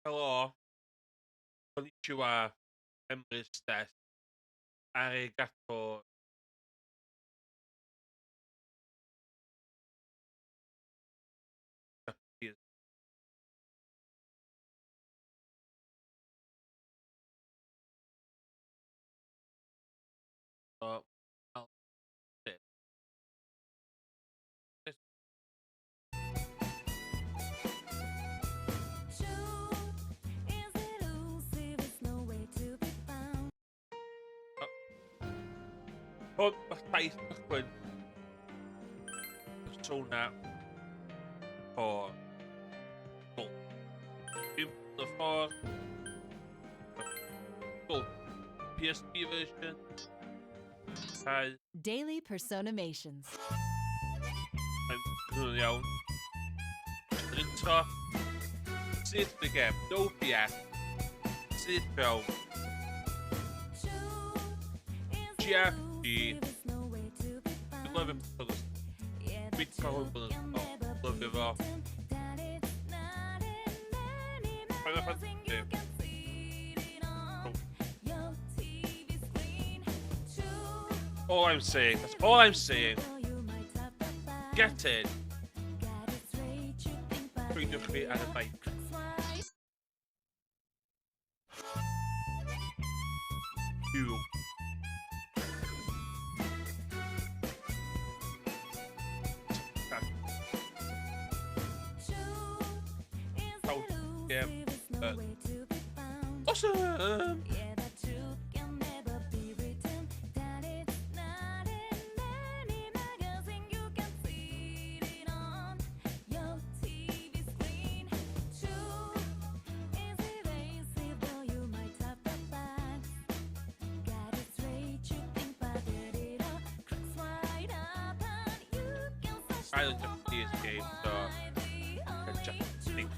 Helo, konnichiwa, Emrys des, arigato, Japanese. So, I'll say this. Hwn, mae daith cychwyn persona o full. Dim y ffordd, full PSP version, cael Daily Personamations. yn gwneud iawn. Yr intro, sydd y gem, no BS, sydd fewn, GFG, dwi'n lyfio bod dwi'n cael hwn bod yn lyfio fo. Final Fantasy. All I'm saying, that's all I'm saying. Get in. Pwydiwch fi ar y beic. You. Game. Awesome. I like Japanese game, so I just think.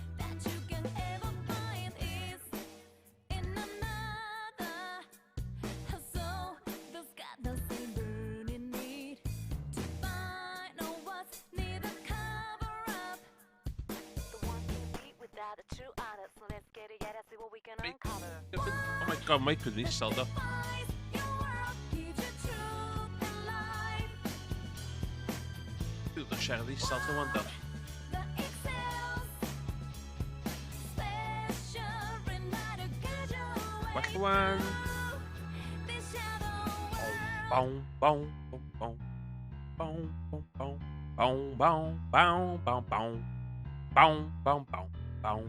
Oh my god, Mike with me sold up. Dude, the share these sold the one done. Whack one. Boom, boom, boom, boom, boom, boom, boom, boom, boom, boom, boom, boom, boom, boom, boom, boom.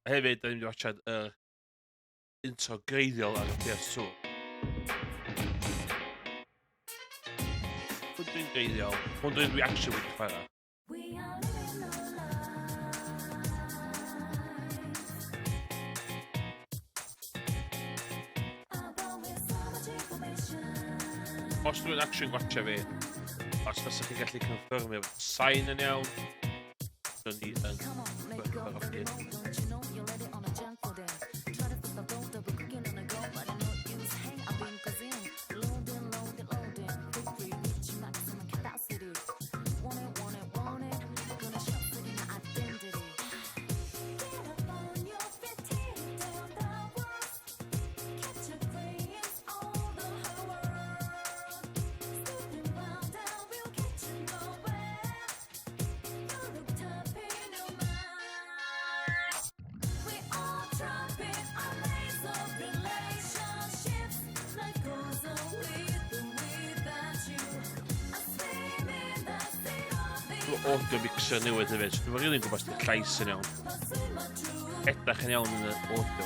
Hefyd, da ni'n mynd i watchad intro greiddiol ar y PS2. Hwn dwi'n greiddiol. Hwn dwi'n actually wedi chwarae. Os dwi'n actually watcha fi, os fysach chi'n gallu confirmio bod sain yn iawn, dwi'n ni yn gwerthfawrogi. Audio mixer newydd hefyd, so dwi'n rili'n gwybod os di'r llais yn iawn. Edrych yn iawn yn y audio.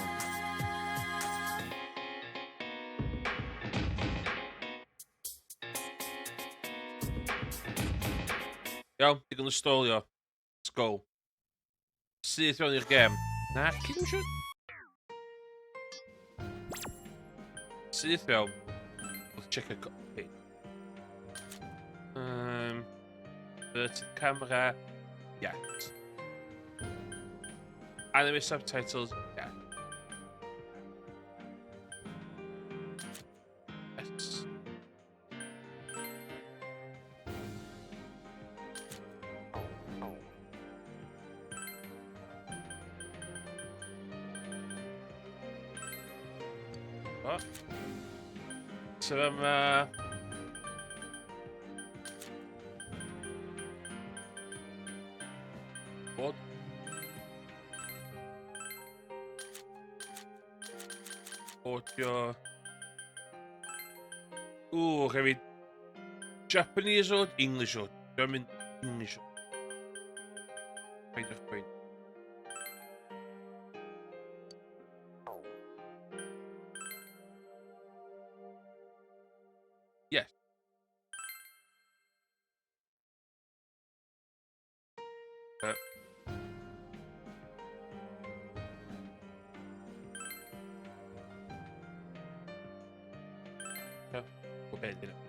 Iawn, digon o stolio. Let's go. Syth fewn i'r gem. Na, cyn yn siwr. Syth fewn. Let's check a copy. Inverted camera, yes. Anime subtitles, yeah. Yes. O. Co ma... Bod. Audio. Rhaid fi Japanese o English o. Dwi'n mynd English o. Paid o'ch gweud. Yes. Go bed, innit?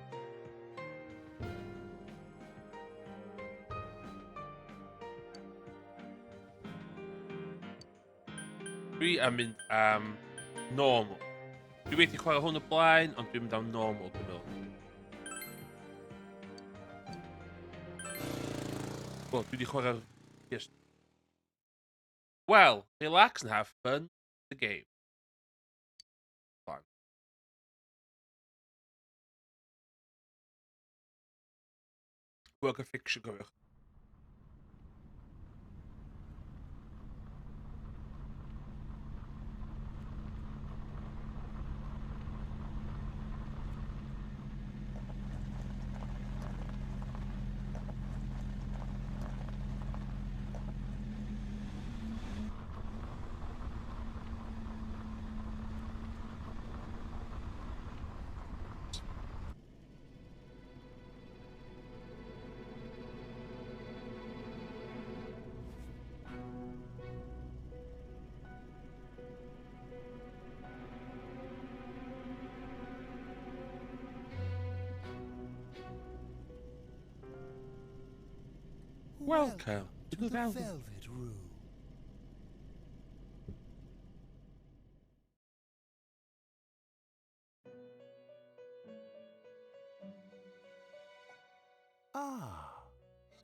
Dwi am mynd am normal. Dwi wedi chwarae hwn o blaen, ond dwi'n mynd am normal, dwi'n meddwl. Wel, dwi wedi chwarae... Yes. Well, relax and have fun. The game. Fun. Work of fiction cofiwch. Welcome to the Velvet Room. Ah,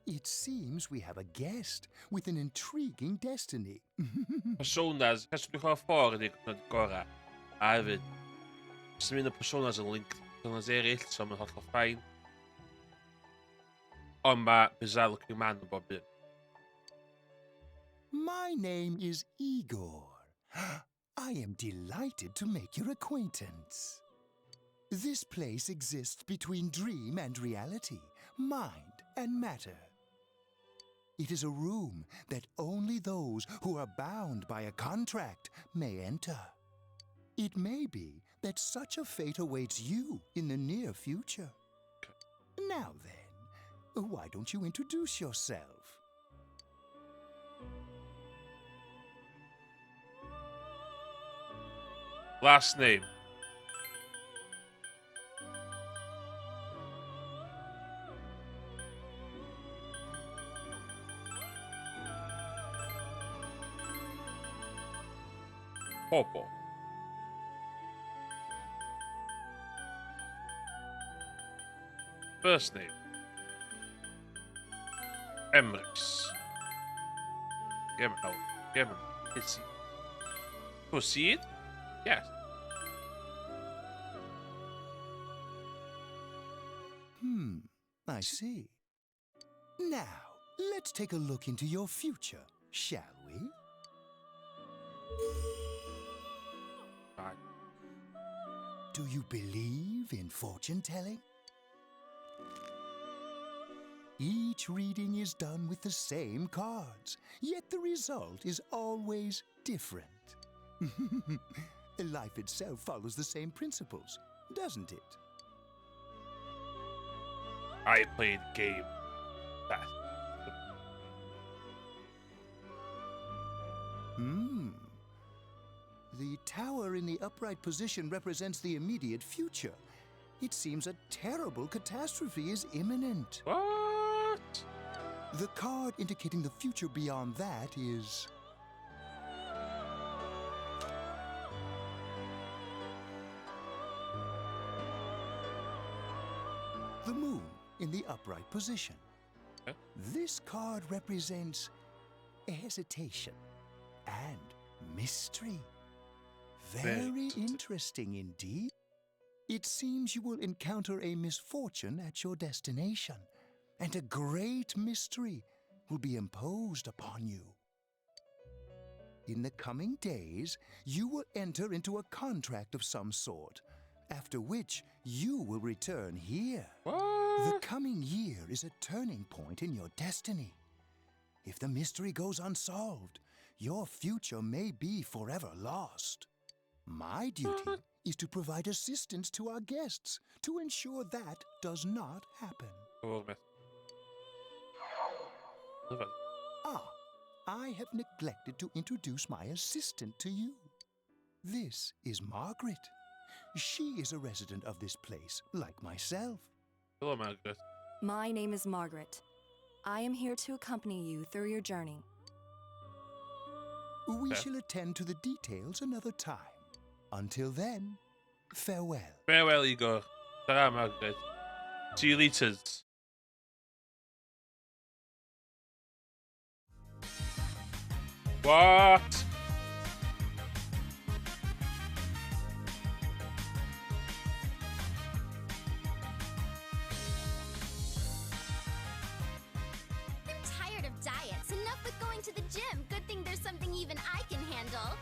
it seems we have a guest with an intriguing destiny. Personas, gas dwi'n chwarae ffordd ydy'r cyfnod gorau. A hefyd, sy'n mynd y personas yn link personas eraill, so mae'n hollol ffain. Ond mae bizarre looking man yn bob un. My name is Igor. I am delighted to make your acquaintance. This place exists between dream and reality, mind and matter. It is a room that only those who are bound by a contract may enter. It may be that such a fate awaits you in the near future. Now then, why don't you introduce yourself? Last name. Popo. First name. Emrys. Proceed? Yes. I see. Now, let's take a look into your future, shall we? Right. Do you believe in fortune-telling? Each reading is done with the same cards, yet the result is always different. Life itself follows the same principles, doesn't it? I played game. That. The tower in the upright position represents the immediate future. It seems a terrible catastrophe is imminent. What? The card indicating the future beyond that is... the moon in the upright position. Okay. This card represents hesitation and mystery. Very interesting indeed. It seems you will encounter a misfortune at your destination, and a great mystery will be imposed upon you. In the coming days, you will enter into a contract of some sort, after which you will return here. The What? coming year is a turning point in your destiny. If the mystery goes unsolved, your future may be forever lost. My duty What? is to provide assistance to our guests to ensure that does not happen. Gewoon met. Ah, I have neglected to introduce my assistant to you. This is Margaret. She is a resident of this place, like myself. Hello, Margaret. My name is Margaret. I am here to accompany you through your journey. We Okay. shall attend to the details another time. Until then, farewell. Farewell, Igor. Ta-ra, Margaret. See you later. What? I'm tired of diets. Enough with going to the gym. Good thing there's something even I can handle.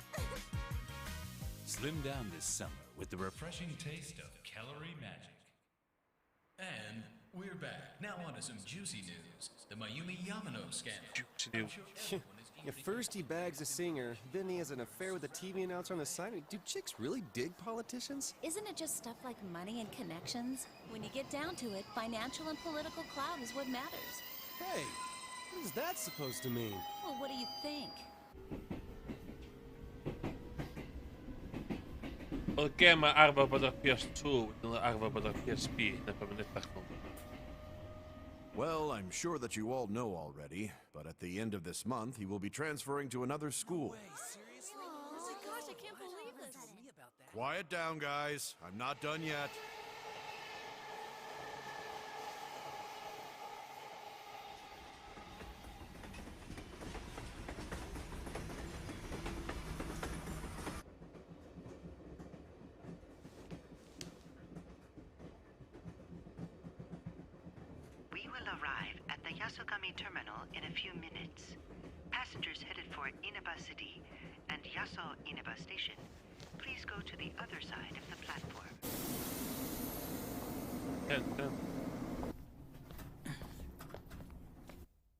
Slim down this summer with the refreshing taste of calorie magic. And we're back. Now on to some juicy news. The Mayumi Yamano scandal. Juicy I'm news. sure everyone is Yeah, eagerly first he bags a singer, then he has an affair with a TV announcer on the side. Do chicks really dig politicians? Isn't it just stuff like money and connections? When you get down to it, financial and political clout is what matters. Hey, what is that supposed to mean? Well, what do you think? Perché ma arba pada PS2 nella arba pada PSP ne pamiętam. Well, I'm sure that you all know already, but at the end of this month, he will be transferring to another school. Oh my gosh, I can't believe this. Quiet down, guys. I'm not done yet. We will arrive at the Yasogami terminal in a few minutes. Passengers headed for Inaba City and Yaso Inaba Station, please go to the other side of the platform.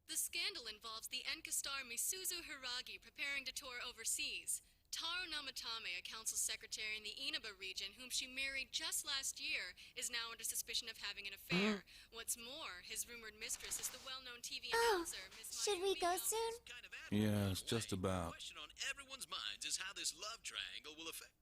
The scandal involves the Enka star Misuzu Hiragi preparing to tour overseas. Taro Namatame, a council secretary in the Inaba region, whom she married just last year, is now under suspicion of having an affair. What's more, his rumored mistress is the well-known TV announcer, Miss Should we Mayumi go Yamamoto. soon? kind of out Yes, of the just way. about. The question on everyone's minds is how this love triangle will affect.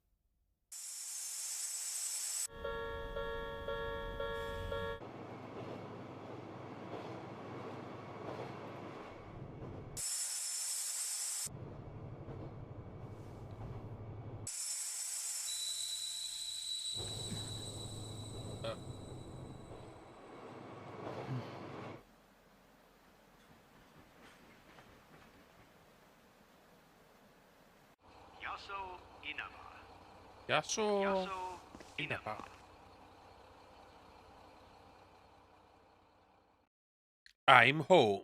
Yaso Inaba. Yaso Inaba. I'm home.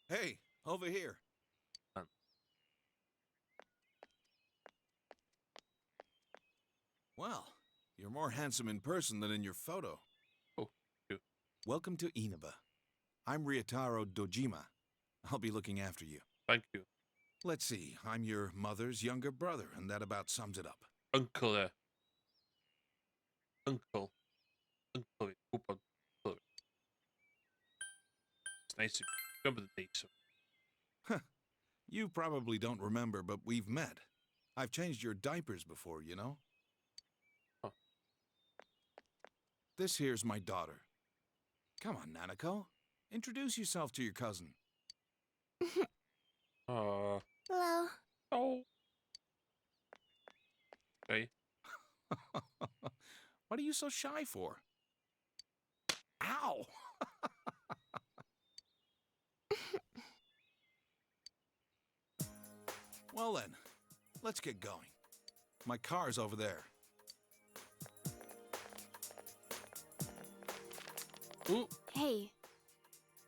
Hey, over here. Well, you're more handsome in person than in your photo. Oh, you. Welcome to Inaba. I'm Ryotaro Dojima. I'll be looking after you. Thank you. Let's see, I'm your mother's younger brother, and that about sums it up. Uncle. Uncle. Uncle. Opa. Uncle. It's nice to remember the date. So. You probably don't remember, but we've met. I've changed your diapers before, you know? Huh. This here's my daughter. Come on, Nanako. Introduce yourself to your cousin. Hello. Oh. Okay. What are you so shy for? Ow! Well then, let's get going. My car's over there. Ooh, Hey,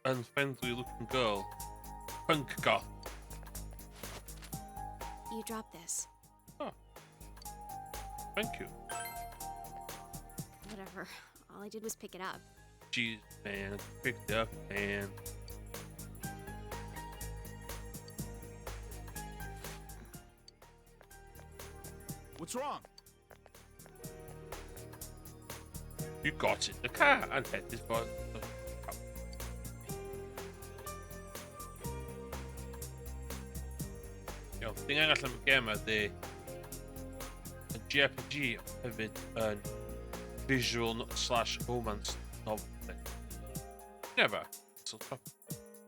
unfriendly looking girl. Punk goth. you dropped this. Oh. Thank you. Whatever. All I did was pick it up. Jeez, man. Picked up, man. What's wrong? You got in the car and headed for the house. Tingnan allan gem ydy y JRPG hefyd yn visual slash romance novel thing. Never. Sort of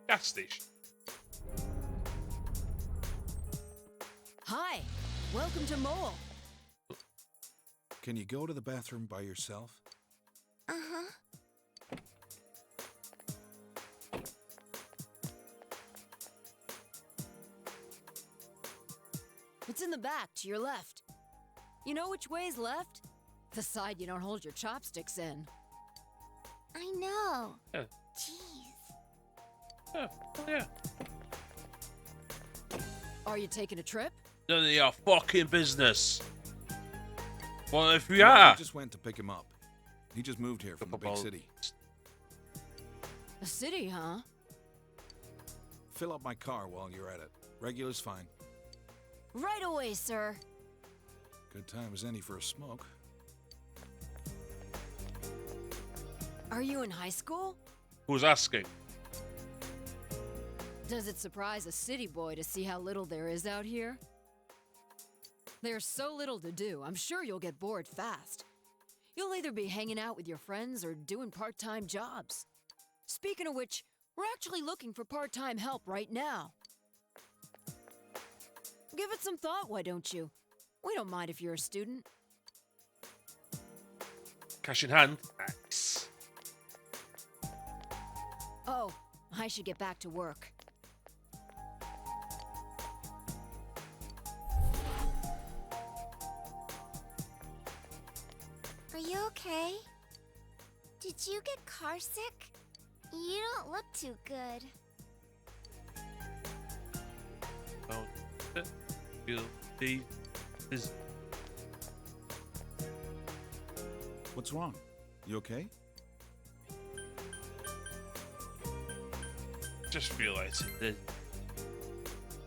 gas station. Hi, welcome to Mole. Can you go to the bathroom by yourself? Uh-huh. It's in the back, to your left. You know which way's left? The side you don't hold your chopsticks in. I know. Yeah. Jeez. Yeah. Yeah. Are you taking a trip? None of your fucking business. Well, if we No, are. I just went to pick him up. He just moved here from the big city. A city, huh? Fill up my car while you're at it. Regular's fine. Right away, sir. Good time as any for a smoke. Are you in high school? Who's asking? Does it surprise a city boy to see how little there is out here? There's so little to do, I'm sure you'll get bored fast. You'll either be hanging out with your friends or doing part-time jobs. Speaking of which, we're actually looking for part-time help right now. Give it some thought, why don't you? We don't mind if you're a student. Cash in hand. Nice. Oh, I should get back to work. Are you okay? Did you get car sick? You don't look too good. Don't feel this. What's wrong? You okay? Just realizing that.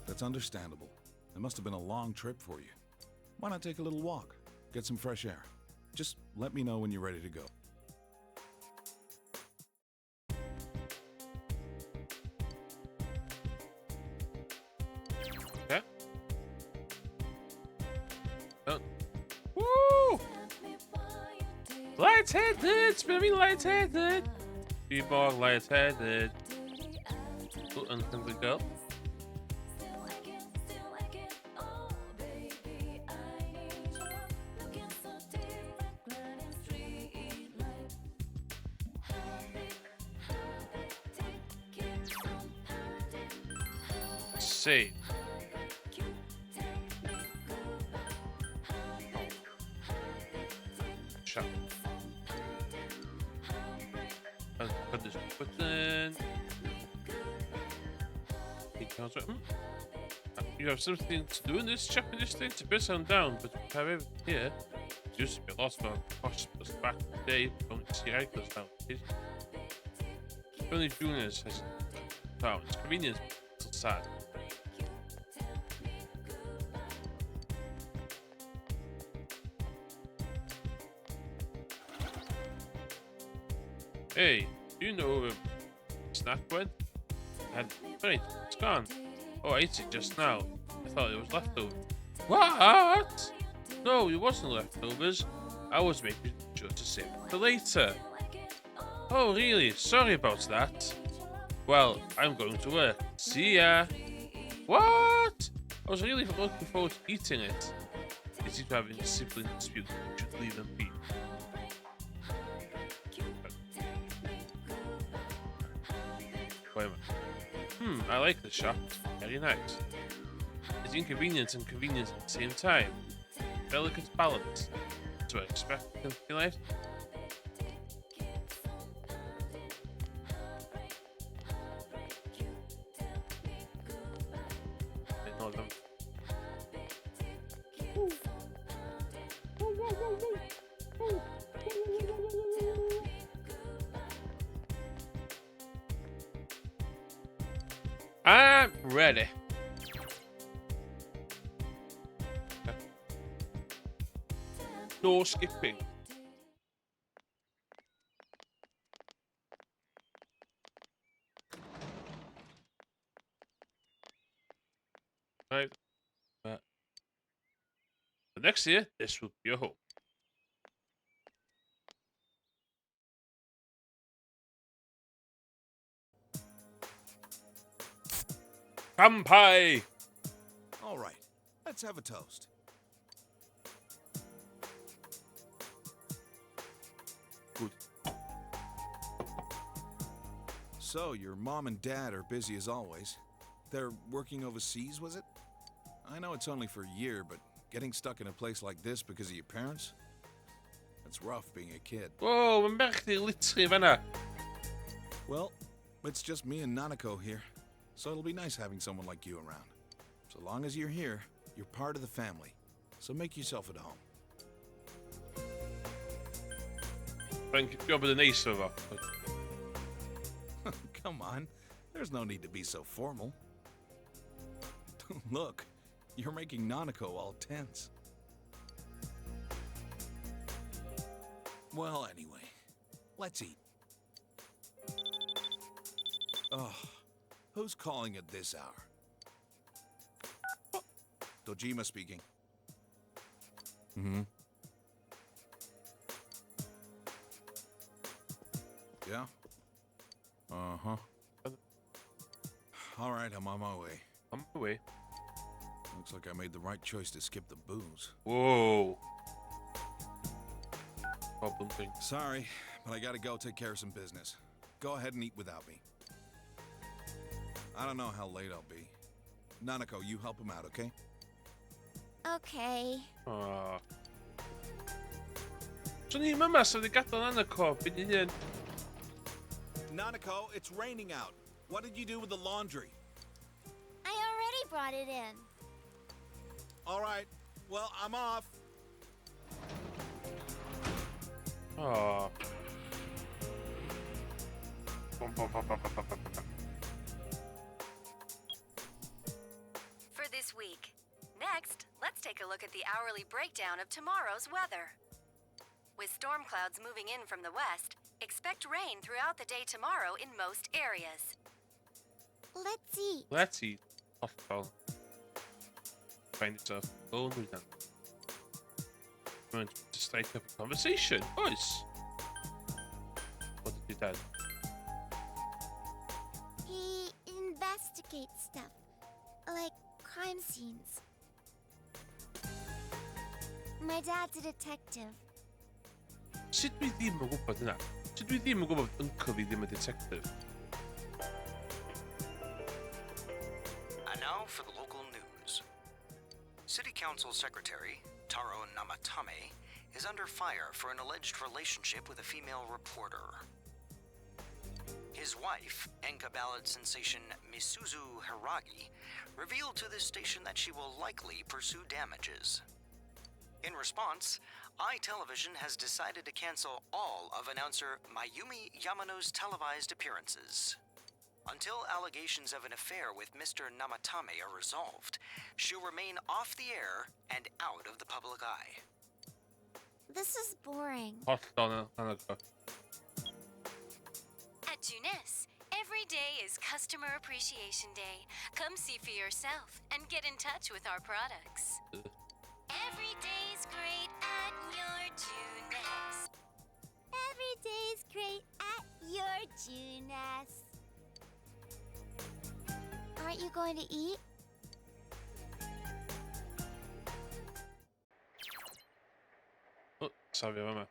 That's understandable. It must have been a long trip for you. Why not take a little walk? Get some fresh air. Just let me know when you're ready to go. Okay. Oh. Woo! Lightheaded! Spinning lightheaded! Be more lightheaded. Oh, unfriendly girl. See. Shut. Put this button. He comes right. You have something to do in this chapter. This thing to bit on down, but however here, used to be lost on hospitals back in the day. Don't see icons now. Only Juniors has found it's convenient, but sad. Hey, do you know where snack went? Right, it's gone. Oh, I ate it just now. I thought it was leftover. What? No, it wasn't leftovers. I was making sure to save it for later. Oh, really? Sorry about that. Well, I'm going to work. See ya. What? I was really looking forward to eating it. They seem to have a sibling dispute. We should leave them be. Wait a minute. I like the shop. It's very nice. It's inconvenience and convenience at the same time. Delicate balance. That's what I expect in life. I know them. I'm ready. No skipping. Right. But next year, this will be your home. Kampai! All right, let's have a toast. Good. So, your mom and dad are busy as always. They're working overseas, was it? I know it's only for a year, but getting stuck in a place like this because of your parents? It's rough being a kid. Whoa, mijn berg die liet schrijven. Well, it's just me and Nanako here, so it'll be nice having someone like you around. So long as you're here, you're part of the family. So make yourself at home. Thank you. You're the nice of her. Come on, there's no need to be so formal. Look, you're making Nanako all tense. Well, anyway, let's eat. Oh, who's calling at this hour? Dojima speaking. Mm-hmm. Yeah? Uh-huh. All right, I'm on my way. On my way. Looks like I made the right choice to skip the booze. Whoa. Problem thing. Sorry, but I gotta go take care of some business. Go ahead and eat without me. I don't know how late I'll be. Nanako, you help him out, okay? Okay. Aww. Så ni mamma så det gattar en annan kopp i den. Nanako, it's raining out. What did you do with the laundry? I already brought it in. All right. Well, I'm off. Aww. For this week. Next, let's take a look at the hourly breakdown of tomorrow's weather. With storm clouds moving in from the west, expect rain throughout the day tomorrow in most areas. Let's eat. Let's eat. Off call. Find yourself alone with them. Want to strike up a conversation, boys. What did your dad? He investigates stuff, like crime scenes. My dad's a detective. Sut dwi ddim yn gwybod hynna? Sut dwi ddim yn gwybod uncle fi ddim yn detective? And now for the local news. City Council Secretary Taro Namatame is under fire for an alleged relationship with a female reporter. His wife, Enka ballad sensation Misuzu Hiragi, revealed to this station that she will likely pursue damages. In response, iTelevision has decided to cancel all of announcer Mayumi Yamano's televised appearances. Until allegations of an affair with Mr. Namatame are resolved, she'll remain off the air and out of the public eye. This is boring. Hot Donna. At Junes, every day is Customer Appreciation Day. Come see for yourself and get in touch with our products. Every day's great at your Junes. Every day's great at your Junes. Aren't you going to eat? Oh, salve mamma.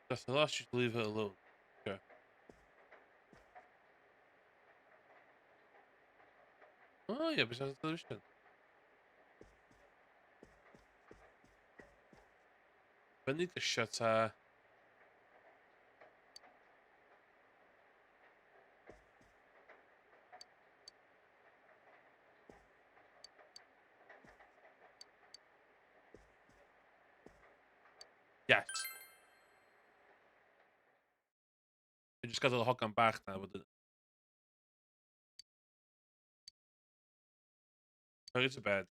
That's the last you to leave her alone. Okay. Oh yeah, besides the television. I need to shut her. Yes. I just got a hog on back now with it. Oh, it's a bed.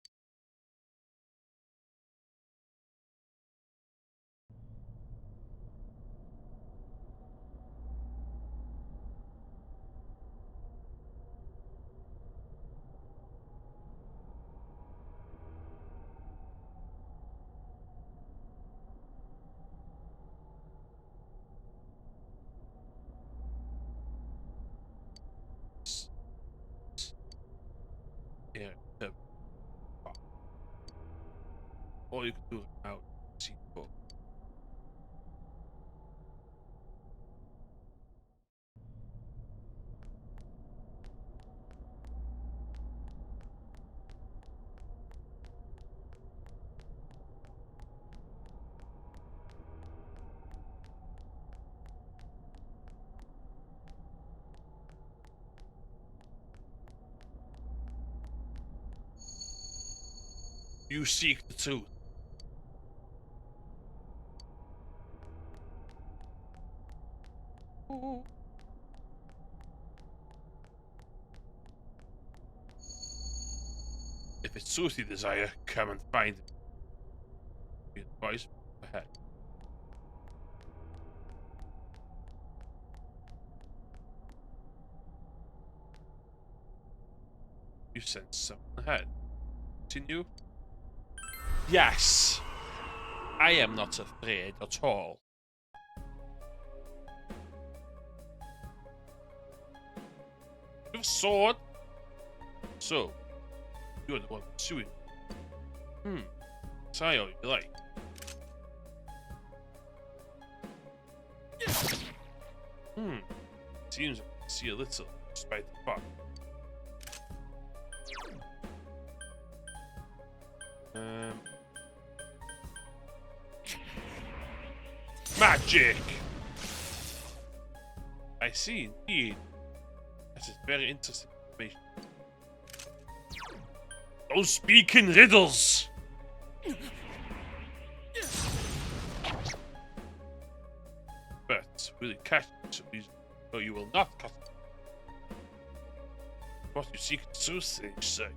Yeah. All you can do now is see book. You seek the truth. If it's truth you desire, come and find it. Be advised ahead. You sense something ahead. Continue. Yes! I am not afraid at all. You have a sword? So, you're the one pursuing. Try all you like. Seems I can see a little, despite the fog. Magic! I see, indeed. That is very interesting information. Don't speak in riddles! But will you catch some reason? No, you will not catch it. What you seek the truth, they say.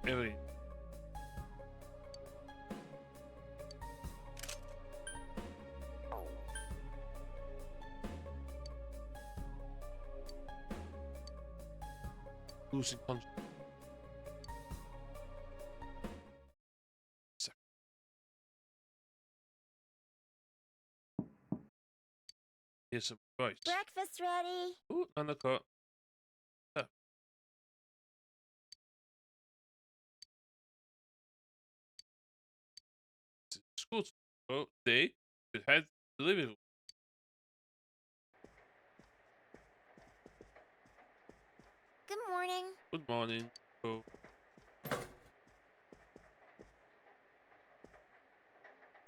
Really. Losing conscious. Here's some advice. Breakfast ready. Ooh, and the cut. School tomorrow. They should head to the living room. Good morning. Good morning. Oh.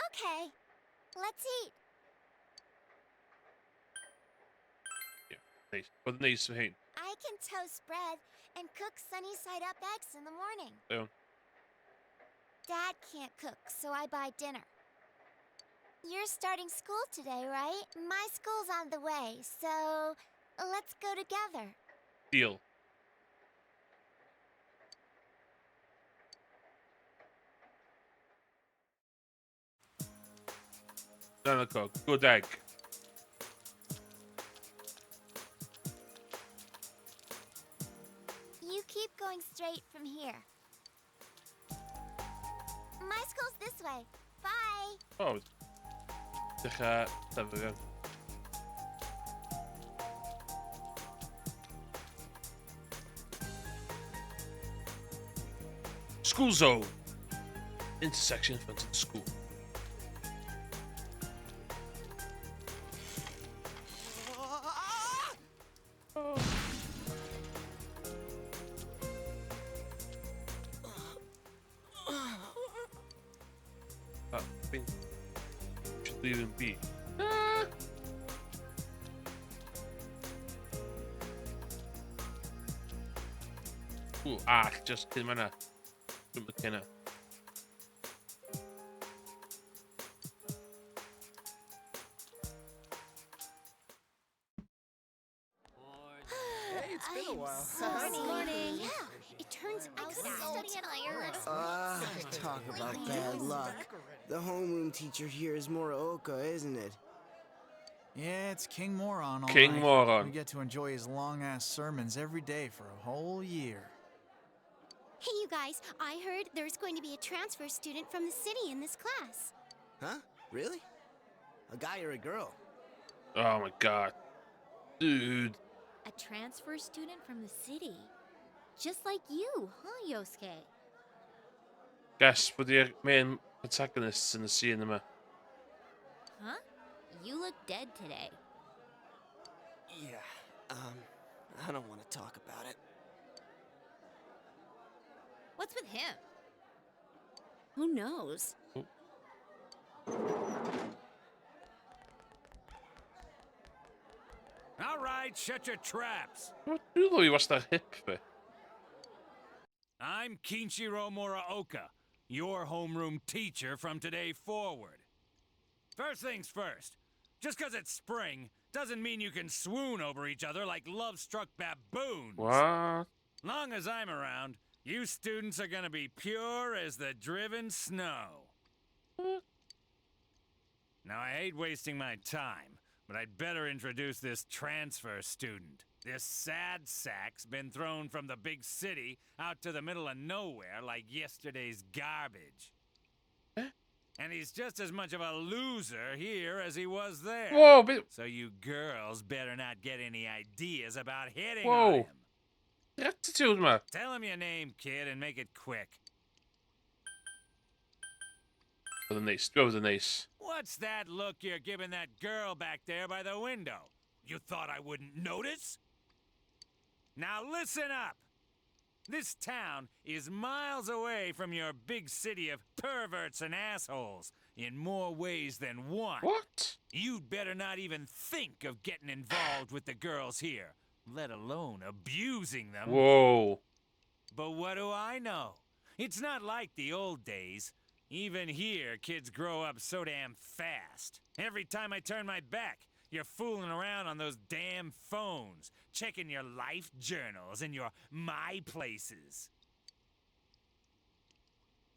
Okay, let's eat. Yeah, nice. What nice to hate. I can toast bread and cook sunny side up eggs in the morning. Yeah. Dad can't cook, so I buy dinner. You're starting school today, right? My school's on the way, so let's go together. Deal. Danica, good egg. You keep going straight from here. My school's this way. Bye. Oh. Zeg, hebben we. School zone. Intersection in front of the school. I think we should leave him be. Ooh, just kidding, man. McKenna. Hey, it's been a while. Morning. Yeah, it turns out studying Irish. Talk about bad luck. The homeroom teacher here is Moraoka, isn't it? Yeah, it's King Moron, all King right. Moron. We get to enjoy his long-ass sermons every day for a whole year. Hey, you guys, I heard there's going to be a transfer student from the city in this class. Huh? Really? A guy or a girl? Oh my god. Dude. A transfer student from the city. Just like you, huh, Yosuke? Guess with the main protagonists in the cinema. Huh? You look dead today. Yeah, I don't want to talk about it. What's with him? Who knows? All right, shut your traps. What do you watch that hip for? I'm Kinshiro Moraoka, your homeroom teacher from today forward. First things first, just 'cause it's spring doesn't mean you can swoon over each other like love-struck baboons. What? Long as I'm around, you students are gonna be pure as the driven snow. Now, I hate wasting my time, but I'd better introduce this transfer student. This sad sack's been thrown from the big city out to the middle of nowhere like yesterday's garbage. And he's just as much of a loser here as he was there. Whoa, but... So you girls better not get any ideas about hitting Whoa. on him. Attitude, man. Tell him your name, kid, and make it quick. With a nice. Go with a nice. What's that look you're giving that girl back there by the window? You thought I wouldn't notice? Now listen up. This town is miles away from your big city of perverts and assholes in more ways than one. What? You'd better not even think of getting involved with the girls here, let alone abusing them. Whoa. But what do I know? It's not like the old days. Even here, kids grow up so damn fast. Every time I turn my back, you're fooling around on those damn phones, checking your life journals and your my places.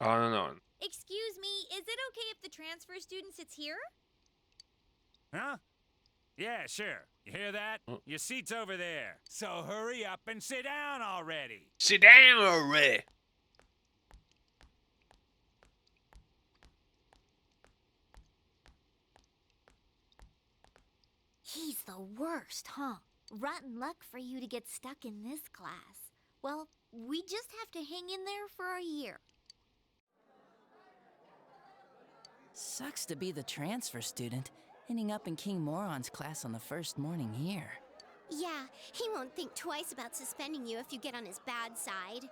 On and on. Excuse me, is it okay if the transfer student sits here? Huh? Yeah, sure. You hear that? Your seat's over there. So hurry up and sit down already. Sit down already. He's the worst, huh? Rotten luck for you to get stuck in this class. Well, we just have to hang in there for a year. Sucks to be the transfer student, ending up in King Moron's class on the first morning here. Yeah, he won't think twice about suspending you if you get on his bad side.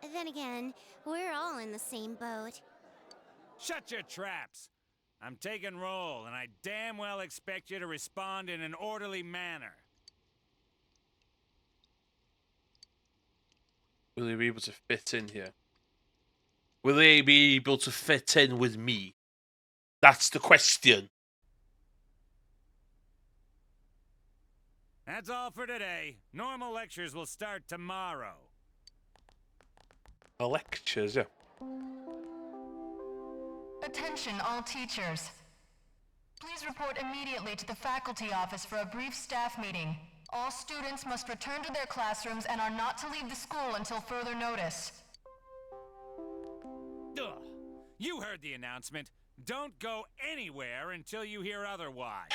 Then again, we're all in the same boat. Shut your traps. I'm taking roll, and I damn well expect you to respond in an orderly manner. Will they be able to fit in here? Will they be able to fit in with me? That's the question. That's all for today. Normal lectures will start tomorrow. Lectures, yeah. Attention all teachers. Please report immediately to the faculty office for a brief staff meeting. All students must return to their classrooms and are not to leave the school until further notice. Ugh. You heard the announcement. Don't go anywhere until you hear otherwise.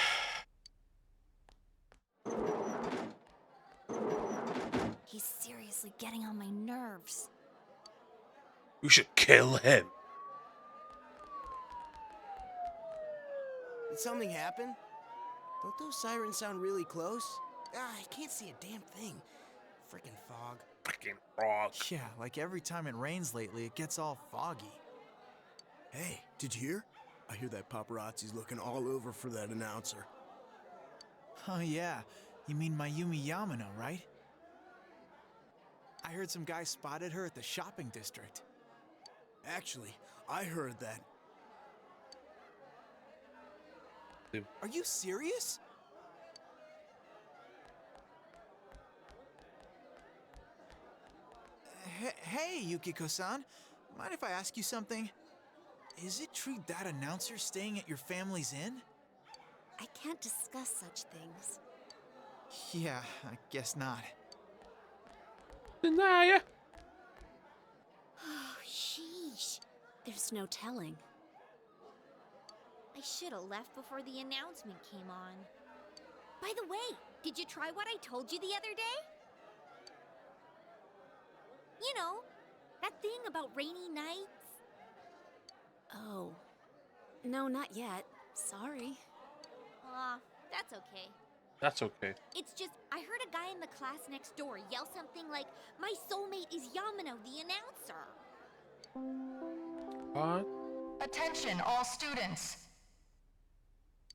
He's seriously getting on my nerves. We should kill him. Did something happen? Don't those sirens sound really close? I can't see a damn thing. Frickin' fog. Frickin' fog. Yeah, like every time it rains lately, it gets all foggy. Hey, did you hear? I hear that paparazzi's looking all over for that announcer. Oh yeah, you mean Mayumi Yamano, right? I heard some guy spotted her at the shopping district. Actually, I heard that. Are you serious? Hey, Yukiko-san. Mind if I ask you something? Is it true that announcer's staying at your family's inn? I can't discuss such things. Yeah, I guess not. Deny it. Oh, sheesh. There's no telling. I should have left before the announcement came on. By the way, did you try what I told you the other day? You know, that thing about rainy nights? Oh. No, not yet. Sorry. Aw, that's okay. That's okay. It's just, I heard a guy in the class next door yell something like, "My soulmate is Yamano, the announcer." What? Attention, all students.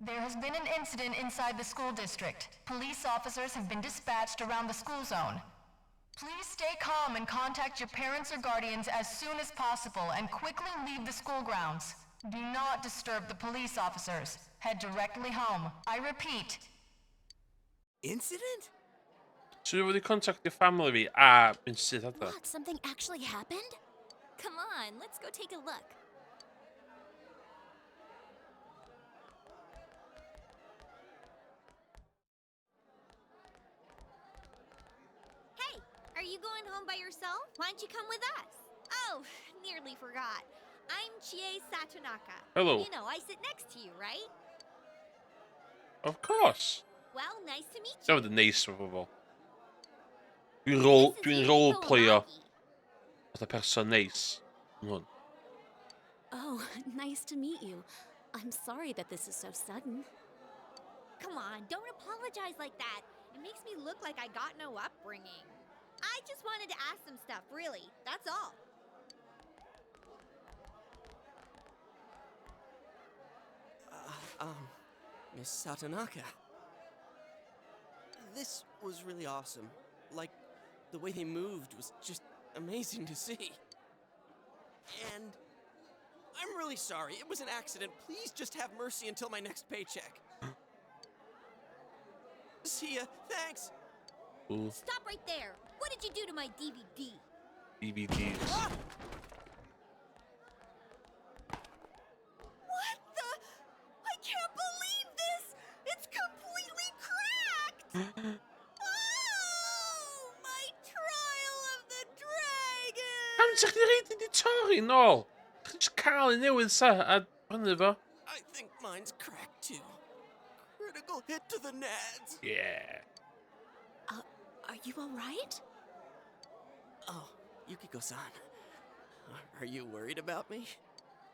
There has been an incident inside the school district. Police officers have been dispatched around the school zone. Please stay calm and contact your parents or guardians as soon as possible and quickly leave the school grounds. Do not disturb the police officers. Head directly home. I repeat. Incident? So will they contact your family? Instead of that. What? Something actually happened? Come on, let's go take a look. Hey, are you going home by yourself? Why don't you come with us? Oh, nearly forgot. I'm Chie Satonaka. Hello. You know, I sit next to you, right? Of course. Well, nice to meet you. That was the nice of all. Dwi'n role player. As a person nice. Come on. Oh, nice to meet you. I'm sorry that this is so sudden. Come on, don't apologize like that. It makes me look like I got no upbringing. I just wanted to ask some stuff, really. That's all. Miss Satonaka. This was really awesome. Like, the way they moved was just amazing to see. And I'm really sorry. It was an accident. Please just have mercy until my next paycheck. See ya. Thanks. Ooh. Stop right there. What did you do to my DVD? DVDs. Ah! What the? I can't believe this! It's completely cracked! Oh, my trial of the dragon! Am zeg je reed in die toren al? Het is kaal en nieuw in whatever. I think mine's cracked too. Critical hit to the nads. Yeah. Are you all right? Oh, Yukiko-san. Are you worried about me?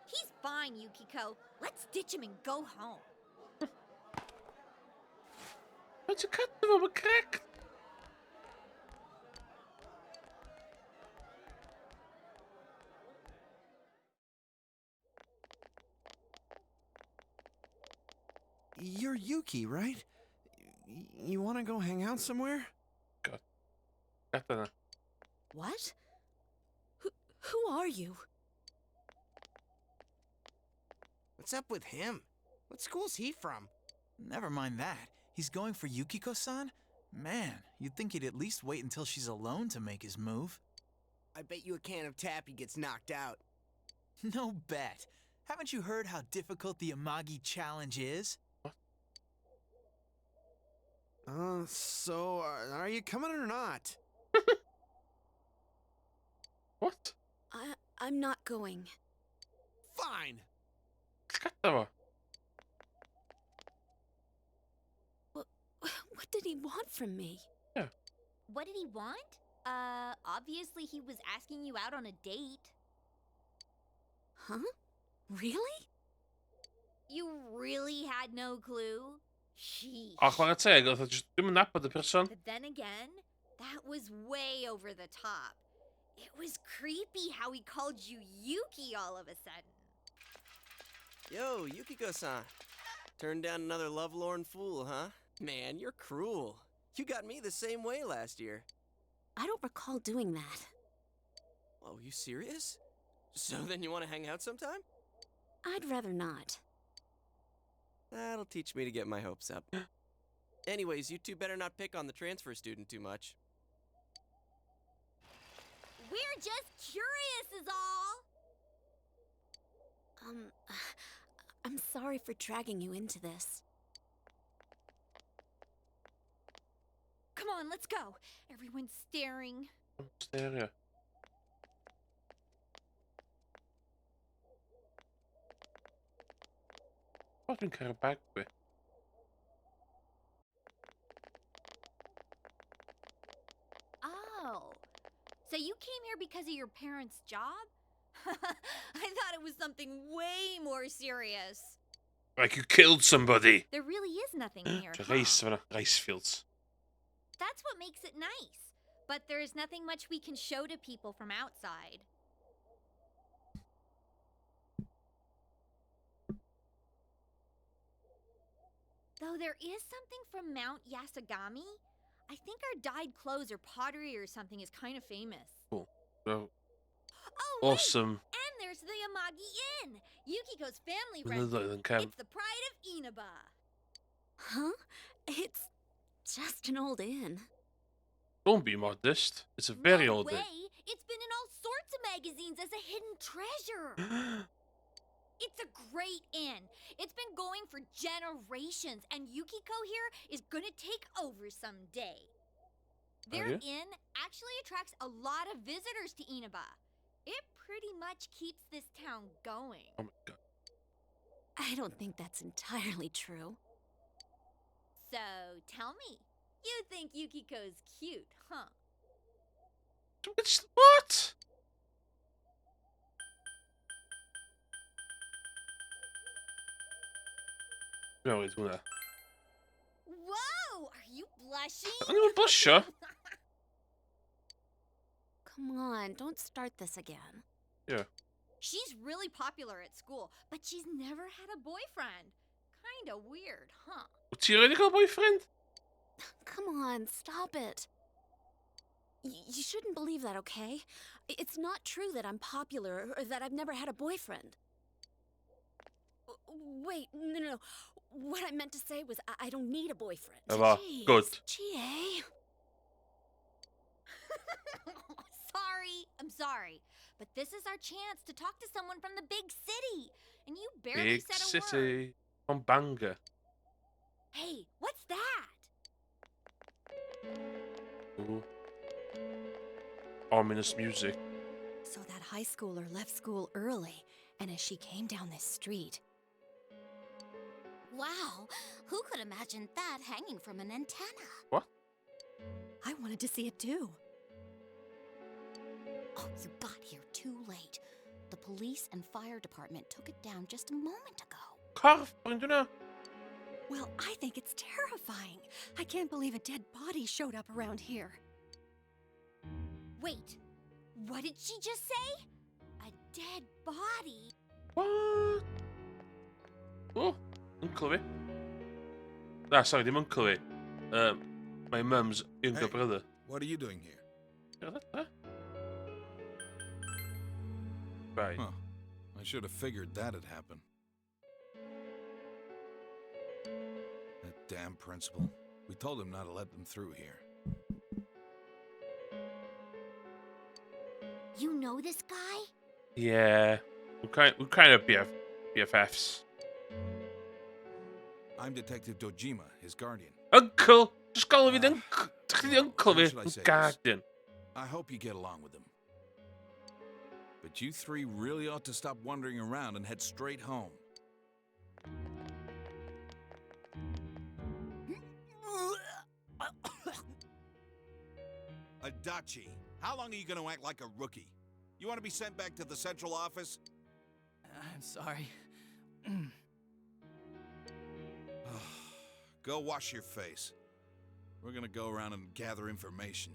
He's fine, Yukiko. Let's ditch him and go home. Wat je katten van me crack. You're Yuki, right? You want to go hang out somewhere? God. What? Who are you? What's up with him? What school's he from? Never mind that. He's going for Yukiko-san? Man, you'd think he'd at least wait until she's alone to make his move. I bet you a can of tappy gets knocked out. No bet. Haven't you heard how difficult the Amagi challenge is? So, are you coming or not? What? I'm not going. Fine. What did he want from me? Yeah. What did he want? Obviously he was asking you out on a date. Huh? Really? You really had no clue? Sheesh. Ach, wou het zeggen, dat is een nap de persoon. But then again, that was way over the top. It was creepy how he called you Yuki all of a sudden. Yo, Yukiko-san. Turned down another lovelorn fool, huh? Man, you're cruel. You got me the same way last year. I don't recall doing that. Oh, you serious? So then you want to hang out sometime? I'd rather not. That'll teach me to get my hopes up. Anyways, you two better not pick on the transfer student too much. We're just curious is all. I'm sorry for dragging you into this. Come on, let's go. Everyone's staring. Stereo. Wat een karapak be. Oh, so you came here because of your parents' job? I thought it was something way more serious. Like you killed somebody. There really is nothing here. De race van een ricefields. That's what makes it nice. But there's nothing much we can show to people from outside. Though there is something from Mount Yasugami. I think our dyed clothes or pottery or something is kind of famous. Cool. Oh, wait, awesome. and there's the Amagi Inn. Yukiko's family Another runs it. than camp. It's the pride of Inaba. Huh? It's just an old inn. Don't be modest. It's a very No old way. inn. It's been in all sorts of magazines as a hidden treasure. It's a great inn. It's been going for generations, and Yukiko here is gonna take over someday. Their yeah? inn actually attracts a lot of visitors to Inaba. It pretty much keeps this town going. Oh my god. I don't think that's entirely true. So, tell me, you think Yukiko's cute, huh? It's what? No, it's gonna. Whoa! Are you blushing? I'm gonna blush her. Come on, don't start this again. Yeah. She's really popular at school, but she's never had a boyfriend. Kinda weird, huh? What's your really good boyfriend? Come on, stop it. You shouldn't believe that, okay? It's not true that I'm popular or that I've never had a boyfriend. Wait, no. What I meant to say was I don't need a boyfriend. Well, good. Chie. I'm sorry. But this is our chance to talk to someone from the big city. And you barely Big said a word. city. From Bangor. Hey, what's that? Ooh. Ominous music. So that high schooler left school early, and as she came down this street... Wow, who could imagine that hanging from an antenna? What? I wanted to see it too. Oh, you got here too late. The police and fire department took it down just a moment ago. Carf, vriendina. Well, I think it's terrifying. I can't believe a dead body showed up around here. Wait, what did she just say? A dead body? What? Oh, Uncle. Ah, sorry, the Uncle. My mum's younger brother. What are you doing here? Right. Huh. I should have figured that'd happen. That damn principal. We told him not to let them through here. You know this guy? Yeah. We're kind of BFFs. I'm Detective Dojima, his guardian. Uncle! Just call him the uncle. The uncle, How should I say this? guardian. I hope you get along with him. But you three really ought to stop wandering around and head straight home. Adachi, how long are you going to act like a rookie? You want to be sent back to the central office? I'm sorry. Go wash your face. We're gonna go around and gather information.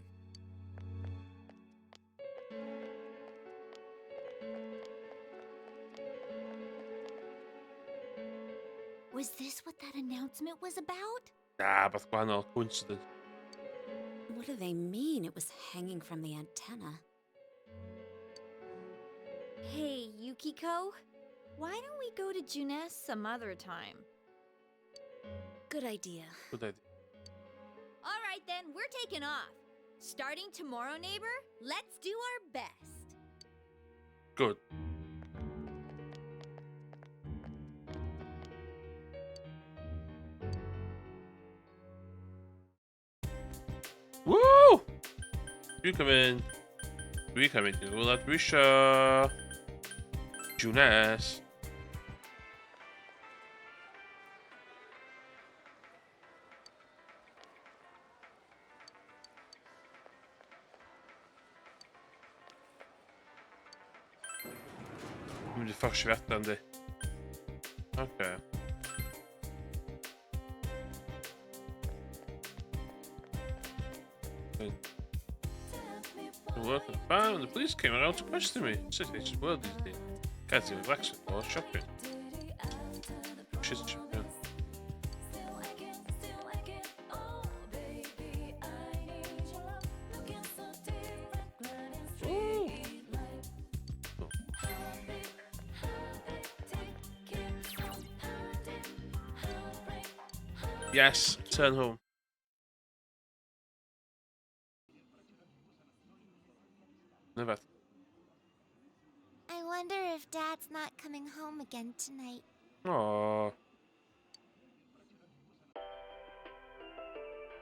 Was this what that announcement was about? Ah, beth gwahanol, coincidence. What do they mean it was hanging from the antenna? Hey, Yukiko, why don't we go to Junes some other time? Good idea. Good idea. All right then, we're taking off. Starting tomorrow, neighbor, let's do our best. Good. Woo! You come in. We come in. We'll let Risha. Junes. Nu är det försvettande. Okej. The work was fine when the police came around to question me. City's world these days. Can't even relax or shopping. Shit shopping. Ooh. Yes, turn home. Never. I wonder if Dad's not coming home again tonight. Aww.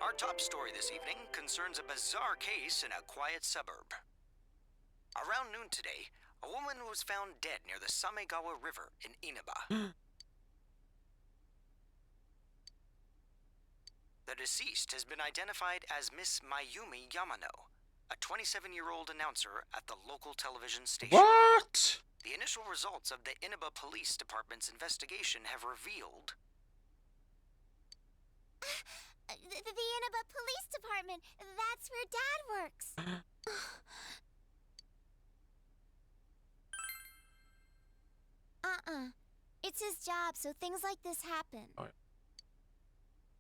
Our top story this evening concerns a bizarre case in a quiet suburb. Around noon today, a woman was found dead near the Samegawa River in Inaba. The deceased has been identified as Miss Mayumi Yamano, a 27-year-old announcer at the local television station. What? The initial results of the Inaba Police Department's investigation have revealed... The Inaba Police Department! That's where Dad works! It's his job, so things like this happen.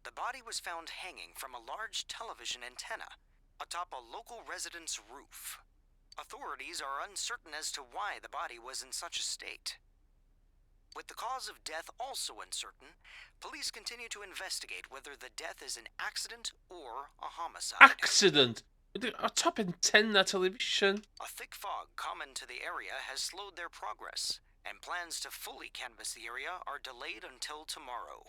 The body was found hanging from a large television antenna atop a local resident's roof. Authorities are uncertain as to why the body was in such a state. With the cause of death also uncertain, police continue to investigate whether the death is an accident or a homicide. Accident? Atop antenna television? A thick fog common to the area has slowed their progress, and plans to fully canvass the area are delayed until tomorrow.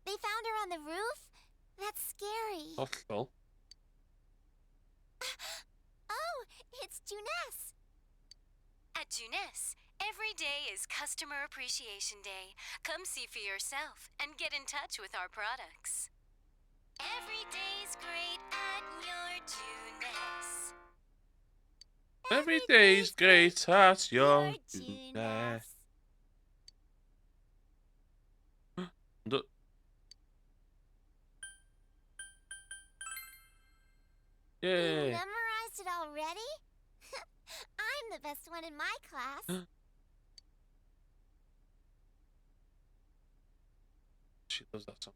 They found her on the roof? That's scary. Hospital. Oh, it's Junes. At Junes, every day is Customer Appreciation Day. Come see for yourself and get in touch with our products. Every day's great at your Junes. Every day's great at your Junes. Yay. You memorized it already? I'm the best one in my class. She does that song.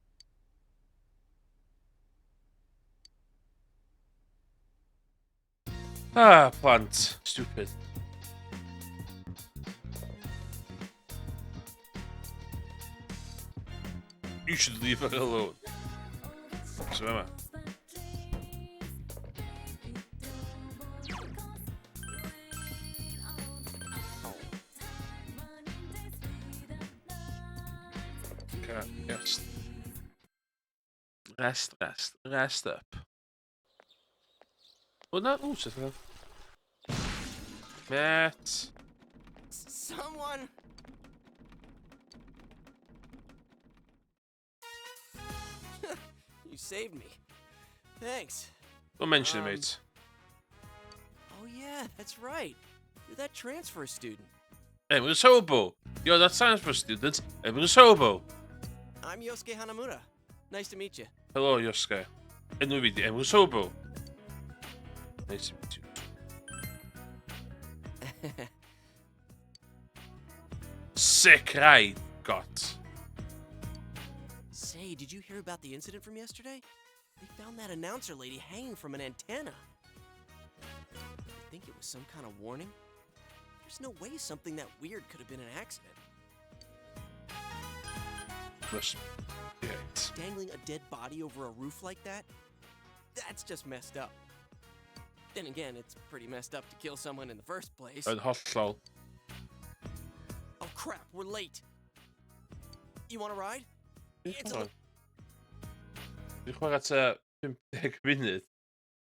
Ah, plant. Stupid. You should leave her alone. So Emma. Rest. Rest up. Oh no, oh, zit er. Matt. Someone You saved me. Thanks. Don't mention it, mate. Oh yeah, that's right. You're that transfer student. Emrys Hobo. You're that transfer student. Emrys Hobo. I'm Yosuke Hanamura. Nice to meet you. Hello, Yosuke. En nu vid Emrys Hobo. Nice to meet you. Sick ride, got. Say, did you hear about the incident from yesterday? They found that announcer lady hanging from an antenna. I think it was some kind of warning. There's no way something that weird could have been an accident. Must be it. Dangling a dead body over a roof like that? That's just messed up. Then again, it's pretty messed up to kill someone in the first place. Een hostel. Oh crap, we're late. You want a ride? It's a... Dwi'n chwarae at 50 munud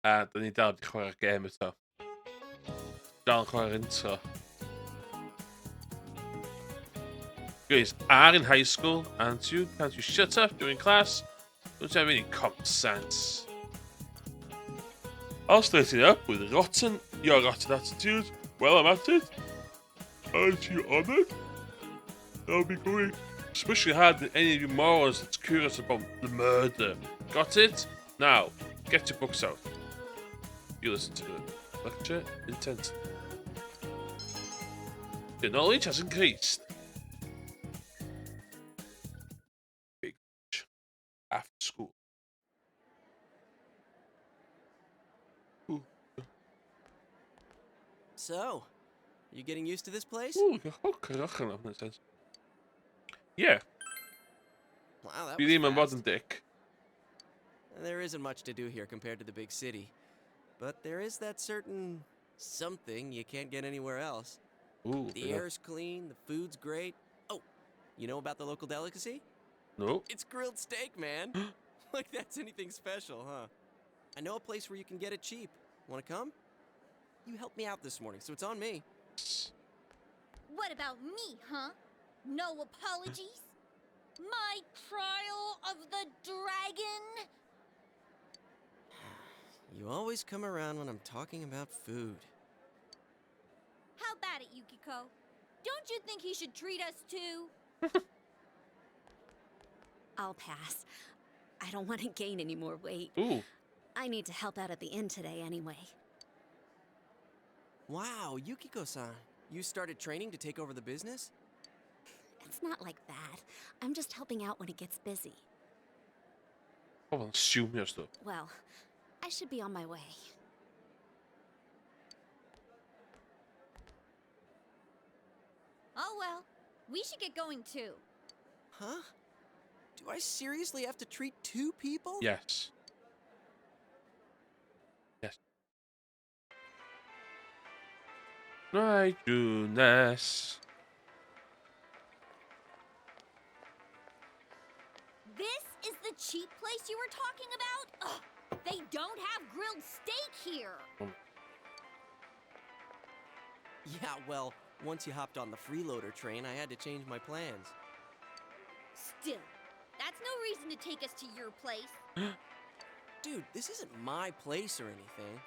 a da ni dal di chwarae'r gêm eto. Dal yn chwarae'r intro. Guys, are in high school, aren't you? Can't you shut up during class? Don't you have any common sense? I'll straighten it up with your rotten attitude. Well, I'm at it. Aren't you honoured? I'll be going especially hard than any of you morons that's curious about the murder. Got it? Now, get your books out. You listen to the lecture intensely. Your knowledge has increased. Big after school. Ooh. So, you getting used to this place? Ooh, okay. Yeah. Wow, that You was need my fast. modern dick. There isn't much to do here compared to the big city. But there is that certain something you can't get anywhere else. Ooh, The air's clean, the food's great. Oh, you know about the local delicacy? No. It's grilled steak, man. Like that's anything special, huh? I know a place where you can get it cheap. Wanna come? You helped me out this morning, so it's on me. What about me, huh? No apologies? My trial of the dragon? You always come around when I'm talking about food. How about it, Yukiko? Don't you think he should treat us too? I'll pass. I don't want to gain any more weight. Ooh. I need to help out at the inn today anyway. Wow, Yukiko-san. You started training to take over the business? It's not like that. I'm just helping out when it gets busy. Oh, dan assume je dat. Well, I should be on my way. Oh well, we should get going too. Huh? Do I seriously have to treat two people? Yes. Yes. I do this. This is the cheap place you were talking about? Ugh, they don't have grilled steak here. Yeah, well, once you hopped on the freeloader train, I had to change my plans. Still, that's no reason to take us to your place. Dude, this isn't my place or anything.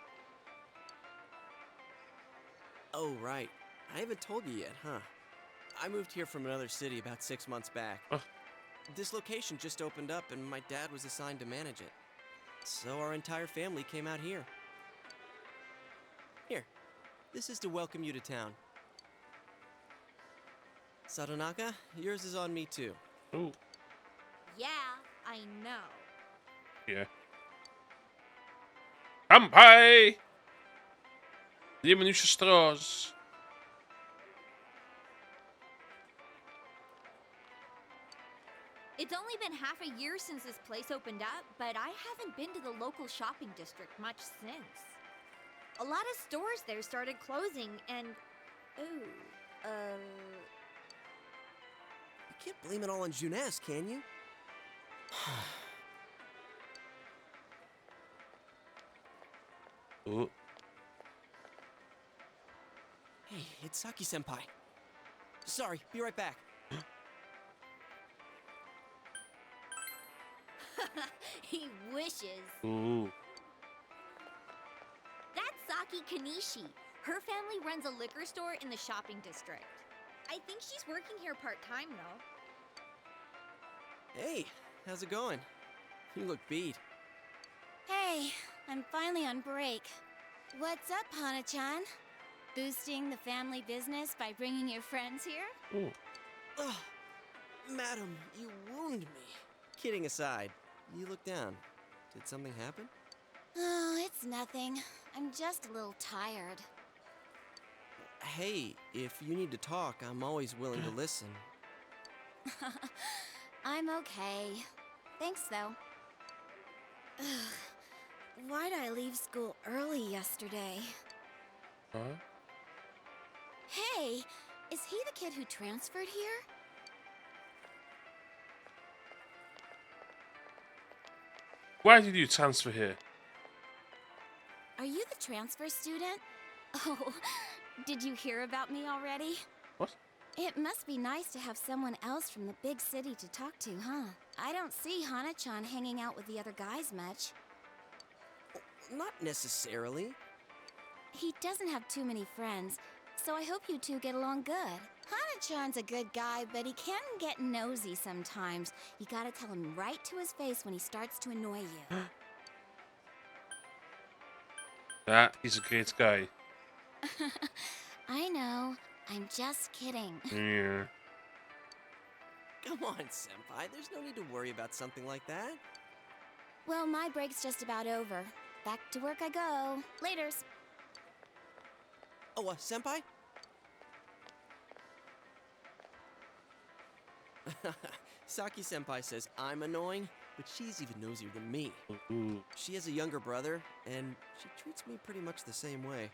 Oh, right. I haven't told you yet, huh? I moved here from another city about 6 months back. This location just opened up and my dad was assigned to manage it. So our entire family came out here. Here, this is to welcome you to town. Sadonaka, yours is on me too. Ooh. Yeah, I know. Yeah. Kampai! Zjemy nu straws. It's only been half a year since this place opened up, but I haven't been to the local shopping district much since. A lot of stores there started closing and... You can't blame it all on Juness, can you? Ooh. Hey, it's Saki-senpai. Sorry, be right back. He wishes. Ooh. That's Saki Kanishi. Her family runs a liquor store in the shopping district. I think she's working here part-time, though. Hey, how's it going? You look beat. Hey, I'm finally on break. What's up, Hana-chan? Boosting the family business by bringing your friends here? Ooh. Ugh, madam, you wound me. Kidding aside, you look down. Did something happen? Oh, it's nothing. I'm just a little tired. Hey, if you need to talk, I'm always willing to listen. I'm okay. Thanks, though. Ugh, why'd I leave school early yesterday? Huh? Hey, is he the kid who transferred here? Why did you transfer here? Are you the transfer student? Oh, did you hear about me already? What? It must be nice to have someone else from the big city to talk to, huh? I don't see Hana-chan hanging out with the other guys much. Not necessarily. He doesn't have too many friends, so I hope you two get along good. Hana-chan's a good guy, but he can get nosy sometimes. You gotta tell him right to his face when he starts to annoy you. That is a great guy. I know. I'm just kidding. Yeah. Come on, Senpai. There's no need to worry about something like that. Well, my break's just about over. Back to work I go. Laters. Oh, Senpai? Saki Senpai says I'm annoying, but she's even nosier than me. Ooh. She has a younger brother, and she treats me pretty much the same way.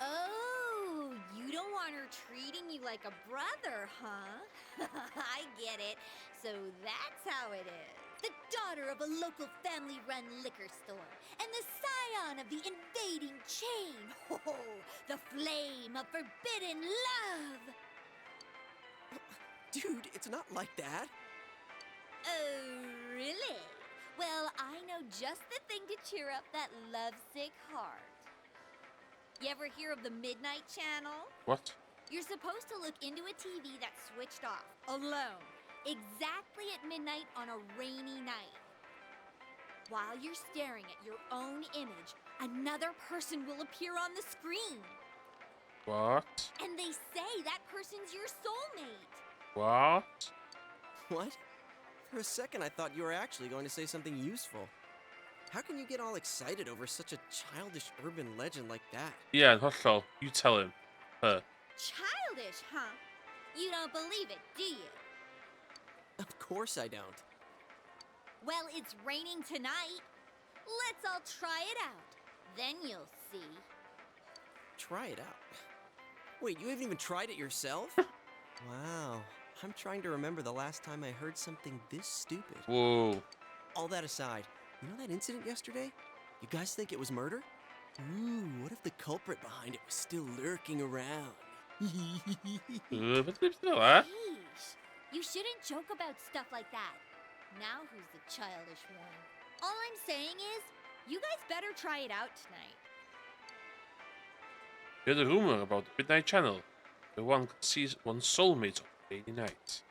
Oh, you don't want her treating you like a brother, huh? I get it. So that's how it is. The daughter of a local family-run liquor store, and the scion of the invading chain. Oh, the flame of forbidden love. Dude, it's not like that. Oh, really? Well, I know just the thing to cheer up that lovesick heart. You ever hear of the Midnight Channel? What? You're supposed to look into a TV that's switched off, alone, exactly at midnight on a rainy night. While you're staring at your own image, another person will appear on the screen. What? And they say that person's your soulmate. What? What? For a second, I thought you were actually going to say something useful. How can you get all excited over such a childish urban legend like that? Yeah, Hoshol, you tell him. Childish, huh? You don't believe it, do you? Of course I don't. Well, it's raining tonight. Let's all try it out. Then you'll see. Try it out? Wait, you haven't even tried it yourself? Wow. I'm trying to remember the last time I heard something this stupid. Whoa. All that aside, you know that incident yesterday? You guys think it was murder? Ooh, what if the culprit behind it was still lurking around? What did you know? Yeesh. You shouldn't joke about stuff like that. Now who's the childish one? All I'm saying is, you guys better try it out tonight. Heard a rumor about the Midnight Channel, where one can see one's soulmate on a rainy night.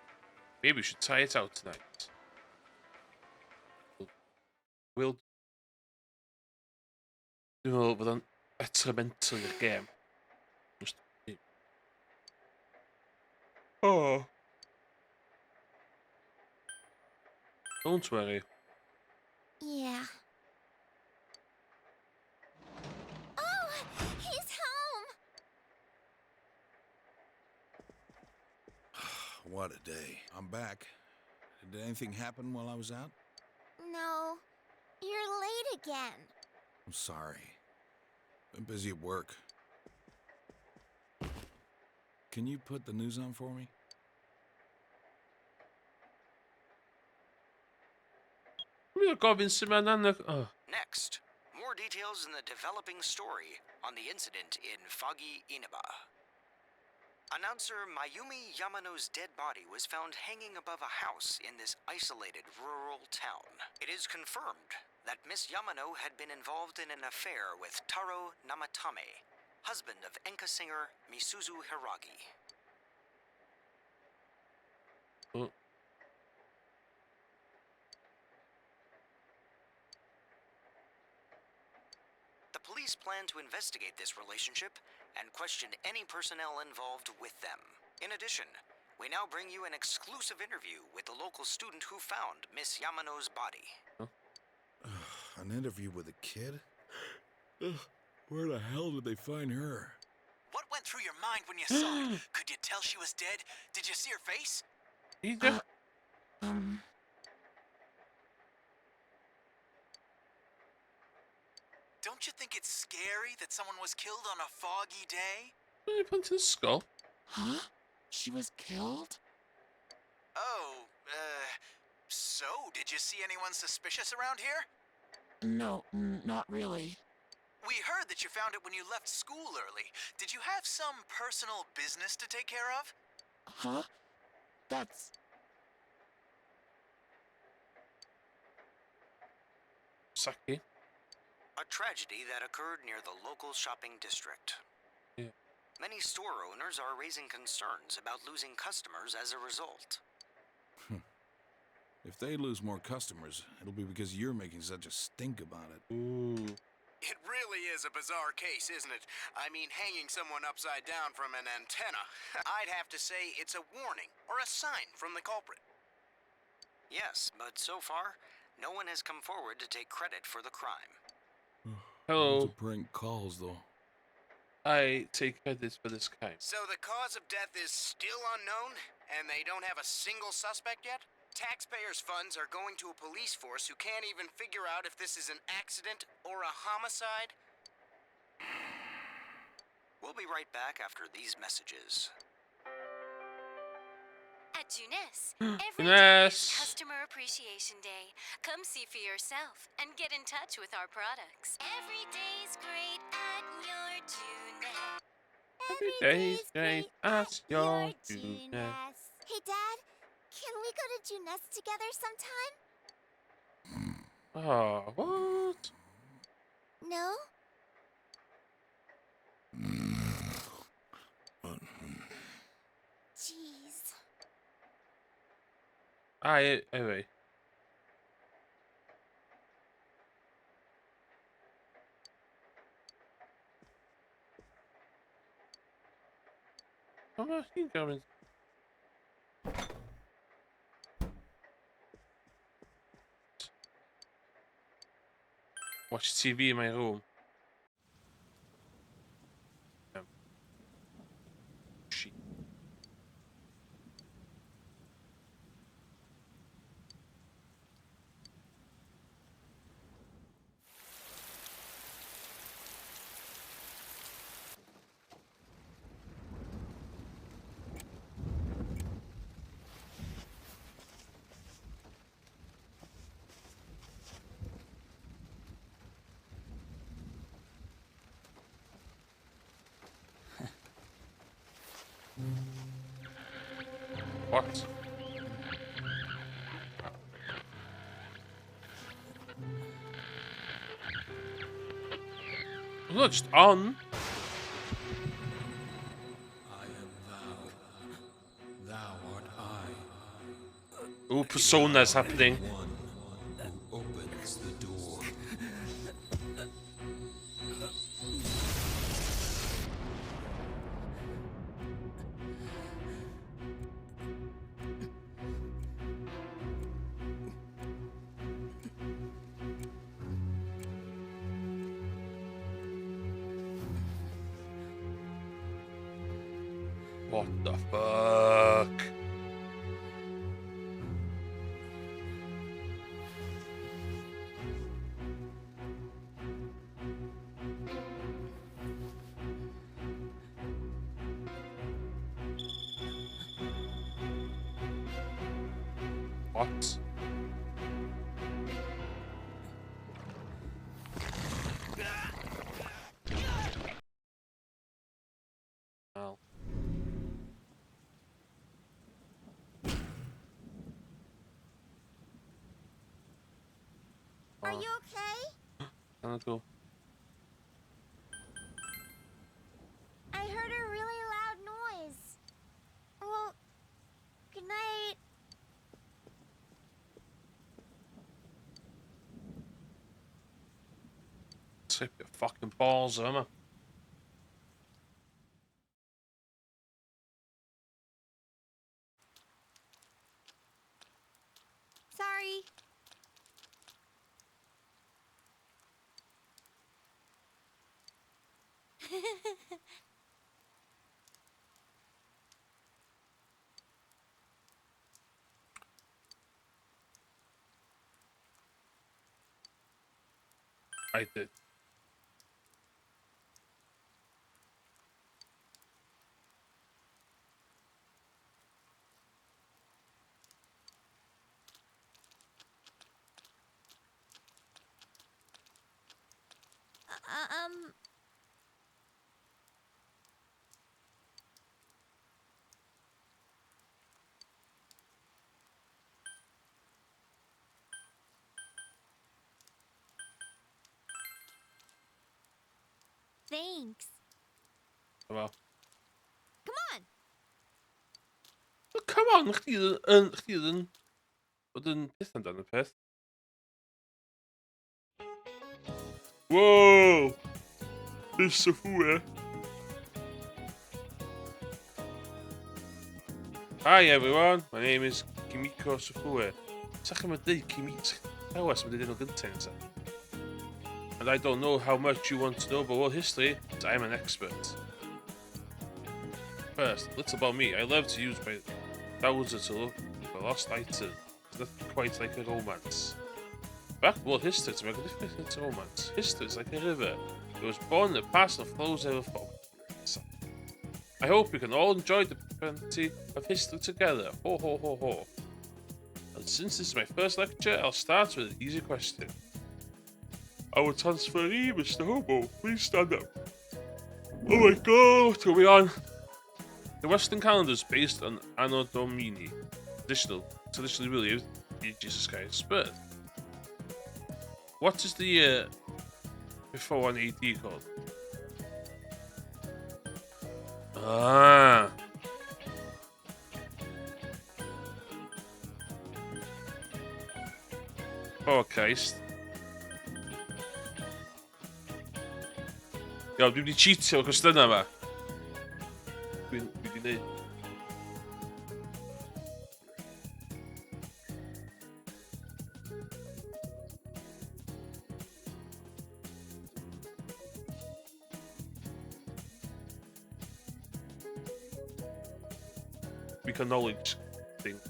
Maybe we should try it out tonight. We'll do over an experimental game. Just oh. Don't worry. Yeah. Oh, he's home! What a day. I'm back. Did anything happen while I was out? No, you're late again. I'm sorry. Been busy at work. Can you put the news on for me? Next, more details in the developing story on the incident in Foggy Inaba. Announcer Mayumi Yamano's dead body was found hanging above a house in this isolated rural town. It is confirmed that Miss Yamano had been involved in an affair with Taro Namatame, husband of enka singer Misuzu Hiragi. Oh. The police plan to investigate this relationship and question any personnel involved with them. In addition, we now bring you an exclusive interview with the local student who found Miss Yamano's body. An interview with a kid? Where the hell did they find her? What went through your mind when you saw it? Could you tell she was dead? Did you see her face? He just... Don't you think it's scary that someone was killed on a foggy day? What happened to the skull? Huh? She was killed? Oh, so did you see anyone suspicious around here? No, not really. We heard that you found it when you left school early. Did you have some personal business to take care of? Huh? That's... Saki. A tragedy that occurred near the local shopping district. Yeah. Many store owners are raising concerns about losing customers as a result. If they lose more customers, it'll be because you're making such a stink about it. Ooh. It really is a bizarre case, isn't it? I mean, hanging someone upside down from an antenna. I'd have to say it's a warning or a sign from the culprit. Yes, but so far, no one has come forward to take credit for the crime. Hello. Lots of prank calls, though. I take credit for this crime. So the cause of death is still unknown, and they don't have a single suspect yet? Taxpayers' funds are going to a police force who can't even figure out if this is an accident or a homicide? We'll be right back after these messages. At Junes, every day is Yes. Customer Appreciation Day. Come see for yourself and get in touch with our products. Every day's great at your Junes. Every day's great at your Junes. Hey, Dad, can we go to Junes together sometime? Oh, what? No? Jeez. Anyway. Oh, he going. Watch TV in my room. Shit. What? Look, just on. I am thou. Thou art I. Oh, persona's happening. One who opens the door. What the fuck? What? Well. you okay? Let's go. I heard a really loud noise. Well, good night. Tip your fucking balls, Emma. Sorry. I did. Um, thanks. Wel. Come on. Come on, chdi bod yn peth amdano peth. Whoa! This is Safua. Hi everyone, my name is Kimiko Safua. Sa'ch chi'n dweud Kimiko? Awas, mae'n dweud yn o gyntaf. And I don't know how much you want to know about world history, but I'm an expert. First, a little about me. I love to use my browser to look for lost items. It's not quite like a romance. Back to world history to make a difference to romance. History is like a river. It was born in the past and flows ever forward. I hope we can all enjoy the plenty of history together. Ho ho ho ho. And since this is my first lecture, I'll start with an easy question. Our transferee, Mr. Hobo, please stand up. Oh my god, what are we on? The Western calendar is based on Anno Domini, traditionally believed to be Jesus Christ's birth. What is the year before 1 AD called? Ah. Oh Christ. Iawn, dwi wedi cheatio o'r cwestiynau yma. Dwi wedi neud. Weak knowledge thing.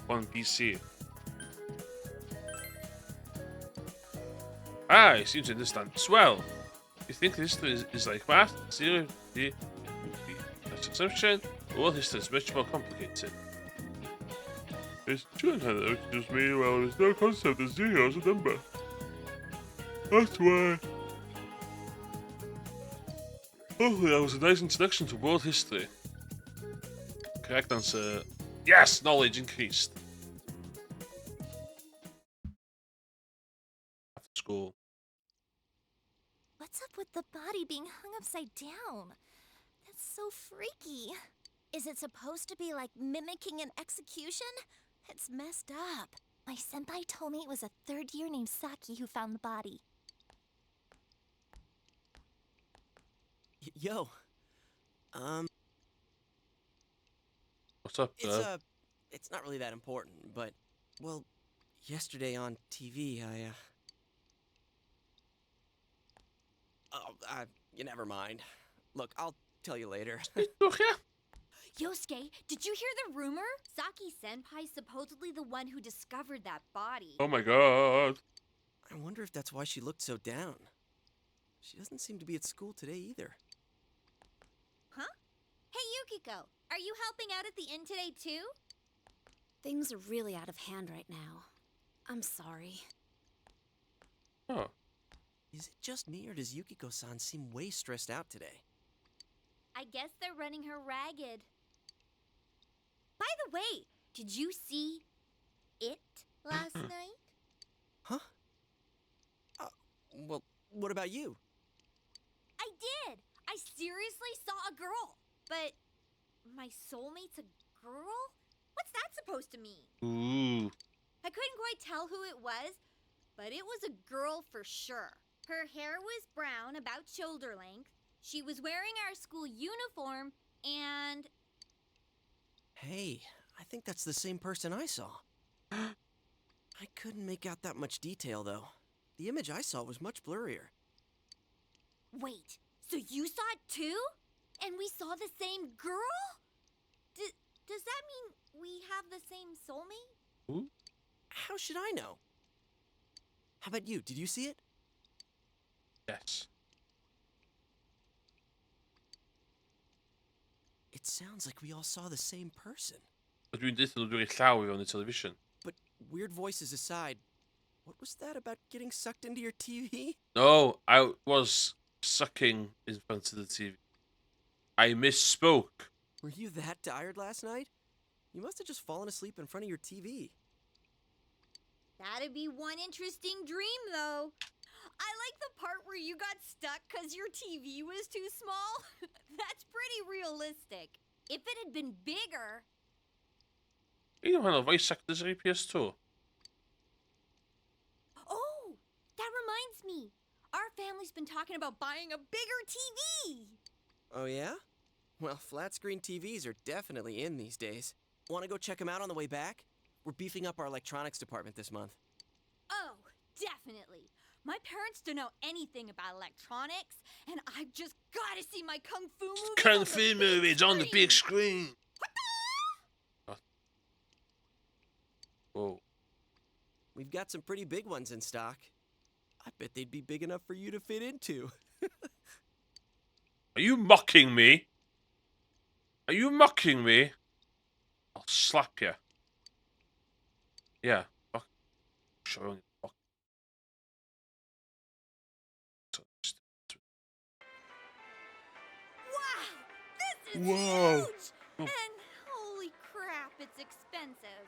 On BC. I seem to understand. Swell. You think history is like math? Zero, D, that's assumption. World history is much more complicated. It's 200 which just mean well there's no concept of zero as a number. That's why. Hopefully that was a nice introduction to world history. Correct answer. Yes! Knowledge increased. After school. What's up with the body being hung upside down? That's so freaky. Is it supposed to be like mimicking an execution? It's messed up. My senpai told me it was a third year named Saki who found the body. Yo. What's up, It's not really that important, but, well, yesterday on TV, you never mind. Look, I'll tell you later. Yosuke, did you hear the rumor? Saki-senpai's supposedly the one who discovered that body. Oh my god. I wonder if that's why she looked so down. She doesn't seem to be at school today either. Huh? Hey, Yukiko, are you helping out at the inn today too? Things are really out of hand right now. I'm sorry. Oh. Is it just me, or does Yukiko-san seem way stressed out today? I guess they're running her ragged. By the way, did you see it last night? Huh? Well, what about you? I did. I seriously saw a girl. But my soulmate's a girl? What's that supposed to mean? Ooh. I couldn't quite tell who it was, but it was a girl for sure. Her hair was brown, about shoulder length. She was wearing our school uniform, and... Hey, I think that's the same person I saw. I couldn't make out that much detail, though. The image I saw was much blurrier. Wait, so you saw it too? And we saw the same girl? Does that mean we have the same soulmate? Ooh. How should I know? How about you? Did you see it? Yes. It sounds like we all saw the same person. But we did do it loud on the television. But weird voices aside, what was that about getting sucked into your TV? No, I was sucking in front of the TV. I misspoke. Were you that tired last night? You must have just fallen asleep in front of your TV. That'd be one interesting dream, though. I like the part where you got stuck because your TV was too small. That's pretty realistic. If it had been bigger... You know, voice actors are PS2. Oh, that reminds me. Our family's been talking about buying a bigger TV. Oh, yeah? Well, flat screen TVs are definitely in these days. Want to go check them out on the way back? We're beefing up our electronics department this month. Oh, definitely. My parents don't know anything about electronics, and I've just got to see my Kung Fu movies. Kung Fu movies on the big screen. Whoa. We've got some pretty big ones in stock. I bet they'd be big enough for you to fit into. Are you mocking me? Are you mocking me? I'll slap you. Yeah. Fuck. Showing. Fuck. Wow, this is Whoa. huge! Oh. And holy crap, it's expensive.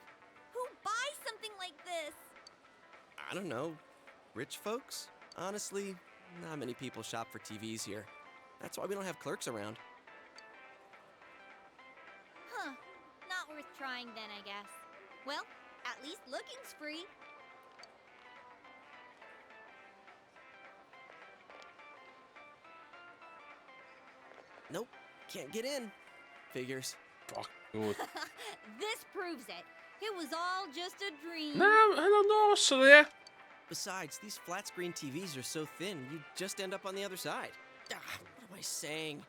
Who buys something like this? I don't know. Rich folks? Honestly, not many people shop for TVs here. That's why we don't have clerks around. Huh. Not worth trying then, I guess. Well, at least looking's free. Nope, can't get in. Figures. Fuck. Good. This proves it. It was all just a dream. No, I don't know, Celia. Besides, these flat screen TVs are so thin, you just end up on the other side. What am I saying?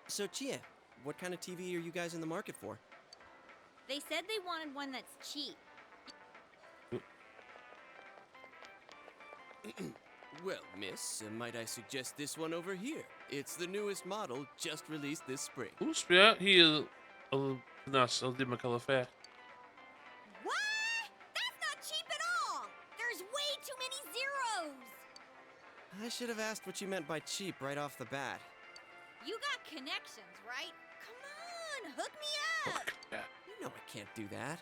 So, Chia, what kind of TV are you guys in the market for? They said they wanted one that's cheap. Well, miss, might I suggest this one over here? It's the newest model, just released this spring. Hoe speel hier naast El Dima Calafair? What? That's not cheap at all! There's way too many zeros! I should have asked what you meant by cheap right off the bat. You got connections, right? Come on, hook me up! You know I can't do that.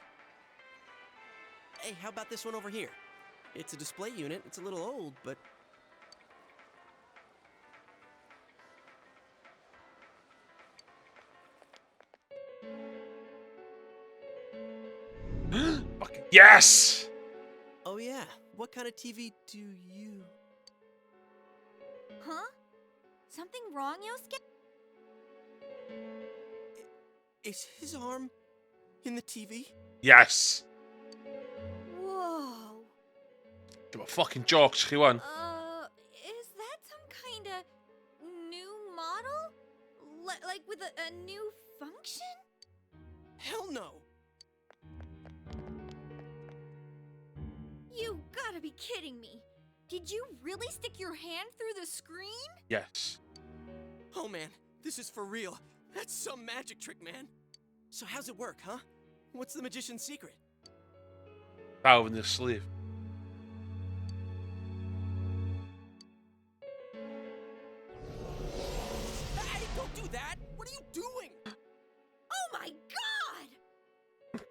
Hey, how about this one over here? It's a display unit. It's a little old, but... Yes! Oh yeah, what kind of TV do you... Huh? Something wrong, Yosuke? Is his arm in the TV? Yes. Whoa. Doe maar fucking jokes, gewoon. Is that some kind of new model? Like with a new function? Hell no! You gotta be kidding me. Did you really stick your hand through the screen? Yes. Oh man, this is for real. That's some magic trick, man. So how's it work, huh? What's the magician's secret? Power in the sleeve. What are you doing? Oh my god!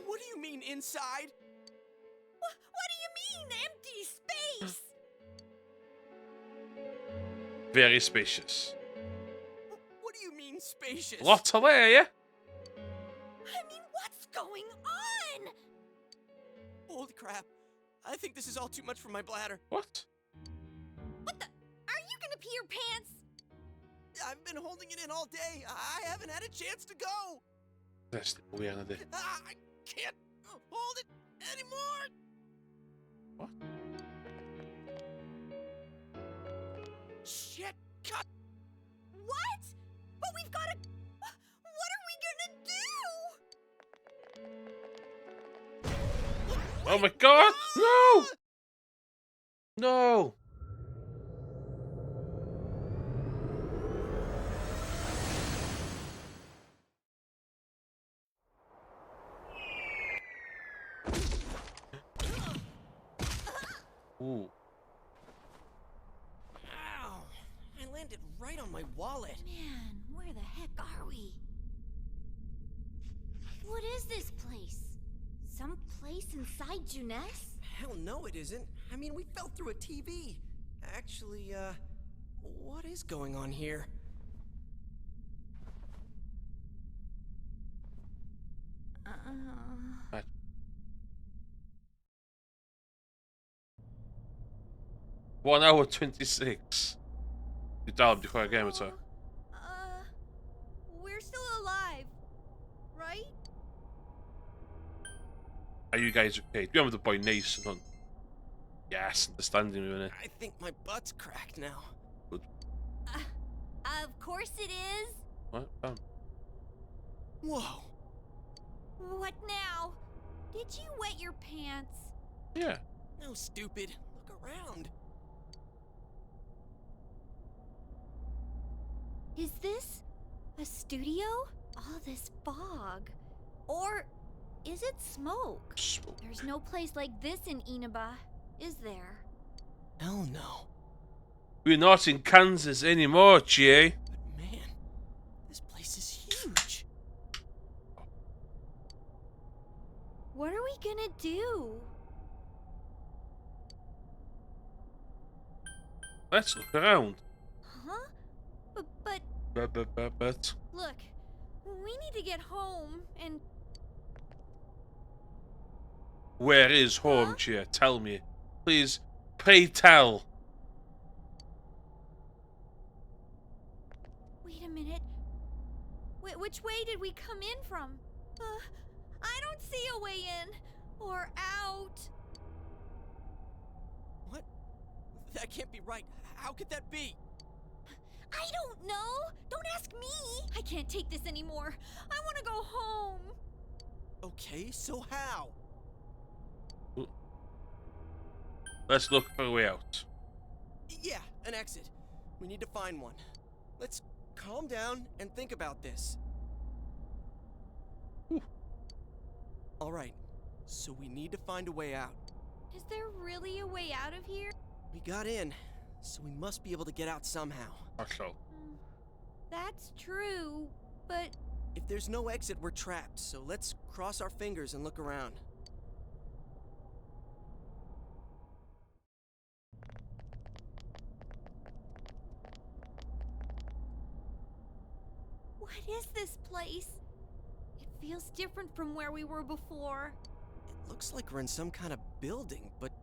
What do you mean inside? What do you mean, empty space? Very spacious. What do you mean spacious? Lots of area. I mean, what's going on? Holy crap. I think this is all too much for my bladder. What? What the? Are you gonna pee your pants? I've been holding it in all day. I haven't had a chance to go. That's the way I did. I can't hold it anymore. What? Shit, cut. What? But we've got to... What are we gonna do? Oh my god! No! No! Ooh. Ow. I landed right on my wallet. Man, where the heck are we? What is this place? Some place inside Juness? Hell no, it isn't. I mean, we fell through a TV. Actually, what is going on here? Right. 1 hour 26. You dialed before I game or so. We're still alive, right? Are you guys okay? Do you remember the boy nice and on? Yes, understanding me, innit? I think my butt's cracked now. Good. Of course it is. What? Whoa. What now? Did you wet your pants? Yeah. No, stupid. Look around. Is this a studio? All this fog. Or is it smoke? Smoke. There's no place like this in Inaba, is there? Hell no. We're not in Kansas anymore, Jay. But man, this place is huge. What are we gonna do? Let's look around. Huh? But But. look, we need to get home and... Where is home, Jay? Tell me. Please, pray tell. Wait a minute. Which way did we come in from? I don't see a way in or out. What? That can't be right. How could that be? I don't know. Don't ask me. I can't take this anymore. I want to go home. Okay, so how? Let's look for a way out. Yeah, an exit. We need to find one. Let's calm down and think about this. All right, so we need to find a way out. Is there really a way out of here? We got in, so we must be able to get out somehow. So. That's true, but... If there's no exit, we're trapped, so let's cross our fingers and look around. What is this place? It feels different from where we were before. It looks like we're in some kind of building, but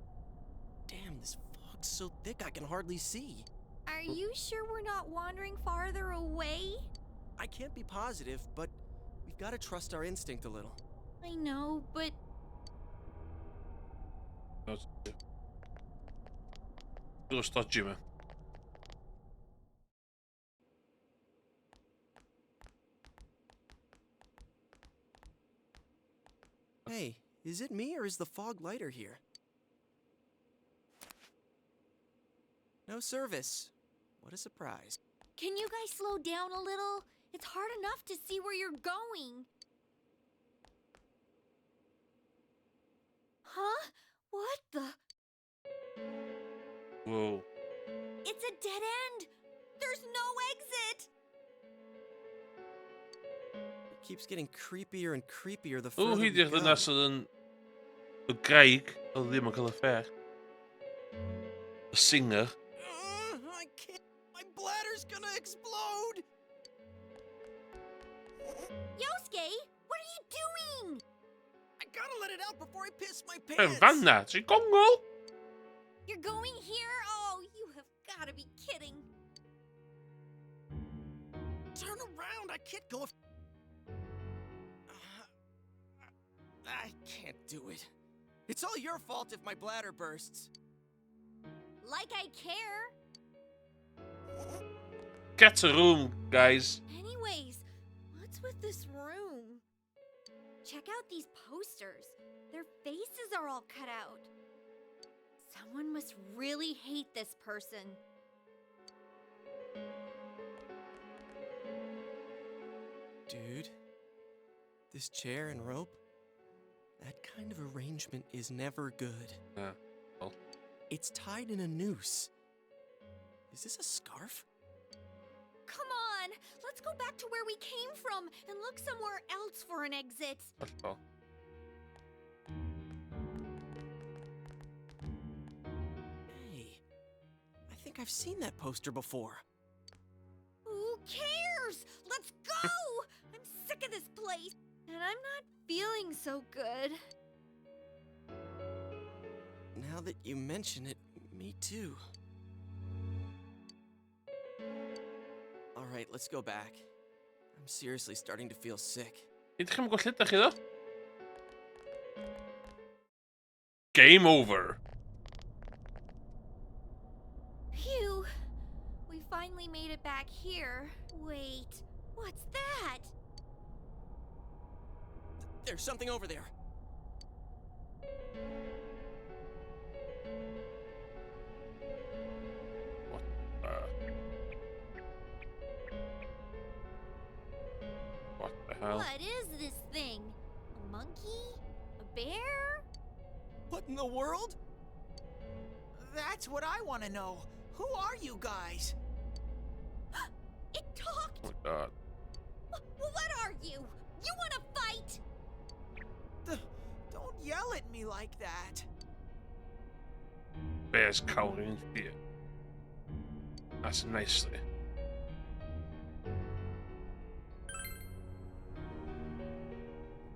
damn, this fog's so thick I can hardly see. Are you sure we're not wandering farther away? I can't be positive, but we've got to trust our instinct a little. I know, but... Just dodgy, man. Hey, is it me or is the fog lighter here? No service. What a surprise. Can you guys slow down a little? It's hard enough to see where you're going. Huh? What the? Whoa. It's a dead end. There's no exit. It keeps getting creepier and creepier the further Hoe we hierdie go. nasa een Craig, al die maar ver. A singer. I can't. My bladder's gonna explode. Yosuke, what are you doing? I gotta let it out before I piss my En pants. Wanda, ze Congo. You're going here? Oh, you have got to be kidding. Turn around. I can't go. I can't do it. It's all your fault if my bladder bursts. Like I care. Cat's a room, guys. Anyways, what's with this room? Check out these posters. Their faces are all cut out. Someone must really hate this person. Dude, this chair and rope, that kind of arrangement is never good. Yeah. Well. It's tied in a noose. Is this a scarf? Come on, let's go back to where we came from and look somewhere else for an exit. Oh. Hey, I think I've seen that poster before. Who cares? Let's go! I'm sick of this place, and I'm not feeling so good. Now that you mention it, me too. All right, let's go back. I'm seriously starting to feel sick. Idźmy go śledać, chyba? Game over. Phew. We finally made it back here. Wait, what's that? There's something over there. What the hell? What is this thing? A monkey? A bear? What in the world? That's what I want to know. Who are you guys? It talked! Oh my god. What are you? You want to fight? Don't yell at me like that. Bears cowering in fear. That's nicely.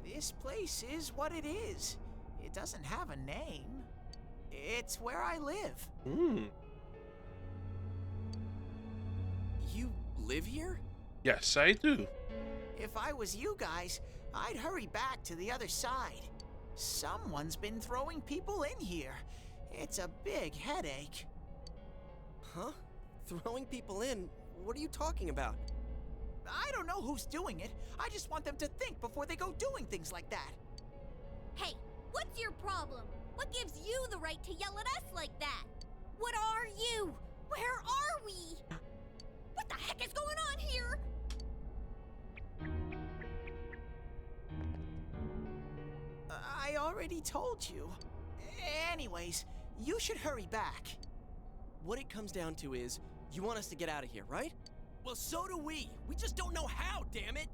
This place is what it is. It doesn't have a name. It's where I live. You live here? Yes, I do. If I was you guys, I'd hurry back to the other side. Someone's been throwing people in here. It's a big headache. Huh? Throwing people in? What are you talking about? I don't know who's doing it. I just want them to think before they go doing things like that. Hey, what's your problem? What gives you the right to yell at us like that? What are you? Where are we? What the heck is going on here? I already told you. Anyways, you should hurry back. What it comes down to is, you want us to get out of here, right? Well, so do we. We just don't know how, damn it.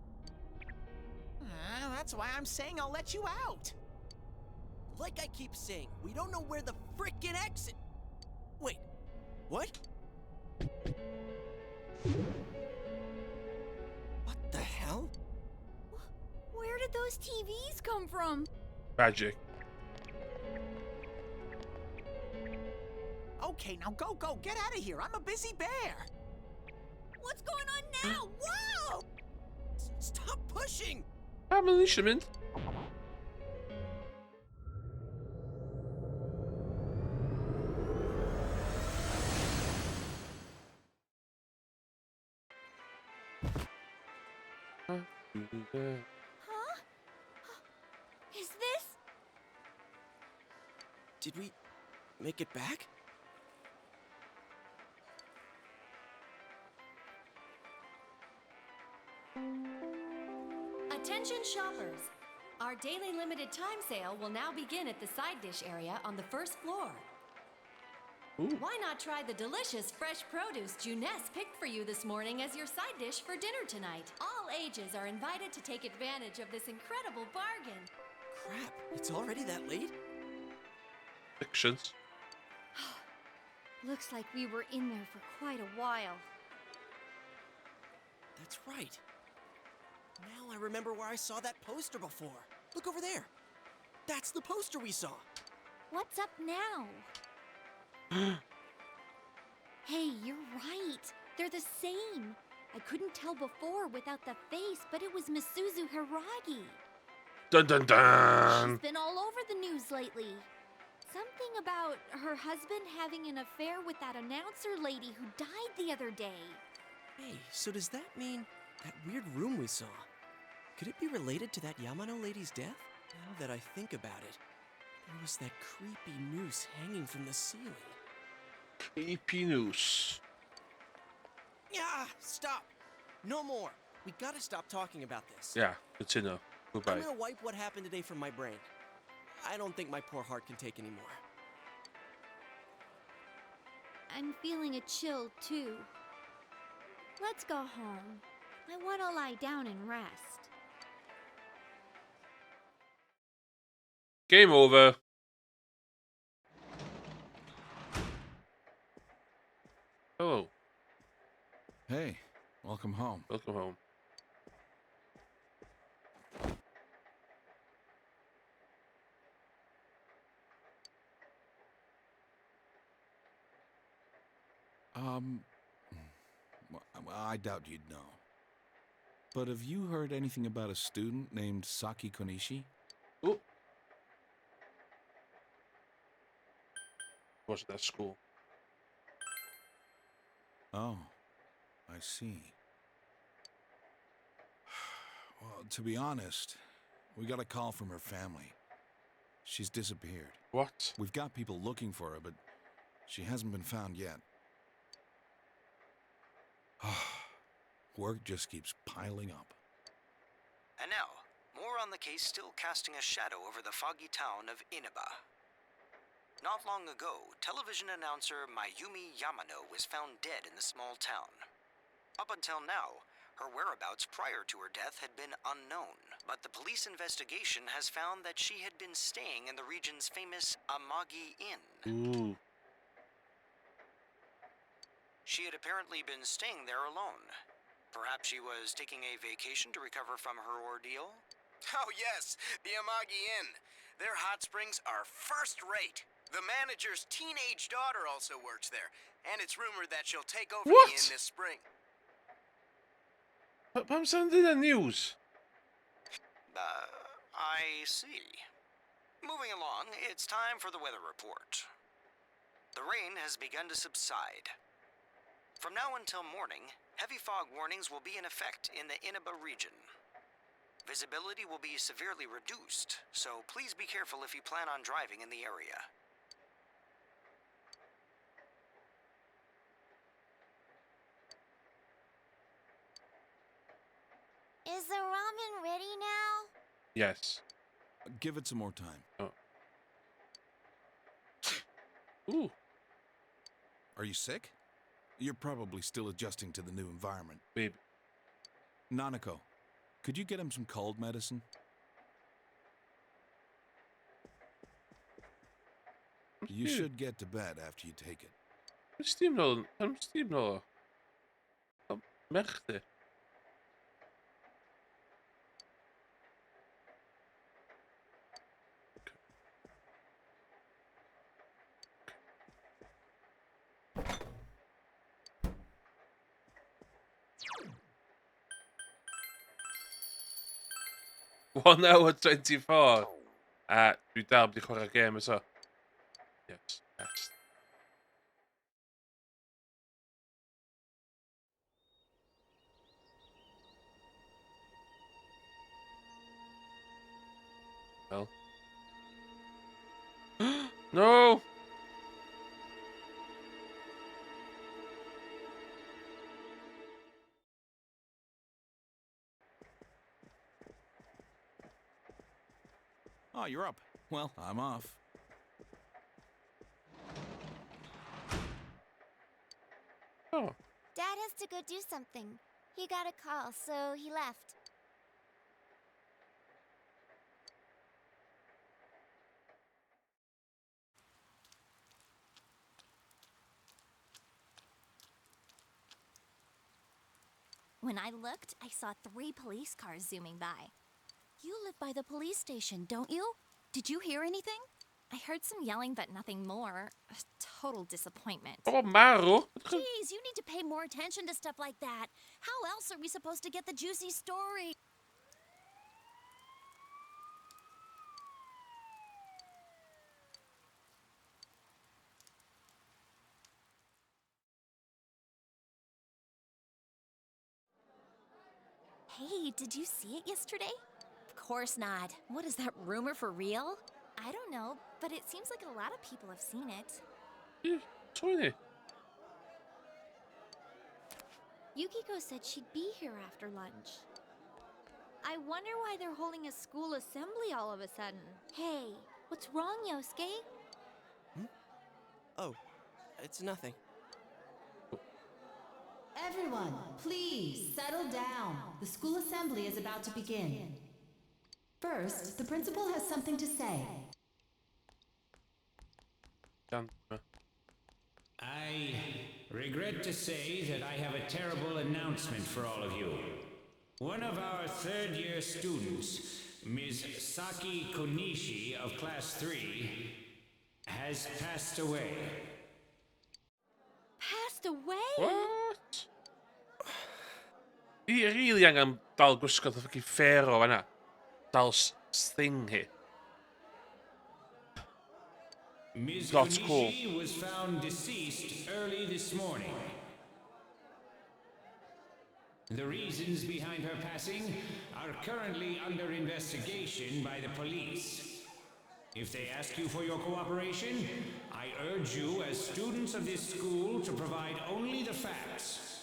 That's why I'm saying I'll let you out. Like I keep saying, we don't know where the frickin' exit... Wait, what? What the hell? Where did those TVs come from? Magic. Okay, now go, get out of here. I'm a busy bear. What's going on now? Whoa! Stop pushing! Amusement. Huh? Is this? Did we make it back? Attention shoppers! Our daily limited time sale will now begin at the side dish area on the first floor. Why not try the delicious fresh produce Juness picked for you this morning as your side dish for dinner tonight? All ages are invited to take advantage of this incredible bargain. Crap, it's already that late? Fictions. Looks like we were in there for quite a while. That's right. Now I remember where I saw that poster before. Look over there. That's the poster we saw. What's up now? Hey, you're right. They're the same. I couldn't tell before without the face, but it was Misuzu Hiragi. Dun dun dun. She's been all over the news lately. Something about her husband having an affair with that announcer lady who died the other day. Hey, so does that mean that weird room we saw? Could it be related to that Yamano lady's death? Now that I think about it, there was that creepy noose hanging from the ceiling. Creepy noose. Yeah, stop. No more. We gotta stop talking about this. Yeah, good to know. Goodbye. I'm gonna wipe what happened today from my brain. I don't think my poor heart can take any more. I'm feeling a chill, too. Let's go home. I want to lie down and rest. Game over. Hello. Hey, welcome home. Welcome home. Well, I doubt you'd know. But have you heard anything about a student named Saki Konishi? Oh. Wasn't that school? Oh, I see. Well, to be honest, we got a call from her family. She's disappeared. What? We've got people looking for her, but she hasn't been found yet. Work just keeps piling up. And now, more on the case still casting a shadow over the foggy town of Inaba. Not long ago, television announcer Mayumi Yamano was found dead in the small town. Up until now, her whereabouts prior to her death had been unknown, but the police investigation has found that she had been staying in the region's famous Amagi Inn. Ooh. She had apparently been staying there alone. Perhaps she was taking a vacation to recover from her ordeal? Oh yes, the Amagi Inn. Their hot springs are first rate. The manager's teenage daughter also works there, and it's rumored that she'll take over the inn this spring. But I'm sending the news. I see. Moving along, it's time for the weather report. The rain has begun to subside. From now until morning, heavy fog warnings will be in effect in the Inaba region. Visibility will be severely reduced, so please be careful if you plan on driving in the area. Is the ramen ready now? Yes. Give it some more time. Oh. Ooh. Are you sick? You're probably still adjusting to the new environment. Babe. Nanako, could you get him some cold medicine? You should get to bed after you take it. I'm Steve Noah. Merkte. One hour 24. Plus tard blir chwarae gêm så. Yes, yes. Well. No! Oh, you're up. Well, I'm off. Oh. Dad has to go do something. He got a call, so he left. When I looked, I saw 3 police cars zooming by. You live by the police station, don't you? Did you hear anything? I heard some yelling, but nothing more. A total disappointment. Oh, Maro. Jeez, you need to pay more attention to stuff like that. How else are we supposed to get the juicy story? Hey, did you see it yesterday? Of course not. What is that rumor for real? I don't know, but it seems like a lot of people have seen it. Yeah, 20. Yukiko said she'd be here after lunch. I wonder why they're holding a school assembly all of a sudden. Hey, what's wrong, Yosuke? Oh, it's nothing. Everyone, please settle down. The school assembly is about to begin. First, the principal has something to say. I regret to say that I have a terrible announcement for all of you. One of our third-year students, Ms. Saki Konishi of Class 3, has passed away. Passed away? What? Fi really angen dal gwisgo the fucking pharaoh yna. Dal thing hi. Ms. That's cool. Konishi was found deceased early this morning. The reasons behind her passing are currently under investigation by the police. If they ask you for your cooperation, I urge you as students of this school to provide only the facts.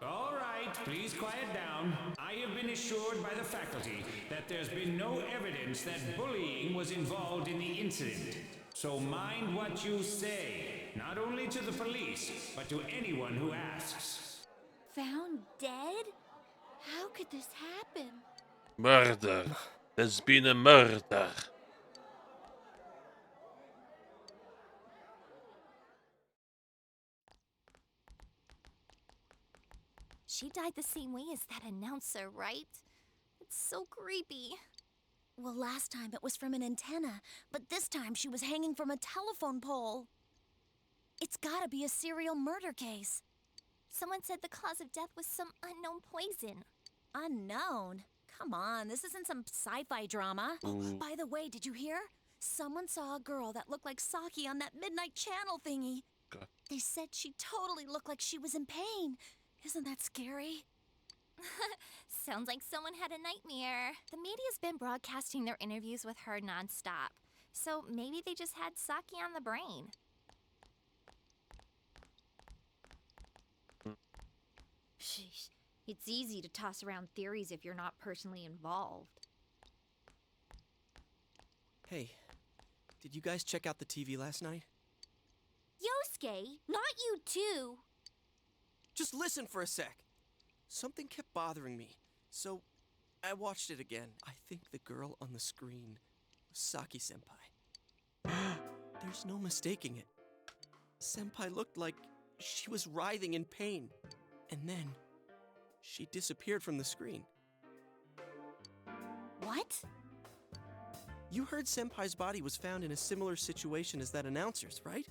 All right, please quiet down. I have been assured by the faculty that there's been no evidence that bullying was involved in the incident. So mind what you say, not only to the police, but to anyone who asks. Found dead? How could this happen? Murder. There's been a murder. She died the same way as that announcer, right? It's so creepy. Well, last time it was from an antenna, but this time she was hanging from a telephone pole. It's gotta be a serial murder case. Someone said the cause of death was some unknown poison. Unknown? Come on, this isn't some sci-fi drama. By the way, did you hear? Someone saw a girl that looked like Saki on that Midnight Channel thingy. God. They said she totally looked like she was in pain. Isn't that scary? Sounds like someone had a nightmare. The media's been broadcasting their interviews with her nonstop. So maybe they just had Saki on the brain. Sheesh. It's easy to toss around theories if you're not personally involved. Hey, did you guys check out the TV last night? Yosuke, not you too. Just listen for a sec. Something kept bothering me, so I watched it again. I think the girl on the screen was Saki-senpai. There's no mistaking it. Senpai looked like she was writhing in pain, and then she disappeared from the screen. What? You heard Senpai's body was found in a similar situation as that announcer's, right?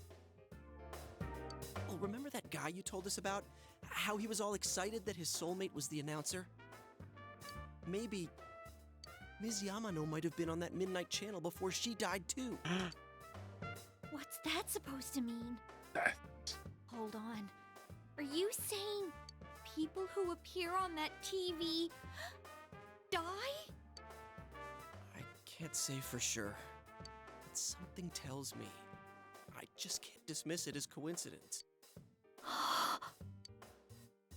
Oh, remember that guy you told us about? How he was all excited that his soulmate was the announcer? Maybe Ms. Yamano might have been on that Midnight Channel before she died too. What's that supposed to mean? Hold on. Are you saying people who appear on that TV die? I can't say for sure, but something tells me I just can't dismiss it as coincidence.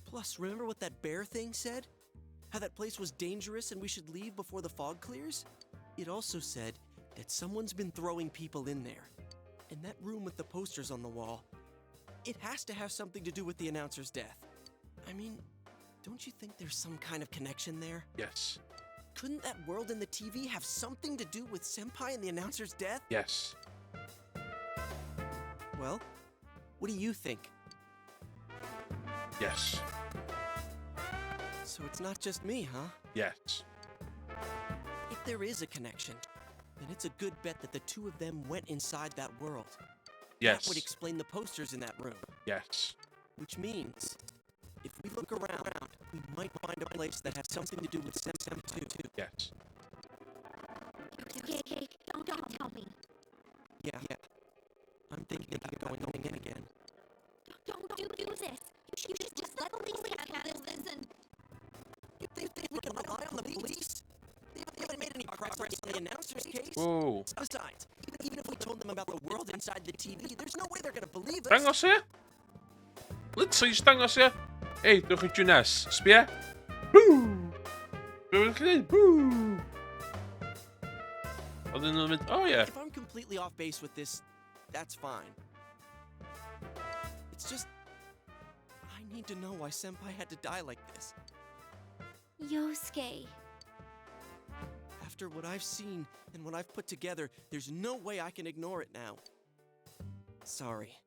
Plus, remember what that bear thing said? How that place was dangerous and we should leave before the fog clears? It also said that someone's been throwing people in there. And that room with the posters on the wall, it has to have something to do with the announcer's death. I mean, don't you think there's some kind of connection there? Yes. Couldn't that world in the TV have something to do with Senpai and the announcer's death? Yes. Well, what do you think? Yes. So it's not just me, huh? Yes. If there is a connection, then it's a good bet that the two of them went inside that world. Yes. That would explain the posters in that room. Yes. Which means, if we look around, we might find a place that has something to do with Sem too. Yes. Okay, don't tell me. Yeah. I'm thinking about going in again. Don't do this. You should just let the police handle this and... You think we can rely on the police? They haven't made any progress on the announcer's case. Whoa. Besides, even if we told them about the world inside the TV, there's no way they're gonna believe us. Dangos ie? Literally, dangos ie. Ei, dwch i Junes. Sbia. Boo! Dwi'n gwneud, boo! Oedden nhw'n mynd, oh yeah. If I'm completely off base with this, that's fine. It's just, I need to know why Senpai had to die like this. Yosuke. After what I've seen and what I've put together, there's no way I can ignore it now. Sorry,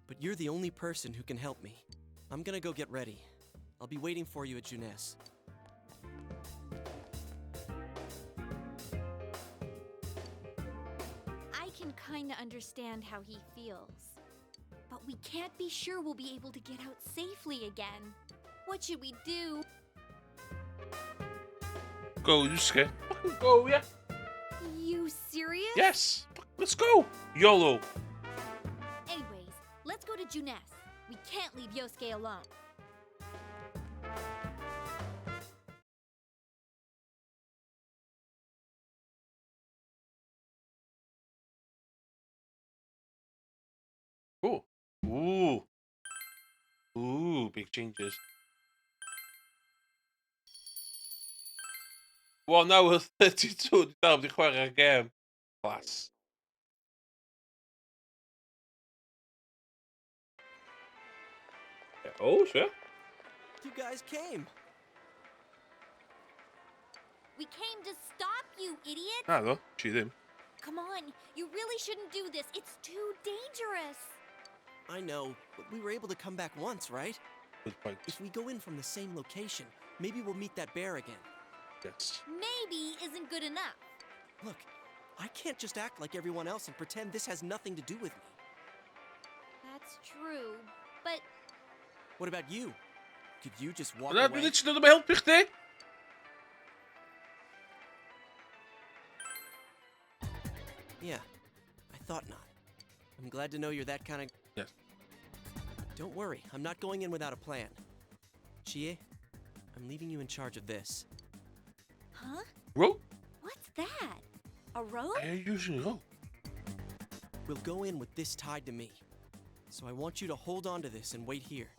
but you're the only person who can help me. I'm gonna go get ready. I'll be waiting for you at Junes. I can kinda understand how he feels. But we can't be sure we'll be able to get out safely again. What should we do? Go, Yusuke. Fucking go, yeah. You serious? Yes. Let's go. YOLO. Anyways, let's go to Junes. We can't leave Yosuke alone. Oh. Ooh. Ooh, big changes. Well, now we're 32. Daarom die chwarae'r game. Class. Oh, sure. You guys came. We came to stop you, idiot! Ah, no. She did. Come on, you really shouldn't do this. It's too dangerous. I know, but we were able to come back once, right? Good point. If we go in from the same location, maybe we'll meet that bear again. Yes. Maybe isn't good enough. Look, I can't just act like everyone else and pretend this has nothing to do with me. That's true, but... What about you? Could you just walk Dat away? wil ik dat me helpen, hè? Yeah, I thought not. I'm glad to know you're that kind of... Yes. Don't worry, I'm not going in without a plan. Chie, I'm leaving you in charge of this. Huh? Rope? What's that? A rope? I using rope. We'll go in with this tied to me. So I want you to hold on to this and wait here.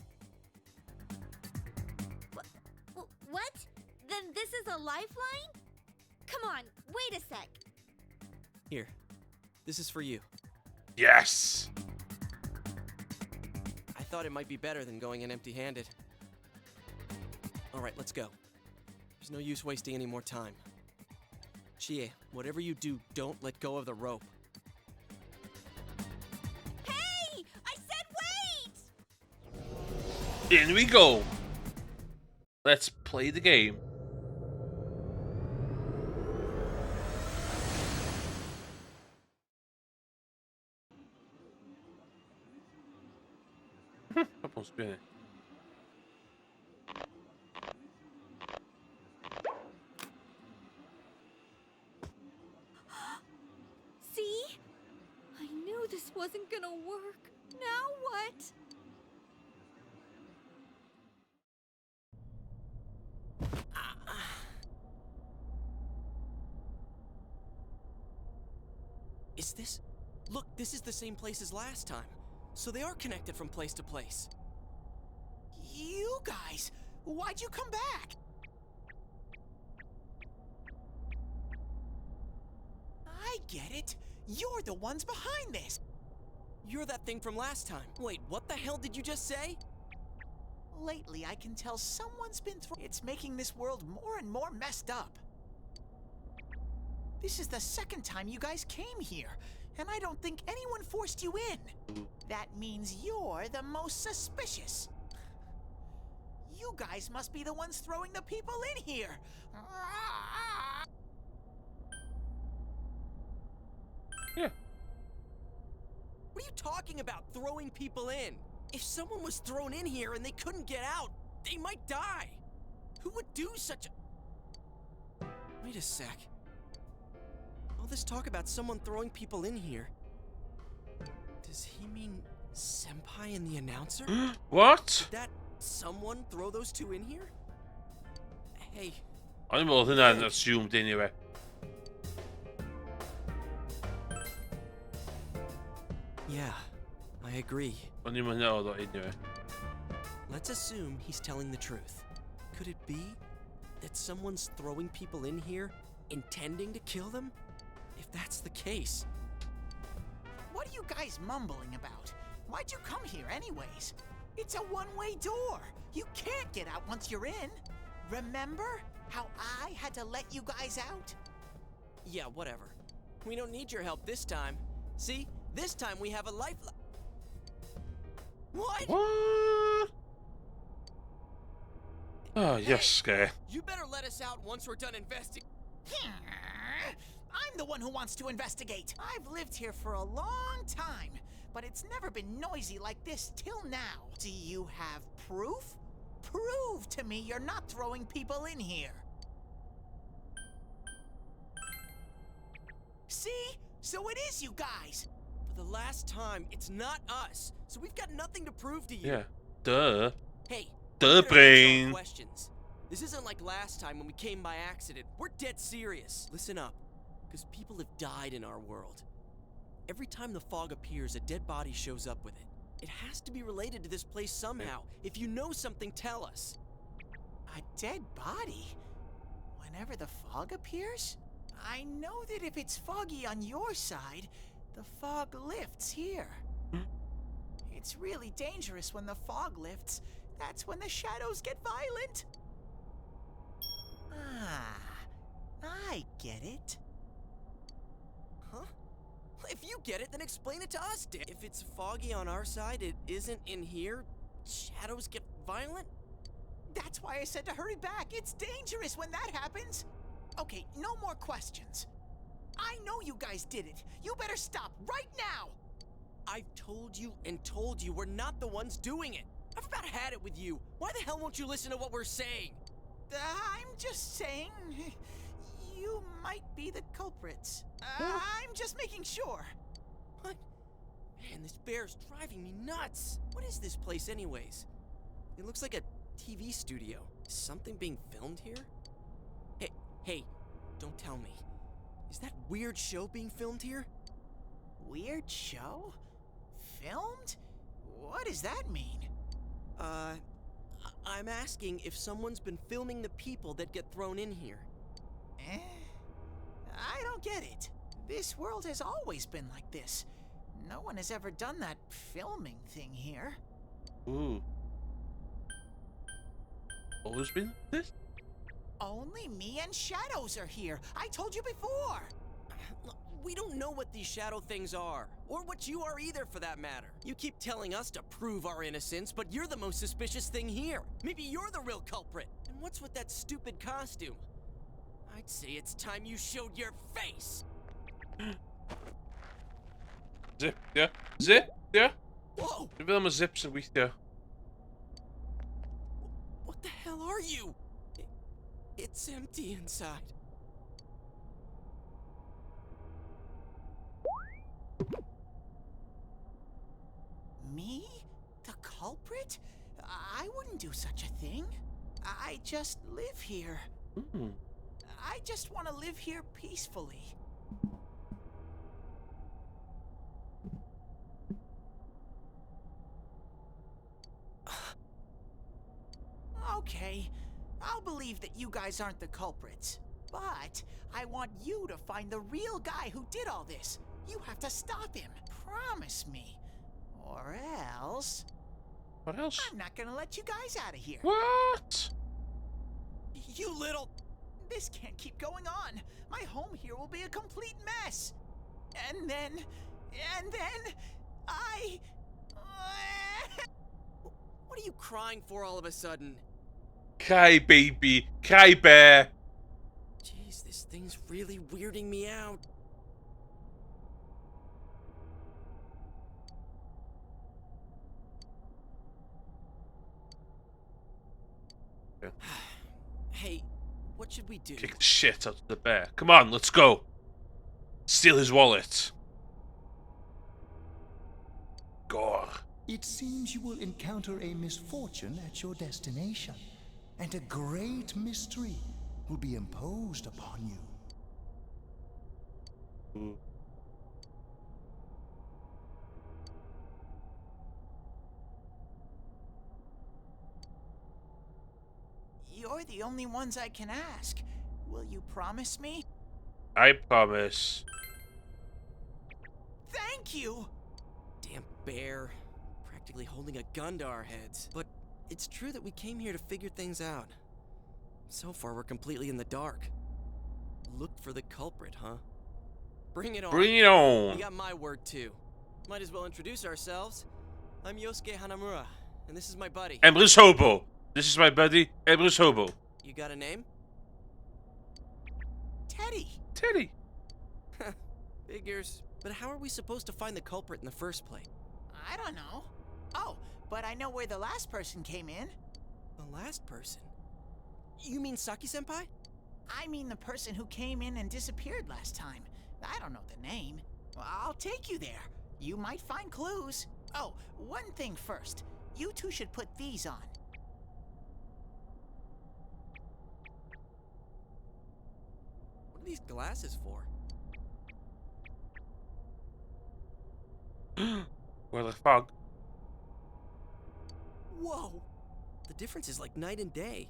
What? Then this is a lifeline? Come on, wait a sec. Here, this is for you. Yes! I thought it might be better than going in empty-handed. All right, let's go. There's no use wasting any more time. Chie, whatever you do, don't let go of the rope. Hey! I said wait! In we go. Let's play the game. Up on spinning. See? I knew this wasn't gonna work. Now what? Is this? Look, this is the same place as last time. So they are connected from place to place. You guys, why'd you come back? I get it. You're the ones behind this. You're that thing from last time. Wait, what the hell did you just say? Lately, I can tell someone's been through. It's making this world more and more messed up. This is the second time you guys came here, and I don't think anyone forced you in. That means you're the most suspicious. You guys must be the ones throwing the people in here. Yeah. What are you talking about, throwing people in? If someone was thrown in here and they couldn't get out, they might die. Who would do such a... Wait a sec. All this talk about someone throwing people in here. Does he mean Senpai and the announcer? What? Did that someone throw those two in here? Hey. I'm more than that assumed anyway. Yeah, I agree. Only man know that anyway. Let's assume he's telling the truth. Could it be that someone's throwing people in here intending to kill them? If that's the case... What are you guys mumbling about? Why'd you come here anyways? It's a one-way door. You can't get out once you're in. Remember how I had to let you guys out? Yeah, whatever. We don't need your help this time. See? This time we have a lifeline. What? What? Oh, yes, scare. You better let us out once we're done investigating. I'm the one who wants to investigate. I've lived here for a long time, but it's never been noisy like this till now. Do you have proof? Prove to me you're not throwing people in here. See? So it is you guys. For the last time, it's not us. So we've got nothing to prove to you. Yeah. Duh. Hey. Duh, brain. Questions. This isn't like last time when we came by accident. We're dead serious. Listen up. Because people have died in our world. Every time the fog appears, a dead body shows up with it. It has to be related to this place somehow. If you know something, tell us. A dead body? Whenever the fog appears? I know that if it's foggy on your side, the fog lifts here. It's really dangerous when the fog lifts. That's when the shadows get violent. Ah, I get it. Huh? If you get it, then explain it to us, Dan. If it's foggy on our side, it isn't in here. Shadows get violent? That's why I said to hurry back. It's dangerous when that happens. Okay, no more questions. I know you guys did it. You better stop right now. I've told you and told you we're not the ones doing it. I've about had it with you. Why the hell won't you listen to what we're saying? I'm just saying, you might be the culprits. I'm just making sure. What? Man, this bear's driving me nuts. What is this place anyways? It looks like a TV studio. Is something being filmed here? Hey, don't tell me. Is that weird show being filmed here? Weird show? Filmed? What does that mean? I'm asking if someone's been filming the people that get thrown in here. I don't get it. This world has always been like this. No one has ever done that filming thing here. Ooh. Always been this? Only me and Shadows are here. I told you before. Look, we don't know what these shadow things are, or what you are either for that matter. You keep telling us to prove our innocence, but you're the most suspicious thing here. Maybe you're the real culprit. And what's with that stupid costume? I'd say it's time you showed your face. Zip, ja. Zip, ja. Whoa! Ik wil mijn zips een beetje. What the hell are you? It's empty inside. Me? The culprit? I wouldn't do such a thing. I just live here. I just want to live here peacefully. Okay, I'll believe that you guys aren't the culprits. But I want you to find the real guy who did all this. You have to stop him. Promise me. Or else... What else? I'm not gonna let you guys out of here. What? You little... This can't keep going on. My home here will be a complete mess. And then... I... What are you crying for all of a sudden? Cry, baby. Cry, bear. Jeez, this thing's really weirding me out. Yeah. Hey, what should we do? Kick the shit out of the bear. Come on, let's go. Steal his wallet. Gore. It seems you will encounter a misfortune at your destination, and a great mystery will be imposed upon you. You're the only ones I can ask. Will you promise me? I promise. Thank you! Damn bear. Practically holding a gun to our heads. But it's true that we came here to figure things out. So far, we're completely in the dark. Look for the culprit, huh? Bring it on. Bring it on. We got my word, too. Might as well introduce ourselves. I'm Yosuke Hanamura, and this is my buddy. Emrys Hobo. This is my buddy, Emrys Hobo. You got a name? Teddy. Teddy. Figures. But how are we supposed to find the culprit in the first place? I don't know. Oh, but I know where the last person came in. The last person? You mean Saki-senpai? I mean the person who came in and disappeared last time. I don't know the name. Well, I'll take you there. You might find clues. Oh, one thing first. You two should put these on. What are these glasses for? Where the fog? Whoa! The difference is like night and day.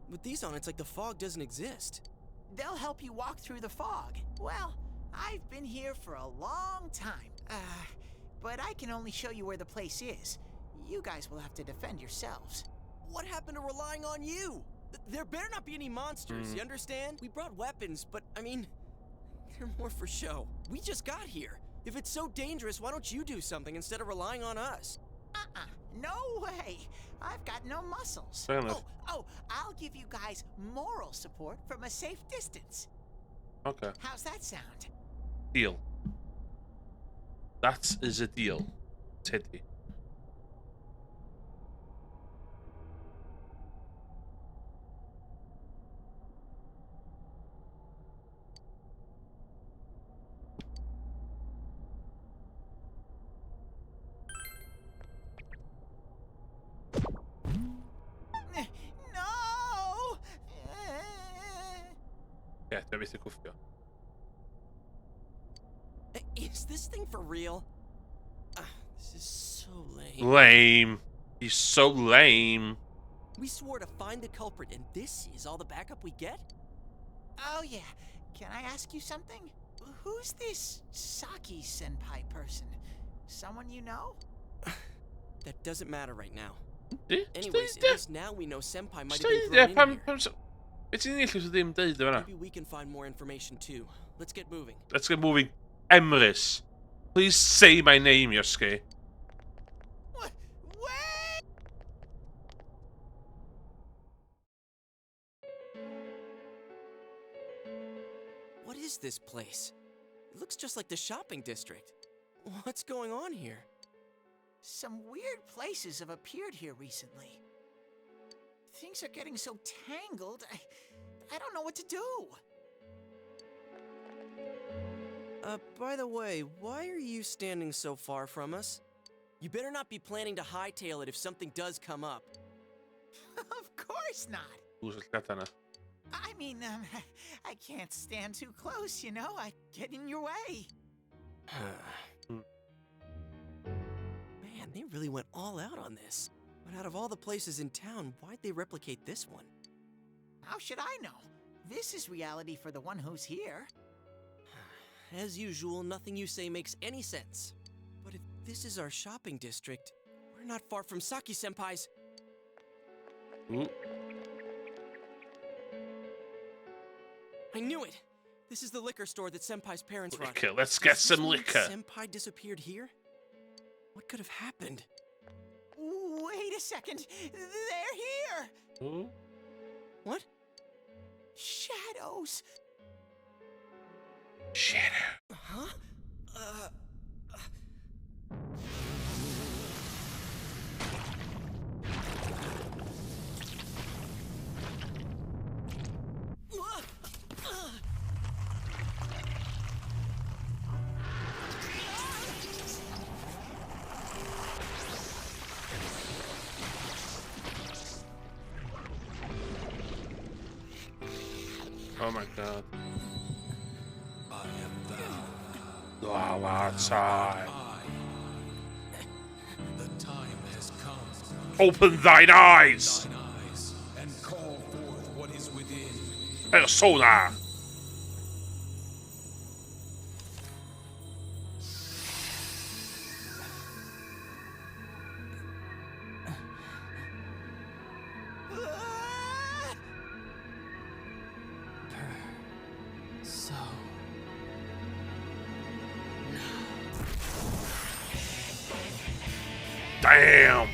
With these on, it's like the fog doesn't exist. They'll help you walk through the fog. Well, I've been here for a long time. But I can only show you where the place is. You guys will have to defend yourselves. What happened to relying on you? There better not be any monsters, you understand? We brought weapons, but I mean, they're more for show. We just got here. If it's so dangerous, why don't you do something instead of relying on us? No way! I've got no muscles. Fair enough. Oh, I'll give you guys moral support from a safe distance. Okay. How's that sound? Deal. That is a deal, Teddy. No! Ja, dat wist ik hoeveel. Is this thing for real? This is so lame. Lame. He's so lame. We swore to find the culprit, and this is all the backup we get? Oh yeah, can I ask you something? Who's this Saki-senpai person? Someone you know? That doesn't matter right now. Det Anyways, at least now we know Senpai might have been thrown in here. Vet du egentligen så det är det Maybe we can find more information too. Let's get moving. Let's get moving. Emrys. Please say my name, Yosuke. What is this place? It looks just like the shopping district. What's going on here? Some weird places have appeared here recently. Things are getting so tangled, I don't know what to do. By the way, why are you standing so far from us? You better not be planning to hightail it if something does come up. Of course not. Uusat katana. I mean, I can't stand too close, you know? I get in your way. Man, they really went all out on this. But out of all the places in town, why'd they replicate this one? How should I know? This is reality for the one who's here. As usual, nothing you say makes any sense. But if this is our shopping district, we're not far from Saki-senpai's. Ooh. I knew it! This is the liquor store that Senpai's parents run. Liquor, let's get Does this some mean liquor. Senpai disappeared here? What could have happened? Wait a second. They're here. Ooh. What? Shadows. Shadow. Huh? Oh my god. I am thou. Thou art I. The time has come. Open thine eyes! Thine eyes, and call forth what is within. Persona! So... Damn!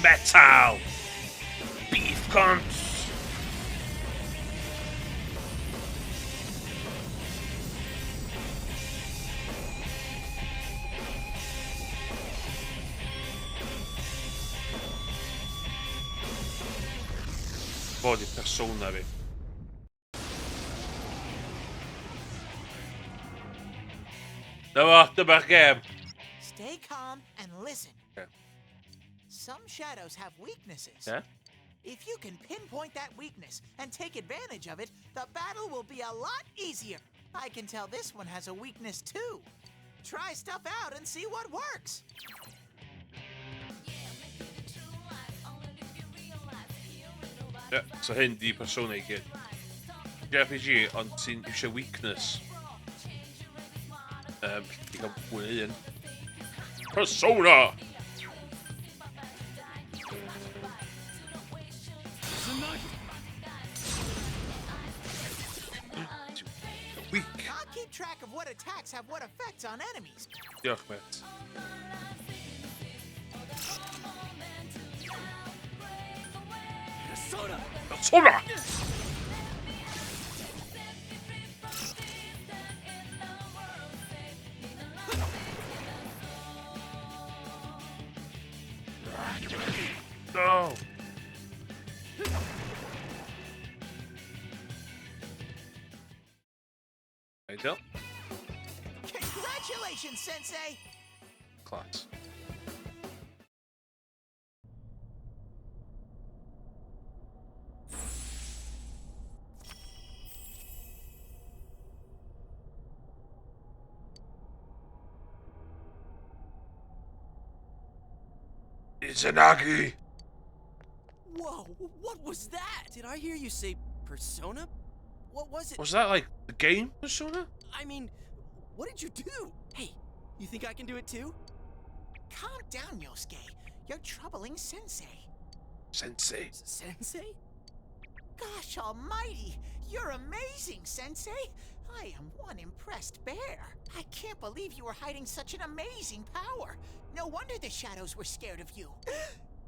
Metal! Beef cunts! Body persona, beh. Dyma gem. Stay calm and listen. Okay. Some shadows have weaknesses. Yeah? If you can pinpoint that weakness and take advantage of it, the battle will be a lot easier. I can tell this one has a weakness too. Try stuff out and see what works. Ja, så hindi persona igen. RPG on sin weakness. De kan bruge igen. Persona! Weak. I'll keep track of what attacks have what effects on enemies. Yok met. Persona! Persona! No! Hey, Jill. Congratulations, Sensei! Class. Izanagi! Whoa, what was that? Did I hear you say Persona? What was it? Was that like the game Persona? I mean, what did you do? Hey, you think I can do it too? Calm down, Yosuke. You're troubling Sensei. Sensei? Sensei? Gosh almighty! You're amazing, Sensei! I am one impressed bear. I can't believe you were hiding such an amazing power. No wonder the shadows were scared of you.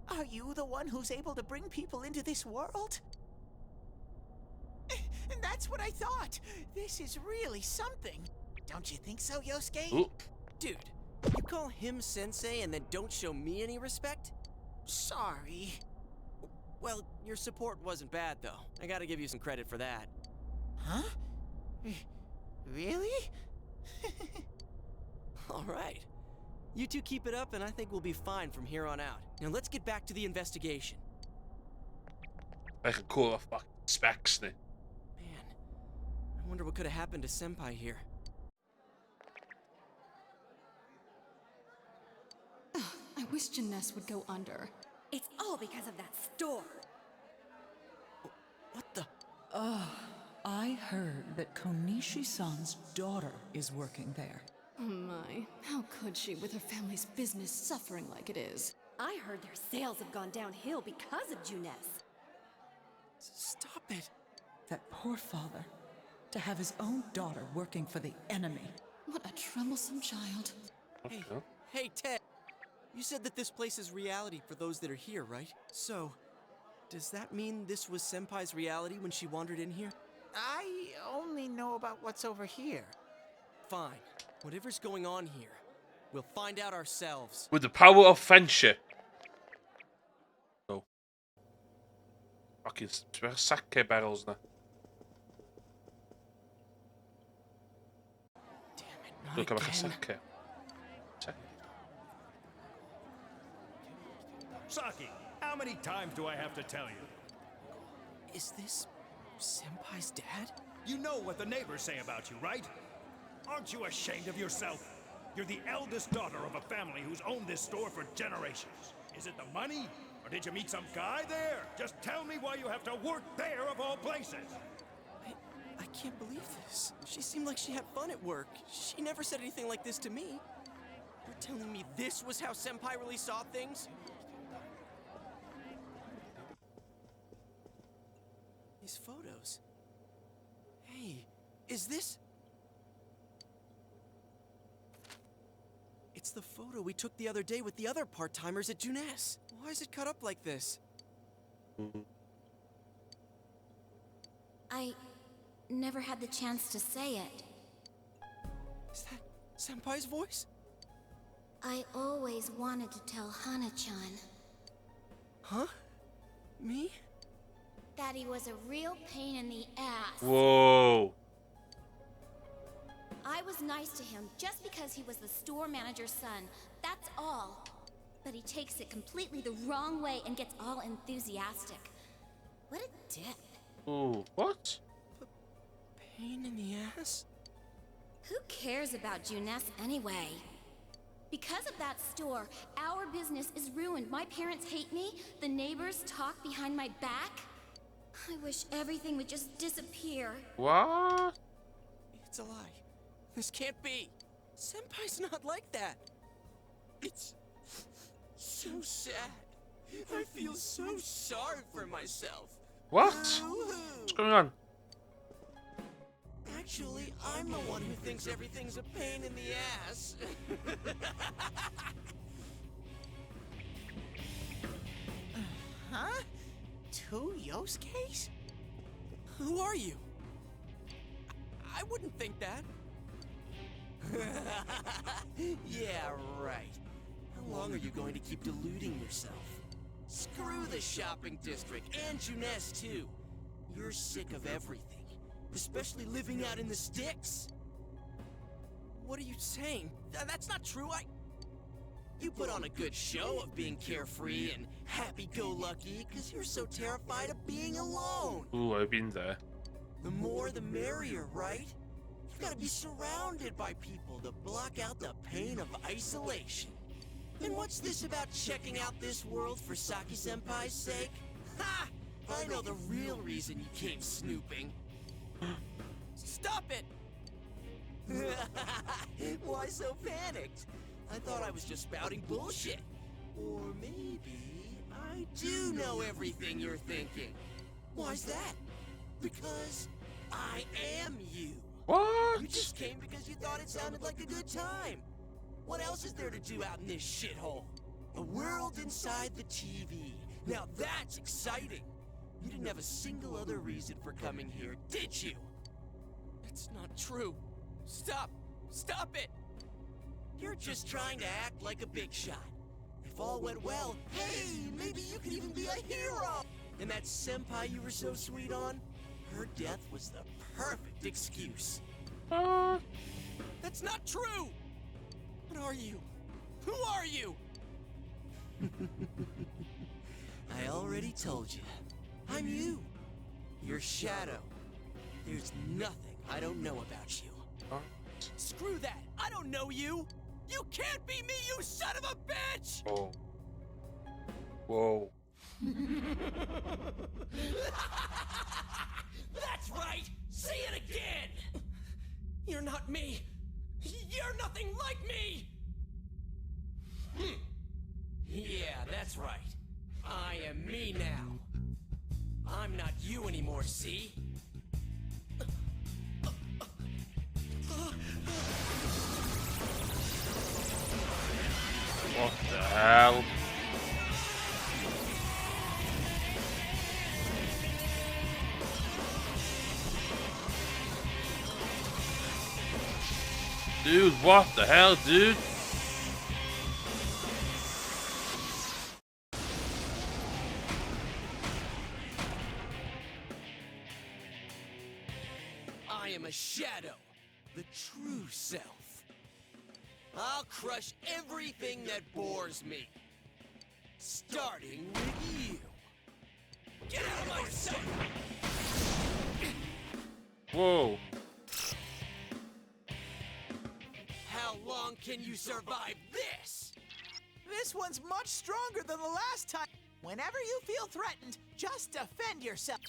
Are you the one who's able to bring people into this world? That's what I thought. This is really something. Don't you think so, Yosuke? Ooh. Dude, you call him Sensei and then don't show me any respect? Sorry. Well, your support wasn't bad, though. I gotta give you some credit for that. Huh? Really? All right. You two keep it up, and I think we'll be fine from here on out. Now let's get back to the investigation. I can call a fucking specs now. Man, I wonder what could have happened to Senpai here. I wish Jeunesse would go under. It's all because of that store. What the? I heard that Konishi-san's daughter is working there. Oh my, how could she with her family's business suffering like it is? I heard their sales have gone downhill because of Jeunesse. Stop it. That poor father. To have his own daughter working for the enemy. What a troublesome child. Hey, Ted. You said that this place is reality for those that are here, right? So, does that mean this was Senpai's reality when she wandered in here? I only know about what's over here. Fine. Whatever's going on here, we'll find out ourselves. With the power of friendship. Oh. Fucking sake barrels now. Look at my sake. Saki, how many times do I have to tell you? Is this Senpai's dad? You know what the neighbors say about you, right? Aren't you ashamed of yourself? You're the eldest daughter of a family who's owned this store for generations. Is it the money? Or did you meet some guy there? Just tell me why you have to work there of all places. I can't believe this. She seemed like she had fun at work. She never said anything like this to me. You're telling me this was how Senpai really saw things? These photos. Hey, is this... It's the photo we took the other day with the other part-timers at Jeunesse. Why is it cut up like this? I never had the chance to say it. Is that Senpai's voice? I always wanted to tell Hana-chan. Huh? Me? That he was a real pain in the ass. Whoa. I was nice to him just because he was the store manager's son. That's all. But he takes it completely the wrong way and gets all enthusiastic. What a dip. Ooh, what? Pain in the ass? Who cares about Jeunesse anyway? Because of that store, our business is ruined. My parents hate me. The neighbors talk behind my back. I wish everything would just disappear. What? It's a lie. This can't be. Senpai's not like that. It's so sad. I feel so sorry for myself. What? What's going on? Actually, I'm the one who thinks everything's a pain in the ass. Huh? Two Yosuke's? Who are you? I wouldn't think that. Yeah, right. How long are you going to keep deluding yourself? Screw the shopping district and Jeunesse too. You're sick of everything, especially living out in the sticks. What are you saying? That's not true. You put on a good show of being carefree and happy-go-lucky because you're so terrified of being alone. Ooh, I've been there. The more the merrier, right? You've got to be surrounded by people to block out the pain of isolation. And what's this about checking out this world for Saki-senpai's sake? Ha! I know the real reason you came snooping. Stop it! Why so panicked? I thought I was just spouting bullshit. Or maybe I do know everything you're thinking. Why's that? Because I am you. What? You just came because you thought it sounded like a good time. What else is there to do out in this shithole? A world inside the TV. Now that's exciting. You didn't have a single other reason for coming here, did you? It's not true. Stop! Stop it! You're just trying to act like a big shot. If all went well, hey, maybe you could even be a hero! And that senpai you were so sweet on? Her death was the perfect excuse. That's not true! What are you? Who are you? I already told you. I'm you. Your shadow. There's nothing I don't know about you. Screw that! I don't know you! You can't be me, you son of a bitch! Oh. Whoa. That's right! Say it again! You're not me! You're nothing like me! Yeah, that's right. I am me now. I'm not you anymore, see? What the hell? Dude, what the hell, dude? I am a shadow, the true self. I'll crush everything that bores me. Starting with you. Get out of my sight! Whoa. How long can you survive this? This one's much stronger than the last time. Whenever you feel threatened, just defend yourself.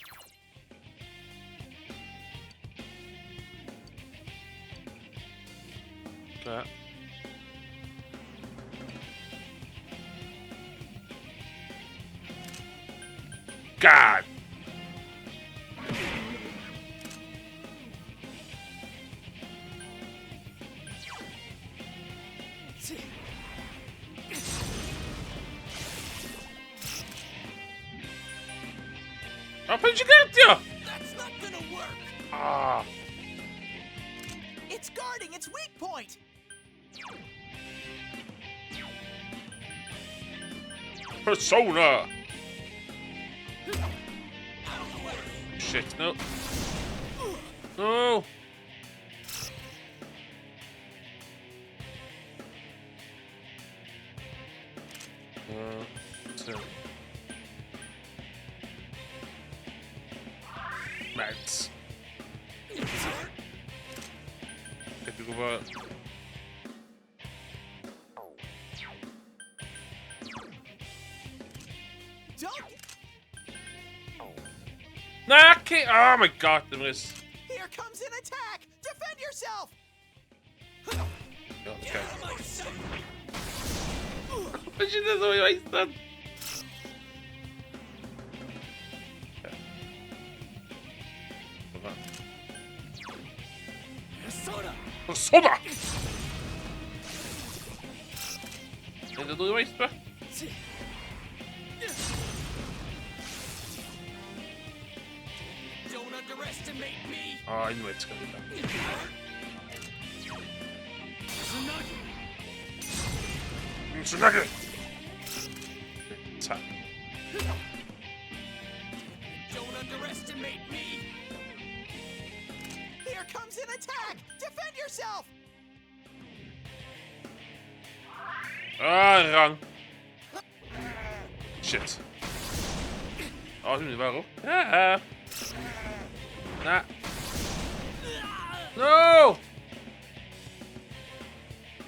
That. God. How did you get there? That's not gonna work. Ah. It's guarding its weak point. Persona. Shit, no. No. So. Meds. Heb ik over. Nah, okay. Oh my god, the miss. Here comes an attack. Defend yourself. Ja, kijk. Wat je er zo bij staat? Persona! Persona! En dat doe je meest, hè? Don't underestimate me. Oh, I knew it's gonna be that. Tsunagi! Tap. Don't underestimate me. Here comes an attack. Defend yourself. Ah, rang. Shit. Oh, nu waarom? Ja. Nah. No!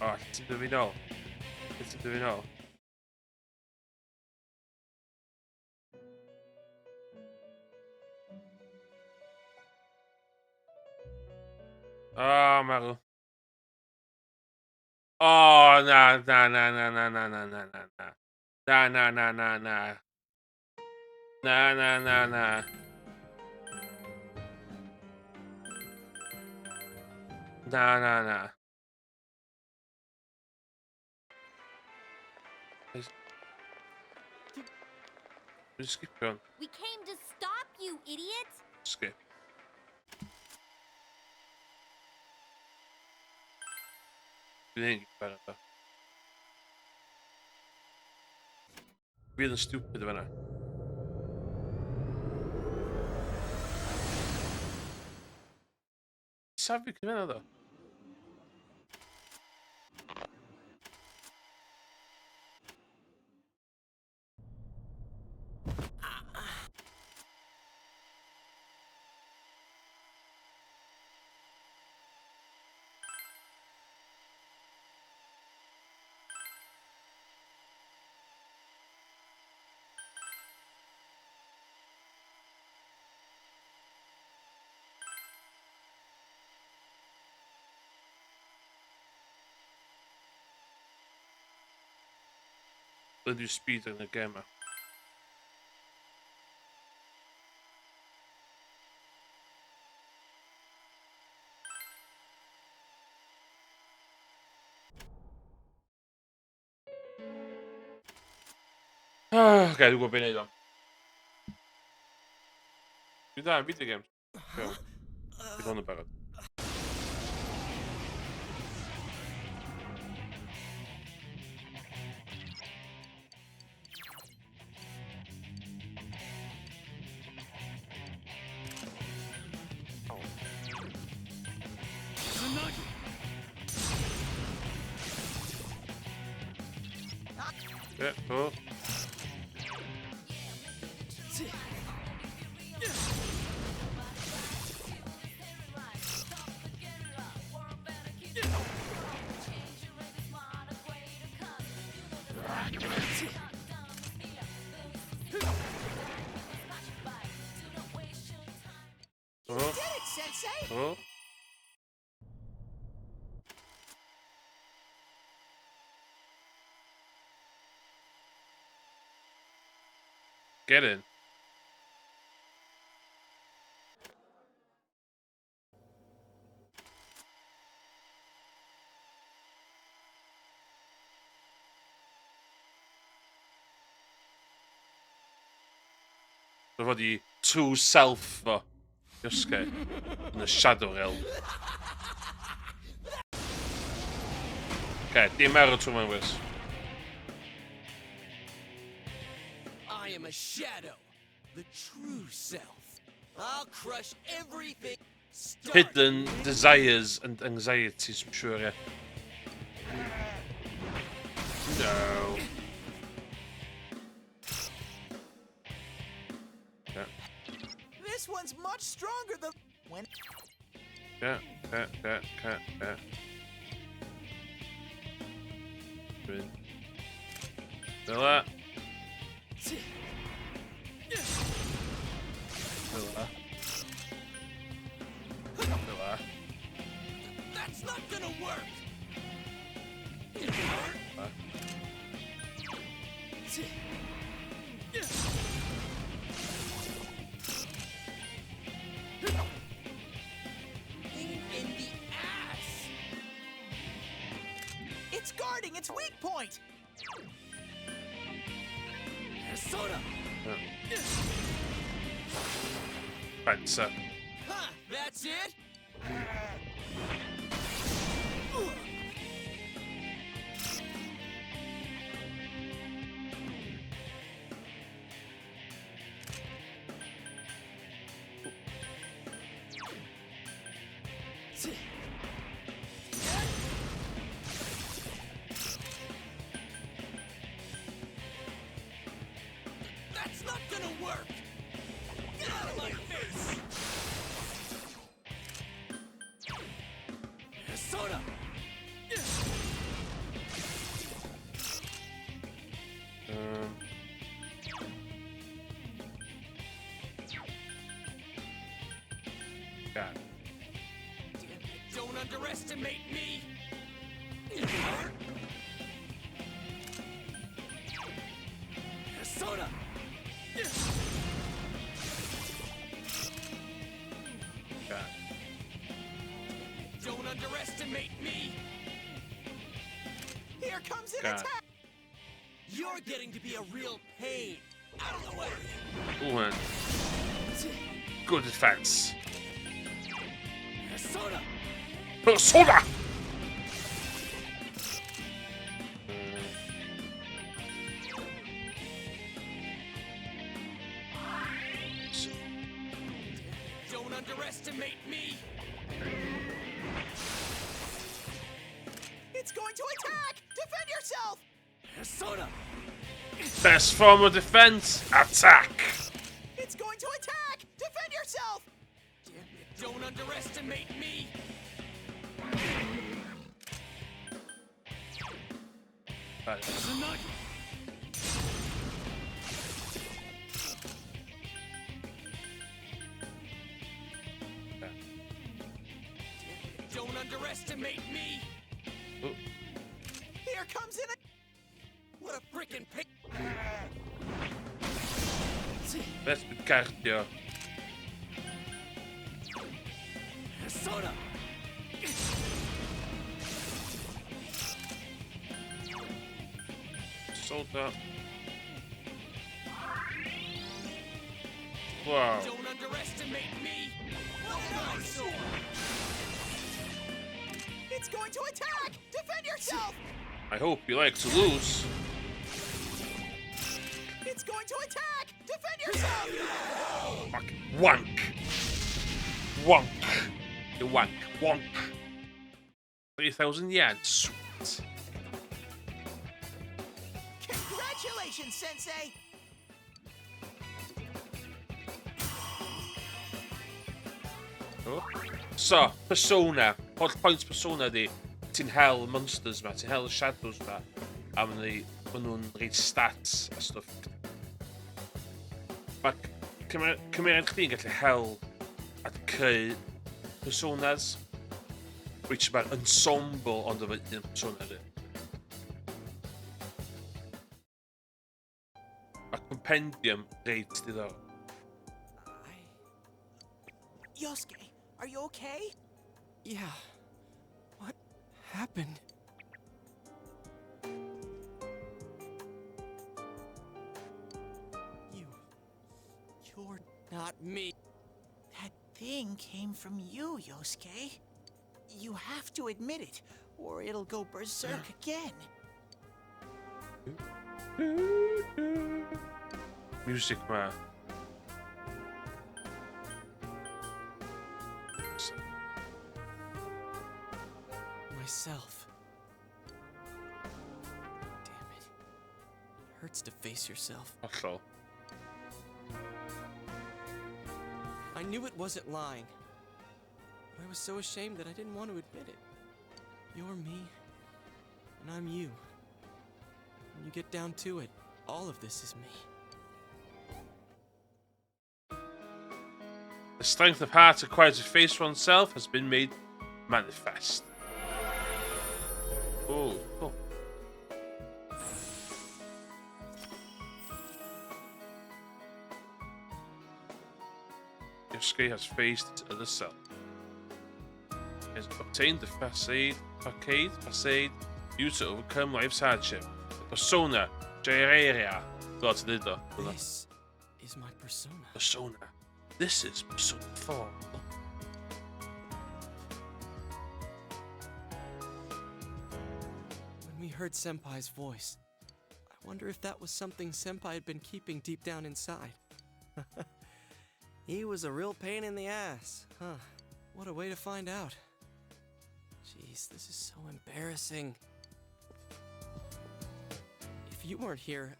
Oh, what do we know? What do we know? Oh, Maru. Oh, nah. Nah. Just keep going. We came to stop you, idiot! Skip. Nee, verder. Weer een stupid winnaar. Sabe que winnaar dan? They do speed in the game. Ok, devo bene da. Mi dai video games. Ti fanno parlare. Oh. You did it, Sensei! Oh. Get in. Det var de two self Yosuke in the Shadow Realm. Okay, the American one was. I am a shadow, the true self. I'll crush everything. Hidden desires and anxieties, I'm sure, yeah. No. Yeah. This one's much stronger than when. Yeah. Good. Feel that. Feel that. That's not gonna work. In the ass. It's guarding its weak point. Soda. Right, so. Huh, that's it? That's not gonna work! Get out of my face! Soda! God. Don't underestimate me! Soda! God. Don't underestimate me! Here comes an God. attack. You're getting to be a real pain! Out of the way! Ooh, man. Good defense. Soda! Soda! Don't underestimate me! It's going to attack. Defend yourself. Soda! Best form of defense, attack. It's going to attack. Defend yourself. Damn it, don't underestimate me! Right. Don't underestimate me! Ooh. Here comes an. What a frickin' pick! Best with cardio. Soda! Soda. Wow. Don't underestimate me! Nice. It's going to attack! Defend yourself! I hope you like to lose. It's going to attack! Defend yourself! Fuck. Wank. Wank. You wank. Wank. 3,000 yards. Sweet. Congratulations, Sensei! Oh. So, Persona. Holl points Persona di. Ti'n hel monsters ma, ti'n hel shadows ma. A maen nhw'n reid stats a stuff. Mae cymeriad chdi'n gallu hel a creu personas. Which mae'r ensemble ond efo un persona di. A compendium reid diddorol. Yosuke, are you okay? Yeah. What happened? You're not me. That thing came from you, Yosuke. You have to admit it, or it'll go berserk again. Music ma. Myself. Damn it. It hurts to face yourself. Hollol. I knew it wasn't lying. But I was so ashamed that I didn't want to admit it. You're me, and I'm you. When you get down to it, all of this is me. The strength of heart acquired to face oneself has been made manifest. Oh, cool. Yosuke has faced his other self. He has obtained the facade used to overcome life's hardship. The persona, Gyraria. This is my persona. Persona. This is Persona 4. When we heard Senpai's voice, I wonder if that was something Senpai had been keeping deep down inside. He was a real pain in the ass, huh? What a way to find out. Jeez, this is so embarrassing. If you weren't here,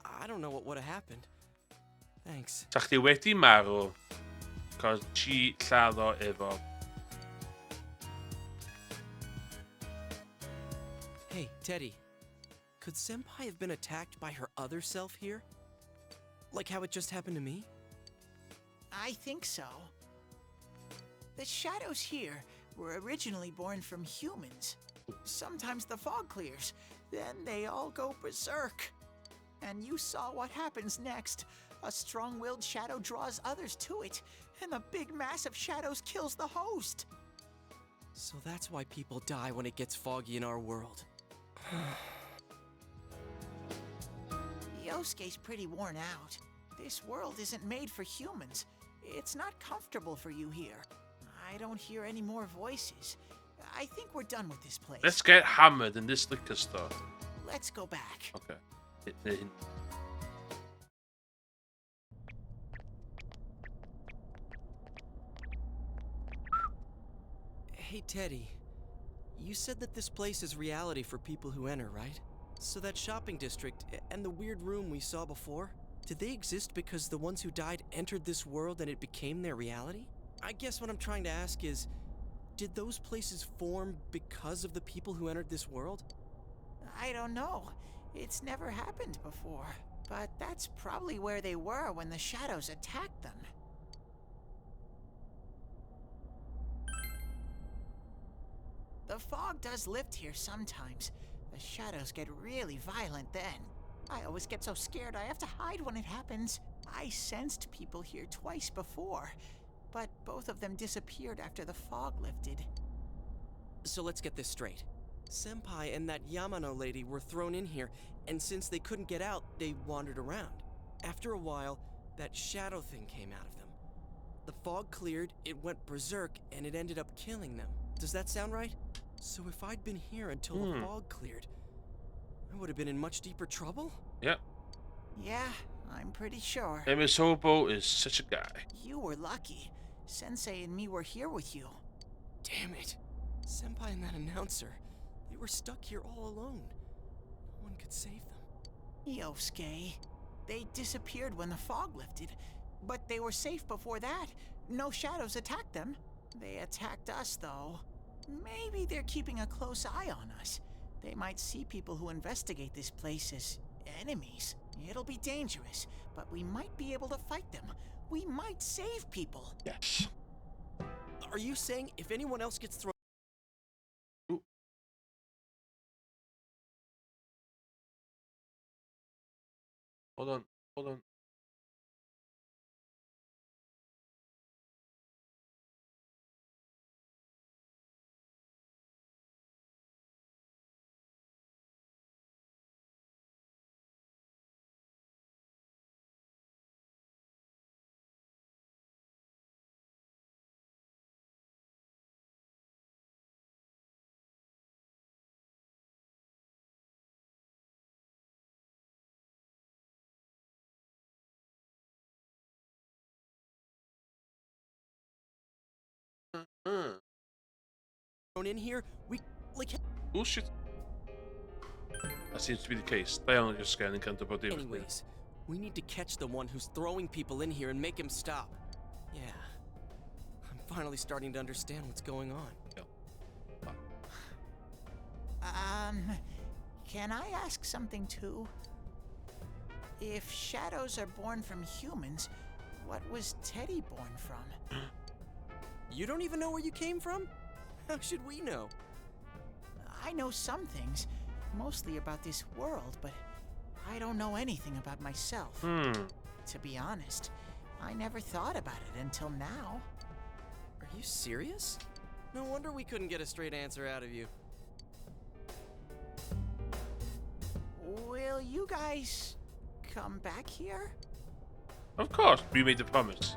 I don't know what would have happened. Thanks. Sa chdi wedi marw, cos ti lladdo efo. Hey, Teddy. Could Senpai have been attacked by her other self here? Like how it just happened to me? I think so. The shadows here were originally born from humans. Sometimes the fog clears, then they all go berserk. And you saw what happens next. A strong-willed shadow draws others to it, and the big mass of shadows kills the host. So that's why people die when it gets foggy in our world. Yosuke's pretty worn out. This world isn't made for humans. It's not comfortable for you here. I don't hear any more voices. I think we're done with this place. Let's get hammered in this liquor store. Let's go back. Okay. Hey, Teddy. You said that this place is reality for people who enter, right? So that shopping district and the weird room we saw before, did they exist because the ones who died entered this world and it became their reality? I guess what I'm trying to ask is, did those places form because of the people who entered this world? I don't know. It's never happened before. But that's probably where they were when the shadows attacked them. The fog does lift here sometimes. The shadows get really violent then. I always get so scared I have to hide when it happens. I sensed people here twice before, but both of them disappeared after the fog lifted. So let's get this straight. Senpai and that Yamano lady were thrown in here, and since they couldn't get out, they wandered around. After a while, that shadow thing came out of them. The fog cleared, it went berserk, and it ended up killing them. Does that sound right? So if I'd been here until the fog cleared, I would have been in much deeper trouble? Yep. Yeah, I'm pretty sure. Miss Hobo is such a guy. You were lucky. Sensei and me were here with you. Damn it. Senpai and that announcer, they were stuck here all alone. No one could save them. Yosuke, they disappeared when the fog lifted, but they were safe before that. No shadows attacked them. They attacked us, though. Maybe they're keeping a close eye on us. They might see people who investigate this place as enemies. It'll be dangerous, but we might be able to fight them. We might save people. Yes. Are you saying if anyone else gets thrown... Hold on, hold on. Thrown in here, we bullshit. That seems to be the case. They only just scanning can't about it. Anyways, we need to catch the one who's throwing people in here and make him stop. Yeah. I'm finally starting to understand what's going on. Can I ask something too? If shadows are born from humans, what was Teddy born from? You don't even know where you came from? How should we know? I know some things, mostly about this world, but I don't know anything about myself. To be honest, I never thought about it until now. Are you serious? No wonder we couldn't get a straight answer out of you. Will you guys come back here? Of course, we made the promise.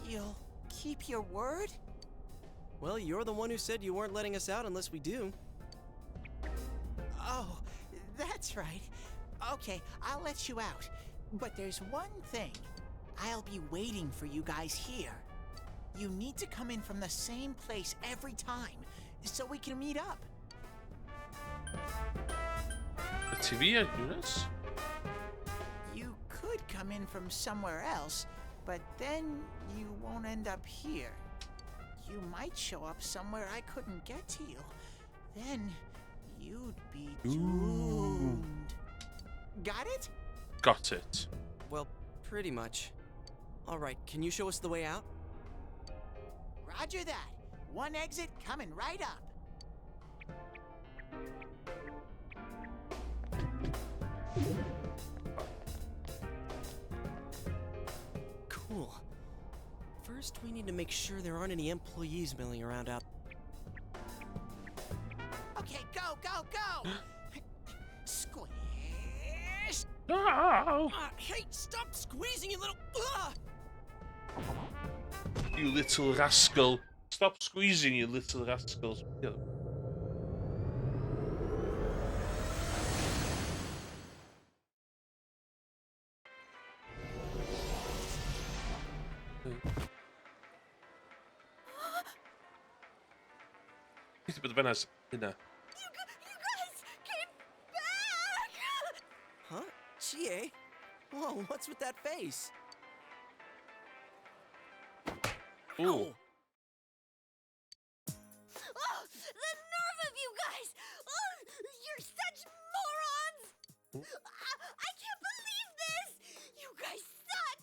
You'll keep your word? Well, you're the one who said you weren't letting us out unless we do. Oh, that's right. Okay, I'll let you out. But there's one thing. I'll be waiting for you guys here. You need to come in from the same place every time, so we can meet up. The TV at Eunice? You could come in from somewhere else, but then you won't end up here. You might show up somewhere I couldn't get to you. Then you'd be doomed. Got it? Got it. Well, pretty much. Alright, can you show us the way out? Roger that. One exit coming right up. Cool. First, we need to make sure there aren't any employees milling around out. Okay, go, go, go! Squish! No! Hey, stop squeezing, you little... You little rascal. Stop squeezing, you little rascals. But the bananas in there. You guys came back! Huh? Chie? Whoa, what's with that face? Ooh. Oh, the nerve of you guys! Oh, you're such morons! I can't believe this! You guys suck!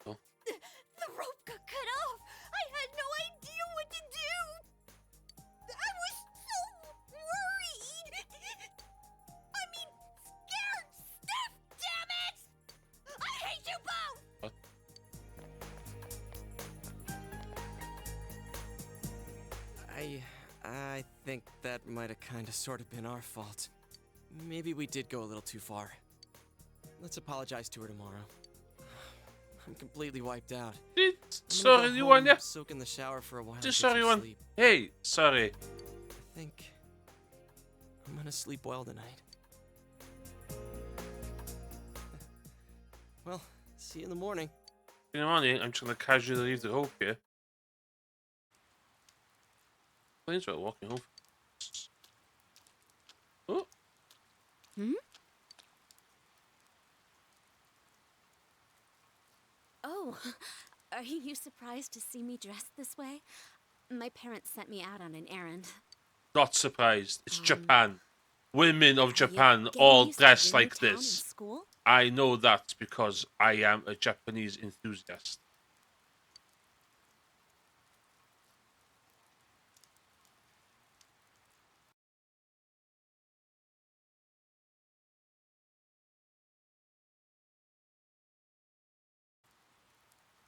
Oh. The rope got cut off! I had no idea what to do! I was so worried! I mean, scared stiff, damn it! I think that might have kind of sort of been our fault. Maybe we did go a little too far. Let's apologize to her tomorrow. I'm completely wiped out. Sorry, you want ya? Soak in the shower for a while. Just and get sorry, some one. sleep. Hey, sorry. I think I'm gonna sleep well tonight. Well, see you in the morning. In the morning, I'm just gonna casually leave the hope here. Plane's about walking home. Oh. Hmm? Oh, are you surprised to see me dressed this way? My parents sent me out on an errand. Not surprised. It's Japan. Women of Japan getting all used to dress your new like town and this. school? I know that because I am a Japanese enthusiast.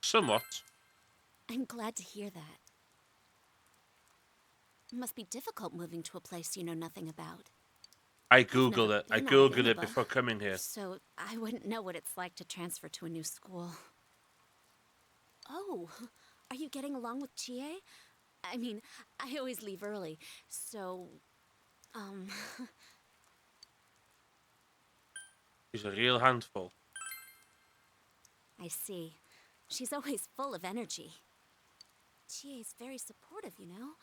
Somewhat. I'm glad to hear that. It must be difficult moving to a place you know nothing about. I googled it. I been out of googled it Innaba, before coming here. So I wouldn't know what it's like to transfer to a new school. Oh, are you getting along with Chie? I mean, I always leave early, so, She's a real handful. I see. She's always full of energy. Chie's very supportive, you know?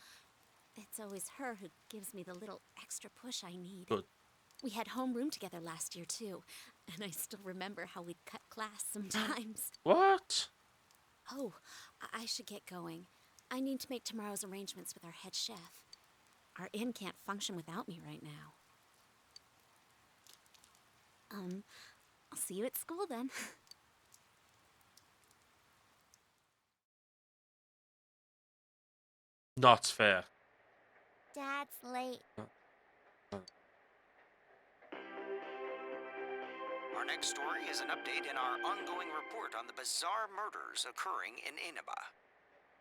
It's always her who gives me the little extra push I need. Good. We had homeroom together last year, too, and I still remember how we'd cut class sometimes. What? Oh, I should get going. I need to make tomorrow's arrangements with our head chef. Our inn can't function without me right now. I'll see you at school then. Not fair. Dad's late. Our next story is an update in our ongoing report on the bizarre murders occurring in Inaba.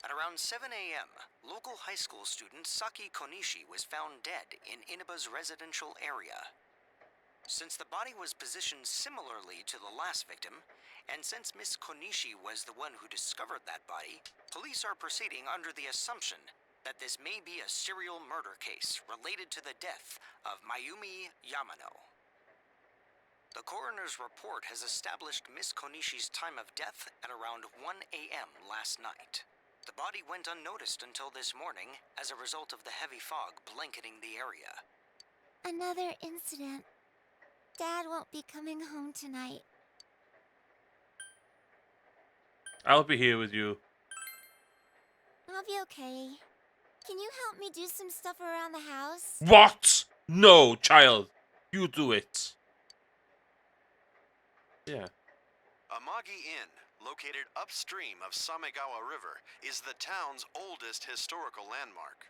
At around 7 a.m., local high school student Saki Konishi was found dead in Inaba's residential area. Since the body was positioned similarly to the last victim, and since Miss Konishi was the one who discovered that body, police are proceeding under the assumption that this may be a serial murder case related to the death of Mayumi Yamano. The coroner's report has established Miss Konishi's time of death at around 1 a.m. last night. The body went unnoticed until this morning as a result of the heavy fog blanketing the area. Another incident. Dad won't be coming home tonight. I'll be here with you. I'll be okay. Can you help me do some stuff around the house? What? No, child. You do it. Yeah. Amagi Inn, located upstream of Samegawa River, is the town's oldest historical landmark.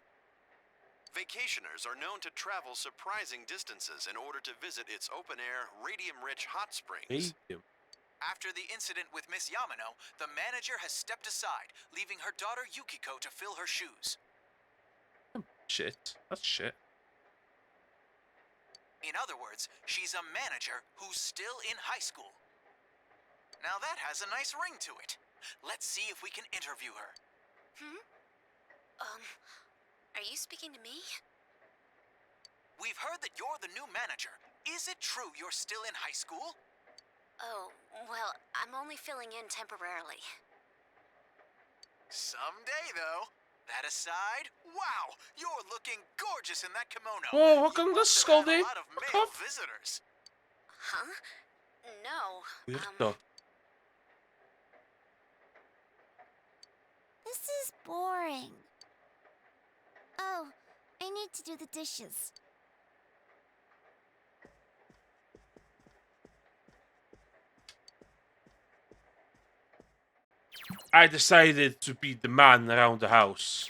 Vacationers are known to travel surprising distances in order to visit its open-air, radium-rich hot springs. After the incident with Miss Yamano, the manager has stepped aside, leaving her daughter Yukiko to fill her shoes. Shit. That's shit. In other words, she's a manager who's still in high school. Now that has a nice ring to it. Let's see if we can interview her. Are you speaking to me? We've heard that you're the new manager. Is it true you're still in high school? Oh, well, I'm only filling in temporarily. Someday, though. That aside, wow, you're looking gorgeous in that kimono. Oh, welcome to Scoldy. A lot of male visitors. Huh? No. Weirdo. This is boring. Oh, I need to do the dishes. I decided to be the man around the house.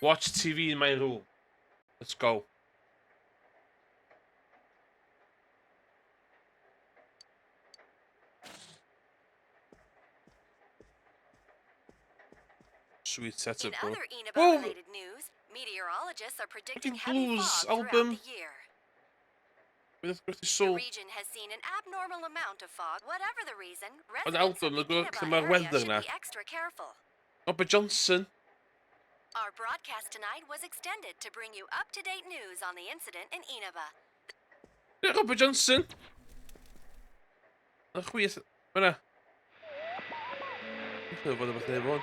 Watch TV in my room. Let's go. Sweet setup, In bro. other Whoa! Eneba-related news, meteorologists are predicting Fucking heavy blues fog album. throughout the year. With the The soul. region has seen an abnormal amount of fog. Whatever the reason, Een residents album, of dan the ga ik Eneba maar area weather should naar. be extra careful. Robert Johnson. Our broadcast tonight was extended to bring you up-to-date news on the incident in Eneba. Ja, Robert Johnson. Een goeie... Bijna. Ik weet wat het gewoon.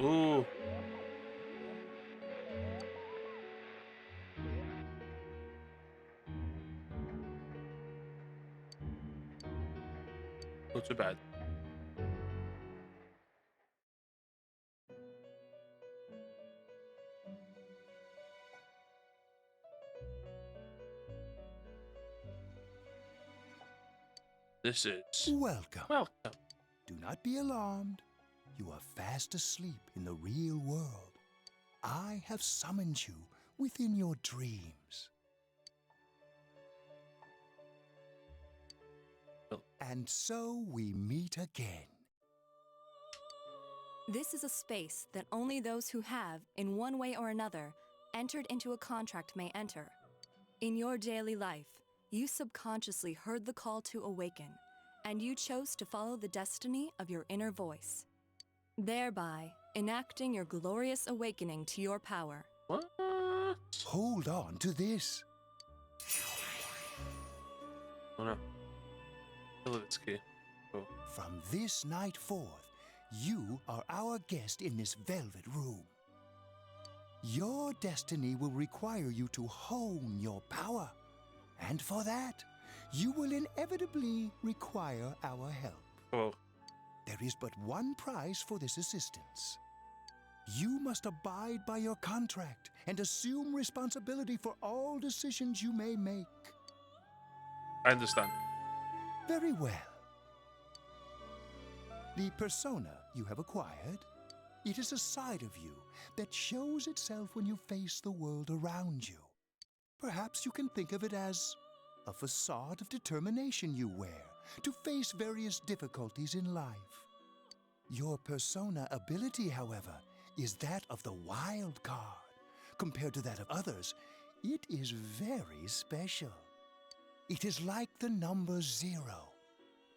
Oeh. Not too bad. This is... Welcome. Welcome. Do not be alarmed. You are fast asleep in the real world. I have summoned you within your dreams. And so we meet again. This is a space that only those who have, in one way or another, entered into a contract may enter. In your daily life, you subconsciously heard the call to awaken, and you chose to follow the destiny of your inner voice, thereby enacting your glorious awakening to your power. What? Hold on to this. Oh no. It's oh. From this night forth, you are our guest in this velvet room. Your destiny will require you to hone your power. And for that, you will inevitably require our help. Oh. There is but one price for this assistance. You must abide by your contract and assume responsibility for all decisions you may make. I understand. Very well. The persona you have acquired, it is a side of you that shows itself when you face the world around you. Perhaps you can think of it as a facade of determination you wear to face various difficulties in life. Your persona ability, however, is that of the wild card. Compared to that of others, it is very special. It is like the number 0,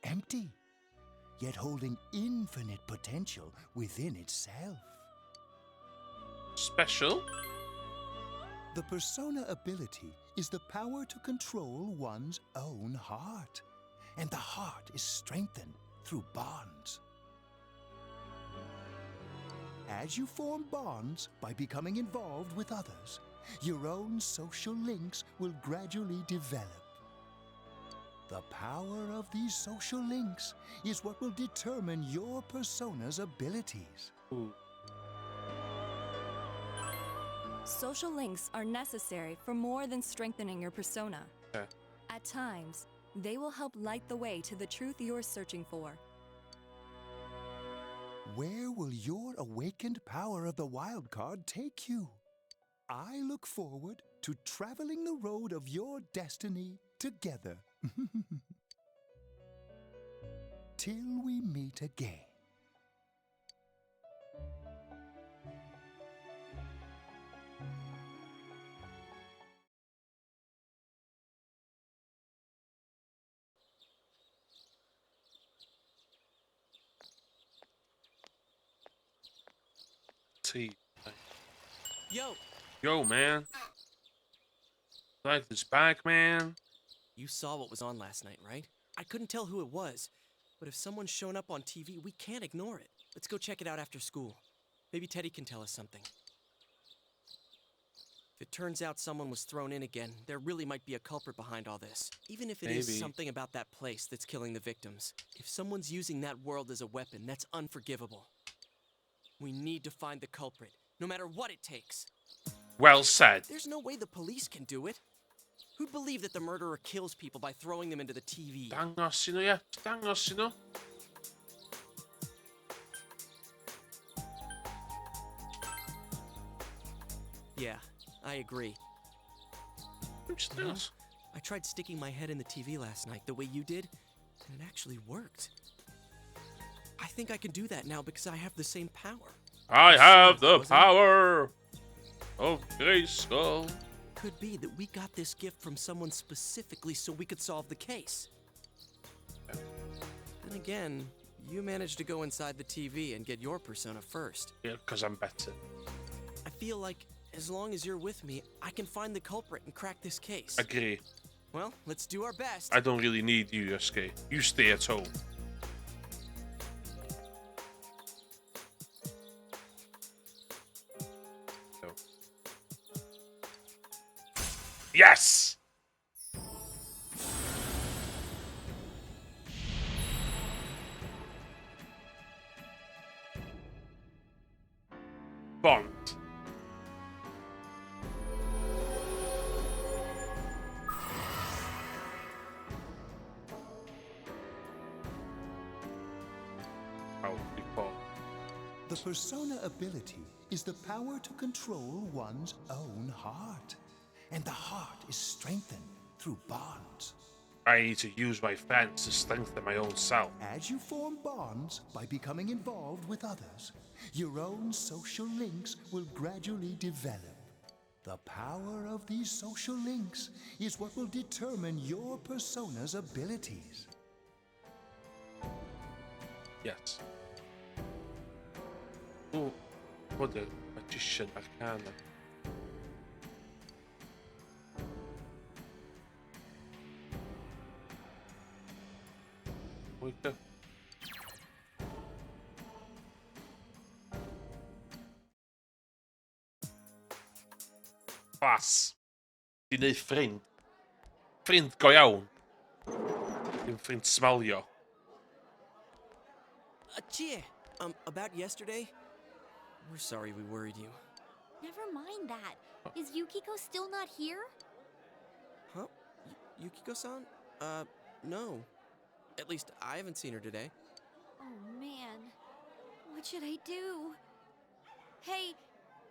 empty, yet holding infinite potential within itself. Special? The persona ability is the power to control one's own heart, and the heart is strengthened through bonds. As you form bonds by becoming involved with others, your own social links will gradually develop. The power of these social links is what will determine your persona's abilities. Ooh. Social links are necessary for more than strengthening your persona. Okay. At times, they will help light the way to the truth you're searching for. Where will your awakened power of the wild card take you? I look forward to traveling the road of your destiny together. Till we meet again. Tea. Yo! Yo, man. Like this back, man. You saw what was on last night, right? I couldn't tell who it was, but if someone's shown up on TV, we can't ignore it. Let's go check it out after school. Maybe Teddy can tell us something. it turns out someone was thrown in again, there really might be a culprit behind all this. Even if it Maybe. is something about that place that's killing the victims. If someone's using that world as a weapon, that's unforgivable. We need to find the culprit, no matter what it takes. Well said. There's no way the police can do it. Who'd believe that the murderer kills people by throwing them into the TV? Dangos, ie. Dangos, Yeah, I agree. You know, I tried sticking my head in the TV last night the way you did, and it actually worked. I think I can do that now because I have the same power. I have the power of Grayskull. Could be that we got this gift from someone specifically so we could solve the case. Then again, you managed to go inside the TV and get your persona first. Yeah, because I'm better. I feel like as long as you're with me, I can find the culprit and crack this case. Agree. Well, let's do our best. I don't really need you, Yosuke. You stay at home. So. Yes! Bond. The persona ability is the power to control one's own heart. And the heart is strengthened through bonds. I need to use my friends to strengthen my own self. As you form bonds by becoming involved with others, your own social links will gradually develop. The power of these social links is what will determine your persona's abilities. Yes. Oh, what a magician arcana. Muito. Pas. Ti'n neud ffrind. Ffrind go iawn. Dim ffrind smalio. Chia, about yesterday? We're sorry we worried you. Never mind that. Is Yukiko still not here? Huh? Yukiko-san? No. At least I haven't seen her today. Oh man, what should I do? Hey,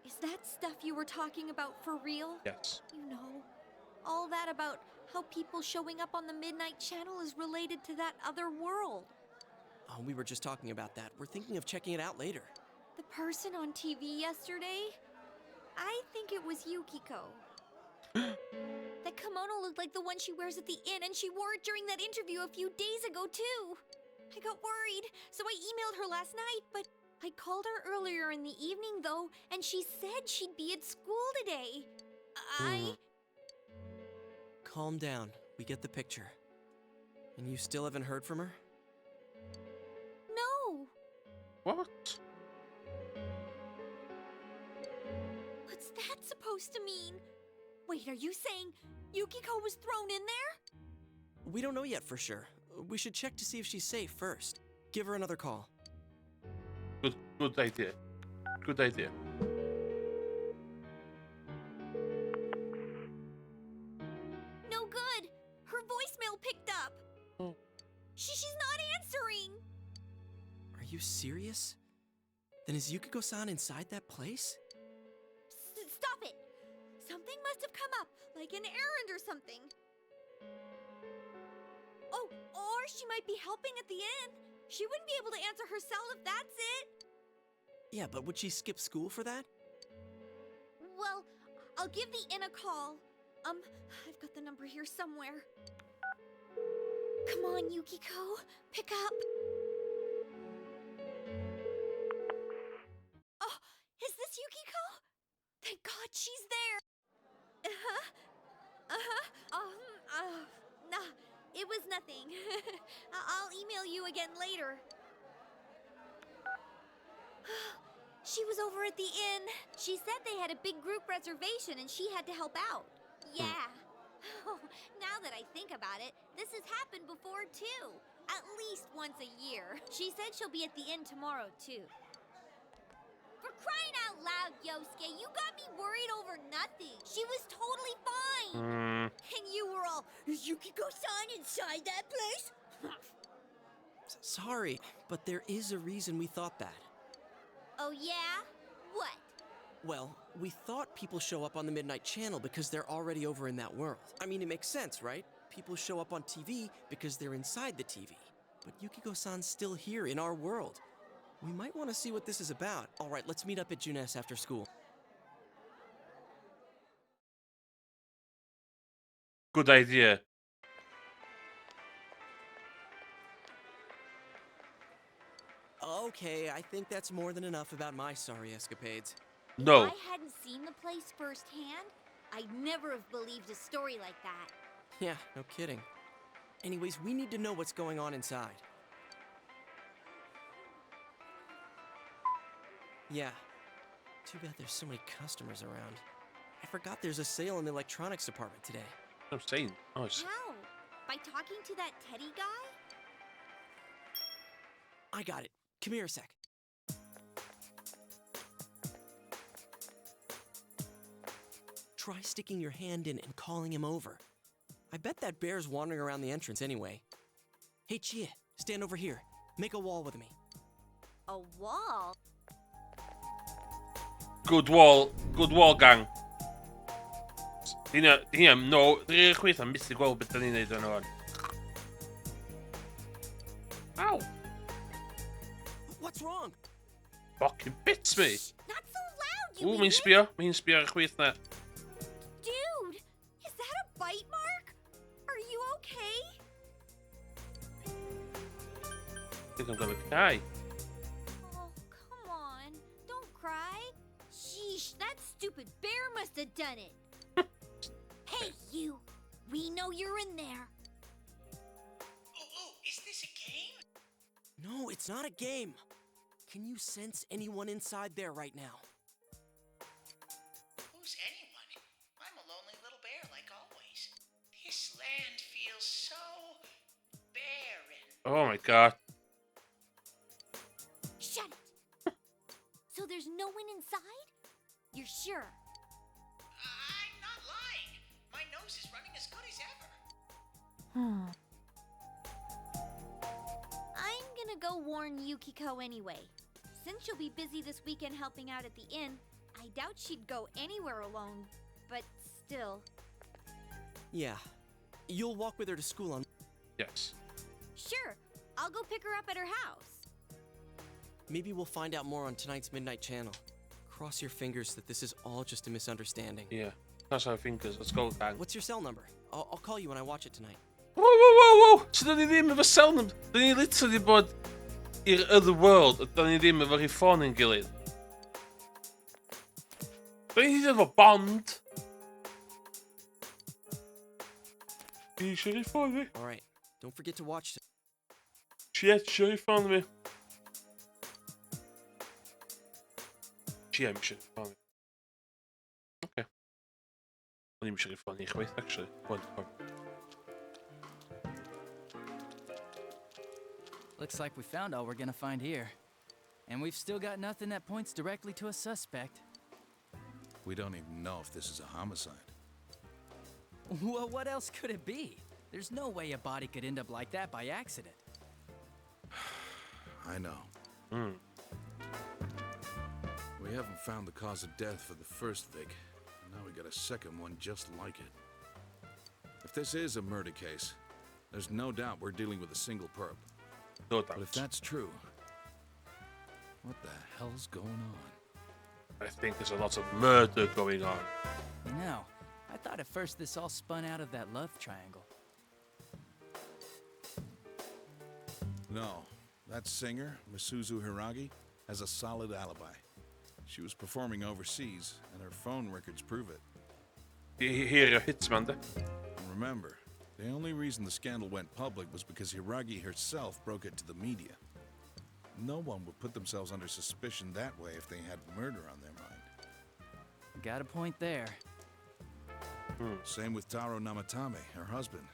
is that stuff you were talking about for real? Yes. You know, all that about how people showing up on the Midnight Channel is related to that other world. Oh, we were just talking about that. We're thinking of checking it out later. The person on TV yesterday? I think it was Yukiko. That kimono looked like the one she wears at the inn, and she wore it during that interview a few days ago, too. I got worried, so I emailed her last night, but I called her earlier in the evening, though, and she said she'd be at school today. Calm down. We get the picture. And you still haven't heard from her? No. What? What's that supposed to mean? Wait, are you saying Yukiko was thrown in there? We don't know yet for sure. We should check to see if she's safe first. Give her another call. Good idea. Good idea. No good. Her voicemail picked up. Oh. She's not answering. Are you serious? Then is Yukiko-san inside that place? Stop it. Something must have come up, like an errand or something. Oh, or she might be helping at the inn. She wouldn't be able to answer herself if that's it. Yeah, but would she skip school for that? Well, I'll give the inn a call. I've got the number here somewhere. Come on, Yukiko. Pick up. Oh, is this Yukiko? Thank God she's there. Nah, it was nothing. I'll email you again later. She was over at the inn. She said they had a big group reservation and she had to help out. Yeah. Oh, now that I think about it, this has happened before too. At least once a year. She said she'll be at the inn tomorrow too. For crying out loud, Yosuke, you got me worried over nothing. She was totally fine. And you were all, is Yukiko-san inside that place? Sorry, but there is a reason we thought that. Oh yeah? What? Well, we thought people show up on the Midnight Channel because they're already over in that world. I mean, it makes sense, right? People show up on TV because they're inside the TV. But Yukiko-san's still here in our world. We might want to see what this is about. All right, let's meet up at Junes after school. Good idea. Okay, I think that's more than enough about my sorry escapades. No. If I hadn't seen the place firsthand, I'd never have believed a story like that. Yeah, no kidding. Anyways, we need to know what's going on inside. Yeah. Too bad there's so many customers around. I forgot there's a sale in the electronics department today. I'm saying. Oh, How? By talking to that Teddy guy? I got it. Come here a sec. Try sticking your hand in and calling him over. I bet that bear's wandering around the entrance anyway. Hey, Chia, stand over here. Make a wall with me. A wall? Good wall gang. No, dwi'n chwith am byth i gweld beth da ni'n neud yn o'n. Ow! What's wrong? Fucking bits me! Not so loud, you Ooh, mi'n sbio ar y chwith na. Dude, is that a bite mark? Are you okay? I think I'm gonna cry. Oh, come on. Don't cry. Sheesh, that stupid bear must have done it. Hey, you. We know you're in there. Oh, is this a game? No, it's not a game. Can you sense anyone inside there right now? Who's anyone? I'm a lonely little bear like always. This land feels so barren. Oh my god. Shut it. So there's no one inside? You're sure? I'm not lying. My nose is running as good as ever. I'm gonna go warn Yukiko anyway. Since she'll be busy this weekend helping out at the inn, I doubt she'd go anywhere alone, but still. Yeah. You'll walk with her to school on... Yes. Sure, I'll go pick her up at her house. Maybe we'll find out more on tonight's Midnight Channel. Cross your fingers that this is all just a misunderstanding. Yeah. Cross our fingers. Let's go, gang. What's your cell number? I'll call you when I watch it tonight. Whoa! So da ni ddim efo cell number. Da ni literally bod i'r other world. A da ni ddim efo rhi ffôn yn gilydd. Da ni ddim efo bond. Ni eisiau rhi ffôn fi. Alright, don't forget to watch it. Shit, eisiau rhi ffôn fi. Shit, eisiau rhi ffôn fi. Okay. O'n i'n eisiau rhi ffôn i chwaith, actually. Looks like we found all we're gonna find here. And we've still got nothing that points directly to a suspect. We don't even know if this is a homicide. Well, what else could it be? There's no way a body could end up like that by accident. I know. We haven't found the cause of death for the first Vic. Now we got a second one just like it. If this is a murder case, there's no doubt we're dealing with a single perp. No doubt. But if that's true, what the hell's going on? I think there's a lot of murder going on. You know, I thought at first this all spun out of that love triangle. No, that singer, Misuzu Hiragi, has a solid alibi. She was performing overseas, and her phone records prove it. Here are hits, man. And remember, the only reason the scandal went public was because Hiragi herself broke it to the media. No one would put themselves under suspicion that way if they had murder on their mind. Got a point there. Same with Taro Namatame, her husband.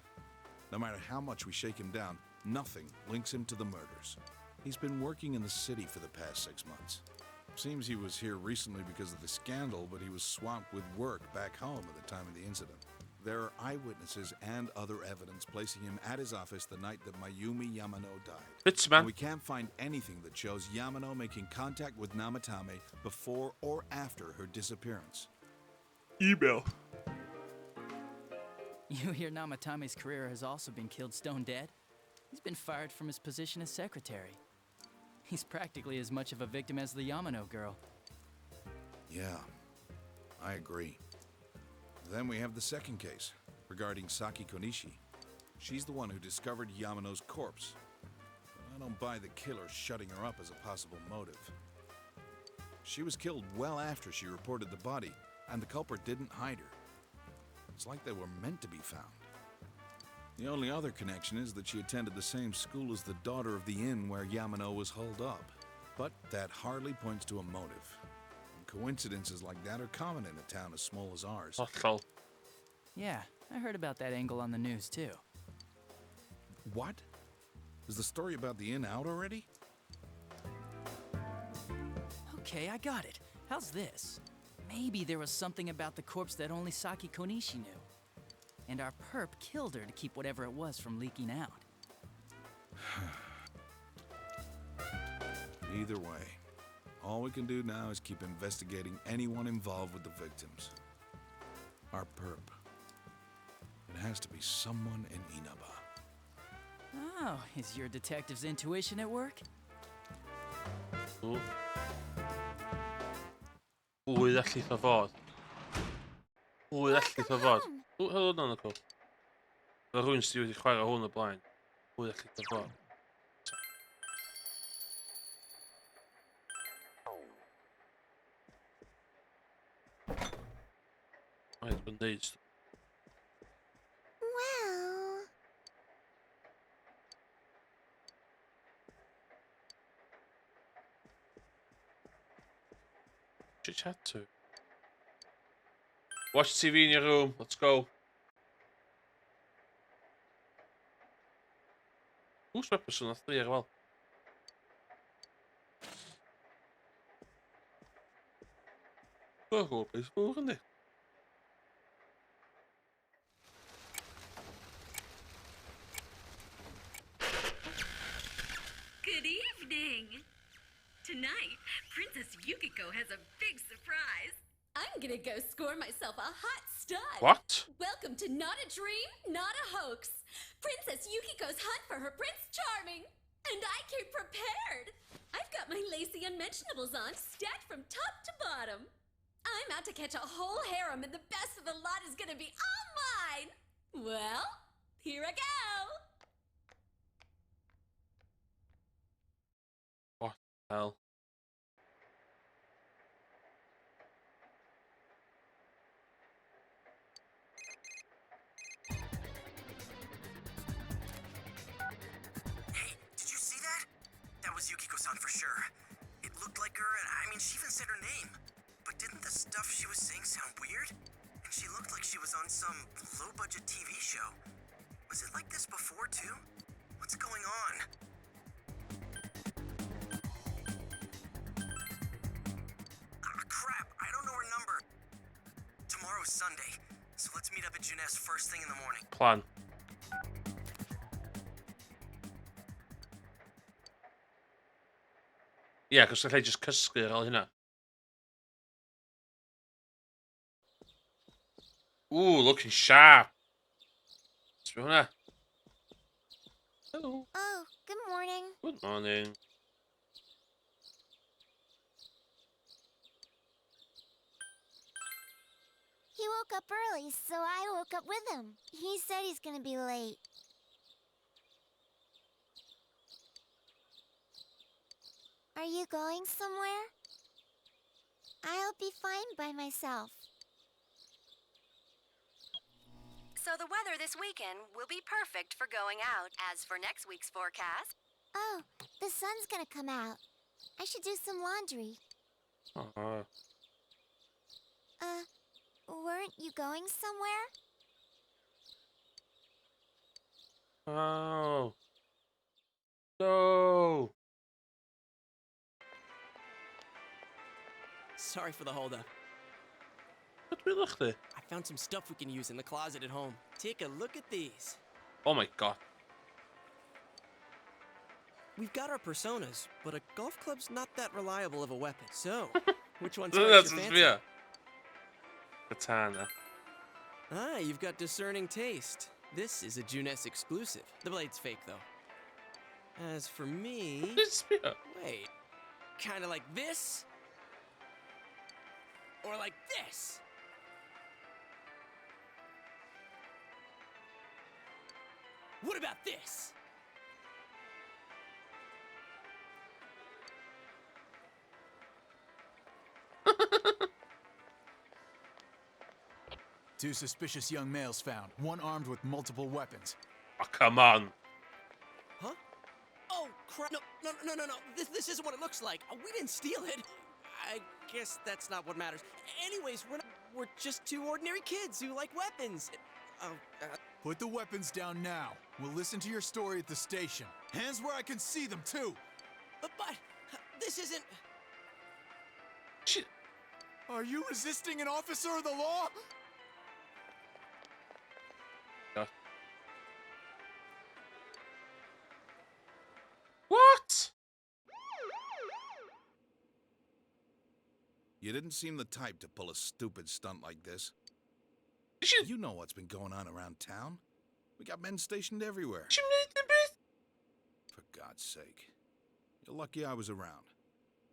No matter how much we shake him down, nothing links him to the murders. He's been working in the city for the past 6 months. Seems he was here recently because of the scandal, but he was swamped with work back home at the time of the incident. There are eyewitnesses and other evidence placing him at his office the night that Mayumi Yamano died. It's man. And we can't find anything that shows Yamano making contact with Namatame before or after her disappearance. Email. You hear Namatame's career has also been killed stone dead? He's been fired from his position as secretary. He's practically as much of a victim as the Yamano girl. Yeah, I agree. Then we have the second case, regarding Saki Konishi. She's the one who discovered Yamano's corpse. I don't buy the killer shutting her up as a possible motive. She was killed well after she reported the body, and the culprit didn't hide her. It's like they were meant to be found. The only other connection is that she attended the same school as the daughter of the inn where Yamano was holed up. But that hardly points to a motive. And coincidences like that are common in a town as small as ours. Yeah, I heard about that angle on the news too. What? Is the story about the inn out already? Okay, I got it. How's this? Maybe there was something about the corpse that only Saki Konishi knew. And our perp killed her to keep whatever it was from leaking out. Either way, all we can do now is keep investigating anyone involved with the victims. Our perp. It has to be someone in Inaba. Oh, is your detective's intuition at work? Ui, allu fa fod. Ui, allu fa fod. Hold on, Nicole. Mae rhywun sydd wedi chwarae hwn o blaen. Ui, allu fa fod. Mae'n byn deud. Well... Chit-chat to. Watch TV in your room. Let's go. Who's repression of 3 well? Go, please. Volgende. Good evening. Tonight, Princess Yukiko has a big surprise. I'm gonna go score myself a hot stud. What? Welcome to Not a Dream, Not a Hoax. Princess Yukiko's hunt for her Prince Charming. And I came prepared. I've got my lacy unmentionables on, stacked from top to bottom. I'm out to catch a whole harem, and the best of the lot is gonna be all mine. Well, here I go. What the hell? Hey, did you see that? That was Yukiko-san for sure. It looked like her, and I mean, she even said her name. But didn't the stuff she was saying sound weird? And she looked like she was on some low-budget TV show. Was it like this before, too? What's going on? Ah, crap, I don't know her number. Tomorrow's Sunday, so let's meet up at Juness first thing in the morning. Plan. Yeah, cos gallai just cysgu ar ôl hynna. Ooh, looking sharp. Sbio hwnna. Hello. Oh, good morning. Good morning. He woke up early, so I woke up with him. He said he's gonna be late. Are you going somewhere? I'll be fine by myself. So the weather this weekend will be perfect for going out. As for next week's forecast, Oh, the sun's gonna come out. I should do some laundry. Weren't you going somewhere? Oh. No. Sorry for the holdup. Wat wil ik? I found some stuff we can use in the closet at home. Take a look at these. Oh my god. We've got our personas, but a golf club's not that reliable of a weapon. So, which one's Dat your is fancy? weer. Katana. Ah, you've got discerning taste. This is a Junes exclusive. The blade's fake, though. As for me... Wait. Kinda like this? Or like this? What about this? Two suspicious young males found, one armed with multiple weapons. Oh, come on. Huh? Oh, crap. No. This isn't what it looks like. We didn't steal it. I guess that's not what matters. Anyways, we're just two ordinary kids who like weapons. Put the weapons down now. We'll listen to your story at the station. Hands where I can see them, too. But this isn't... Shit. Are you resisting an officer of the law? What? You didn't seem the type to pull a stupid stunt like this. You know what's been going on around town. We got men stationed everywhere. For God's sake. You're lucky I was around.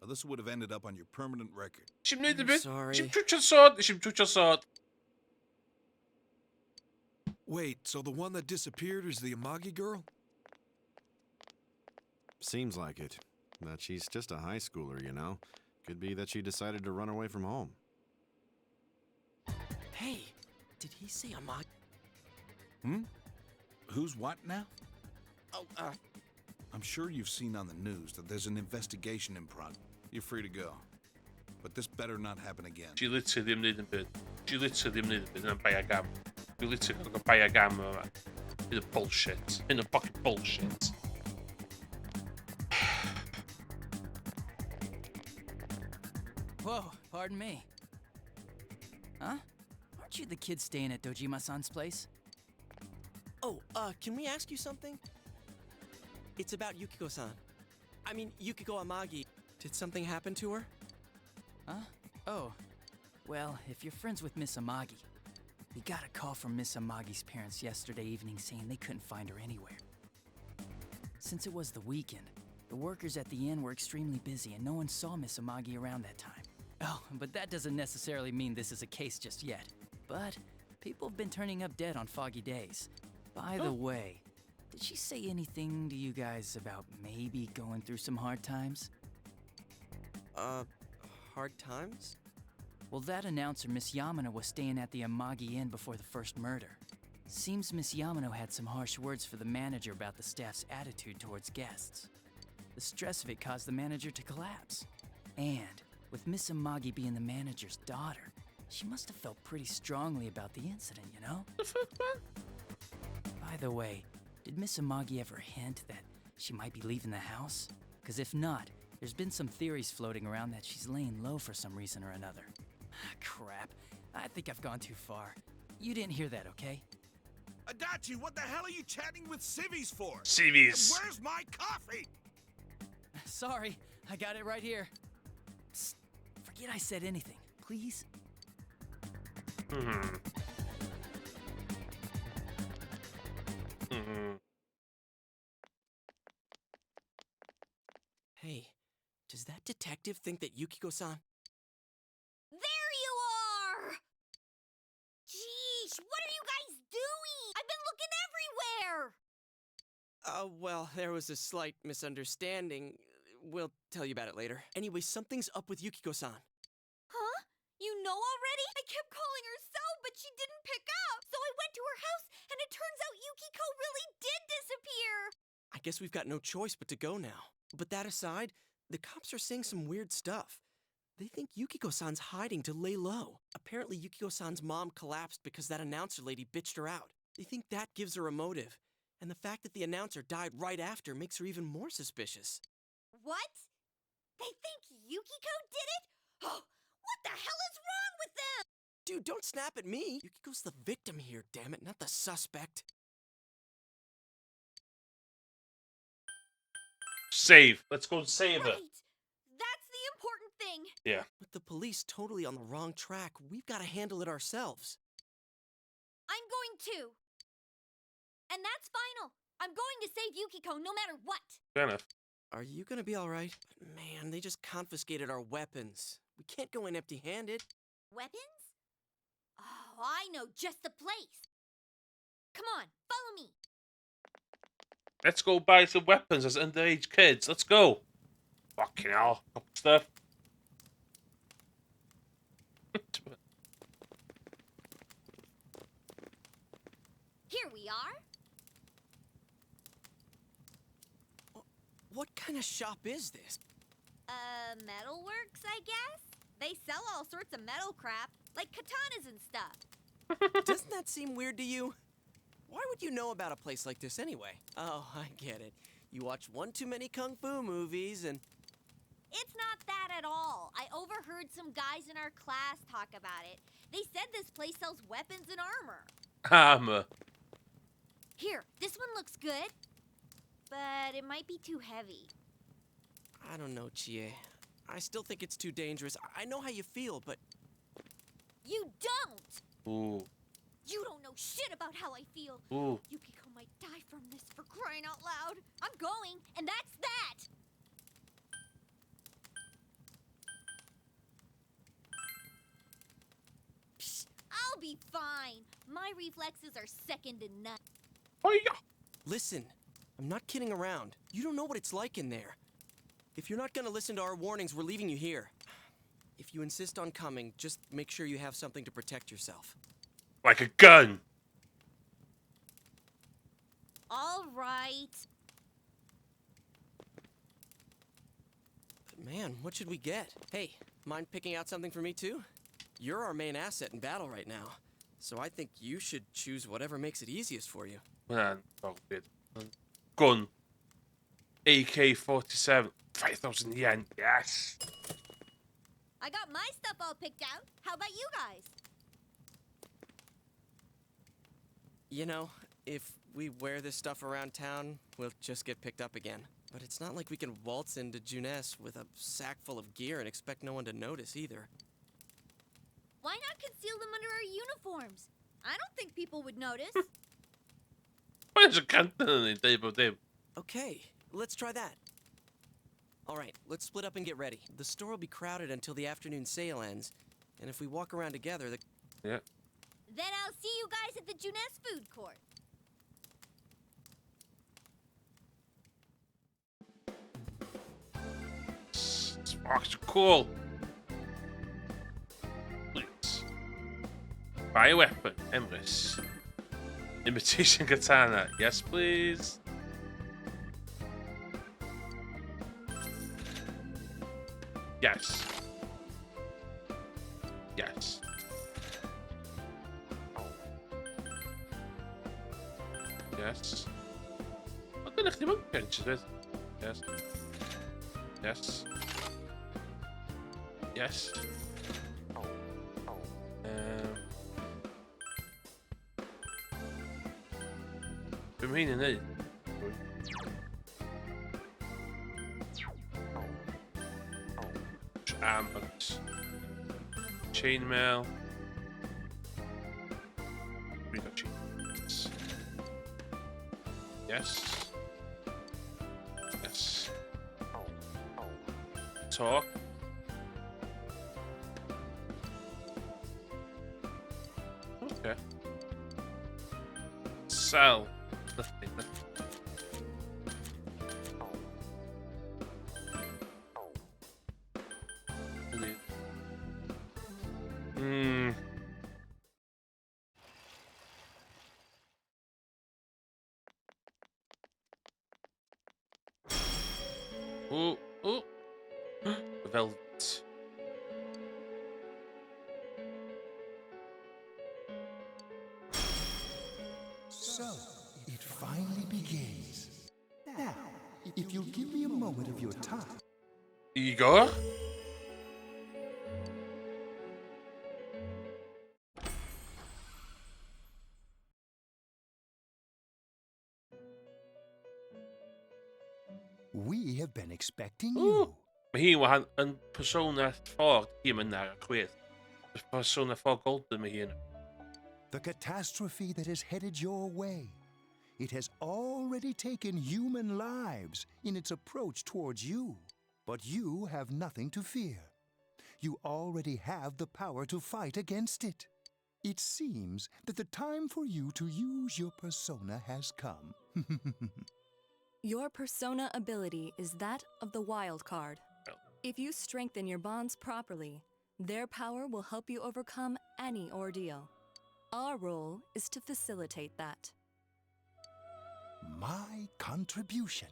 Or this would have ended up on your permanent record. Sorry. Wait, so the one that disappeared is the Amagi girl? Seems like it. That she's just a high schooler, you know. Could be that she decided to run away from home. Hey, did he say Amagi? Who's what now? Oh, I'm sure you've seen on the news that there's an investigation in progress. You're free to go. But this better not happen again. She literally eliminated the bird. She literally eliminated the bird and buy a gam. You literally gotta go buy a gam, man. In the bullshit. In the fucking bullshit. Whoa, pardon me. Huh? Aren't you the kid staying at Dojima-san's place? Oh, can we ask you something? It's about Yukiko-san. I mean, Yukiko Amagi. Did something happen to her? Huh? Oh. Well, if you're friends with Miss Amagi, we got a call from Miss Amagi's parents yesterday evening saying they couldn't find her anywhere. Since it was the weekend, the workers at the inn were extremely busy and no one saw Miss Amagi around that time. Oh, but that doesn't necessarily mean this is a case just yet. But people have been turning up dead on foggy days. By the way, did she say anything to you guys about maybe going through some hard times? Hard times? Well, that announcer, Miss Yamano, was staying at the Amagi Inn before the first murder. Seems Miss Yamano had some harsh words for the manager about the staff's attitude towards guests. The stress of it caused the manager to collapse. And with Miss Amagi being the manager's daughter, she must have felt pretty strongly about the incident, you know? By the way, did Miss Amagi ever hint that she might be leaving the house? Because if not, there's been some theories floating around that she's laying low for some reason or another. Crap. I think I've gone too far. You didn't hear that, okay? Adachi, what the hell are you chatting with civvies for? Civvies. And where's my coffee? Sorry, I got it right here. Psst, forget I said anything, please. Hey, does that detective think that Yukiko-san... There you are! Jeez, what are you guys doing? I've been looking everywhere! Well, there was a slight misunderstanding. We'll tell you about it later. Anyway, something's up with Yukiko-san. Huh? You know already? I kept calling her cell, but she didn't pick up. So I went to her house, and it turns out Yukiko really did disappear. I guess we've got no choice but to go now. But that aside, the cops are saying some weird stuff. They think Yukiko-san's hiding to lay low. Apparently, Yukiko-san's mom collapsed because that announcer lady bitched her out. They think that gives her a motive. And the fact that the announcer died right after makes her even more suspicious. What? They think Yukiko did it? Oh, what the hell is wrong with them? Dude, don't snap at me. Yukiko's the victim here, damn it, not the suspect. Save. Let's go save her. Right. That's the important thing. Yeah. With the police totally on the wrong track, we've got to handle it ourselves. I'm going to. And that's final. I'm going to save Yukiko no matter what. Fair enough. Are you gonna be alright? Man, they just confiscated our weapons. We can't go in empty-handed. Weapons? Oh, I know just the place. Come on, follow me. Let's go buy some weapons as underage kids. Let's go. Fucking hell. Couple stuff. Here we are. What kind of shop is this? Metalworks, I guess? They sell all sorts of metal crap, like katanas and stuff. Doesn't that seem weird to you? Why would you know about a place like this anyway? Oh, I get it. You watch one too many kung fu movies and... It's not that at all. I overheard some guys in our class talk about it. They said this place sells weapons and armor. Armor. Here, this one looks good. But it might be too heavy. I don't know, Chie. I still think it's too dangerous. I know how you feel, but... You don't! Ooh. You don't know shit about how I feel. Ooh. Yukiko might die from this, for crying out loud. I'm going, and that's that! Psst, I'll be fine. My reflexes are second to none. Oh, yeah. Listen, I'm not kidding around. You don't know what it's like in there. If you're not gonna listen to our warnings, we're leaving you here. If you insist on coming, just make sure you have something to protect yourself. Like a gun. All right. But man, what should we get? Hey, mind picking out something for me too? You're our main asset in battle right now. So I think you should choose whatever makes it easiest for you. Man, oh, good. Gun. AK-47. 5,000 yen. Yes. I got my stuff all picked out. How about you guys? You know, if we wear this stuff around town, we'll just get picked up again. But it's not like we can waltz into Juness with a sack full of gear and expect no one to notice either. Why not conceal them under our uniforms? I don't think people would notice. Okay, let's try that. All right, let's split up and get ready. The store will be crowded until the afternoon sale ends, and if we walk around together, the... Yeah. Then I'll see you guys at the Juness food court. Sparks are cool. Please. Buy a weapon. Endless. Imitation katana. Yes, please. Yes. Yes. Yes. Wat ligt die bankentjes uit? Yes. Yes. Yes. Ik meen nee. Armbands. Chainmail. We got chainmails. Yes. Yes. Talk. Okay. Sell. Nothing. velvet. So, it finally begins. Now, if you'll give me a moment of your time. Igor? We have been expecting you. Mae hi wahan yn persona ffordd hi yn ar y chwith. Persona ffordd golden mae hi yn. The catastrophe that is headed your way. It has already taken human lives in its approach towards you. But you have nothing to fear. You already have the power to fight against it. It seems that the time for you to use your persona has come. Your persona ability is that of the wild card. If you strengthen your bonds properly, their power will help you overcome any ordeal. Our role is to facilitate that. My contribution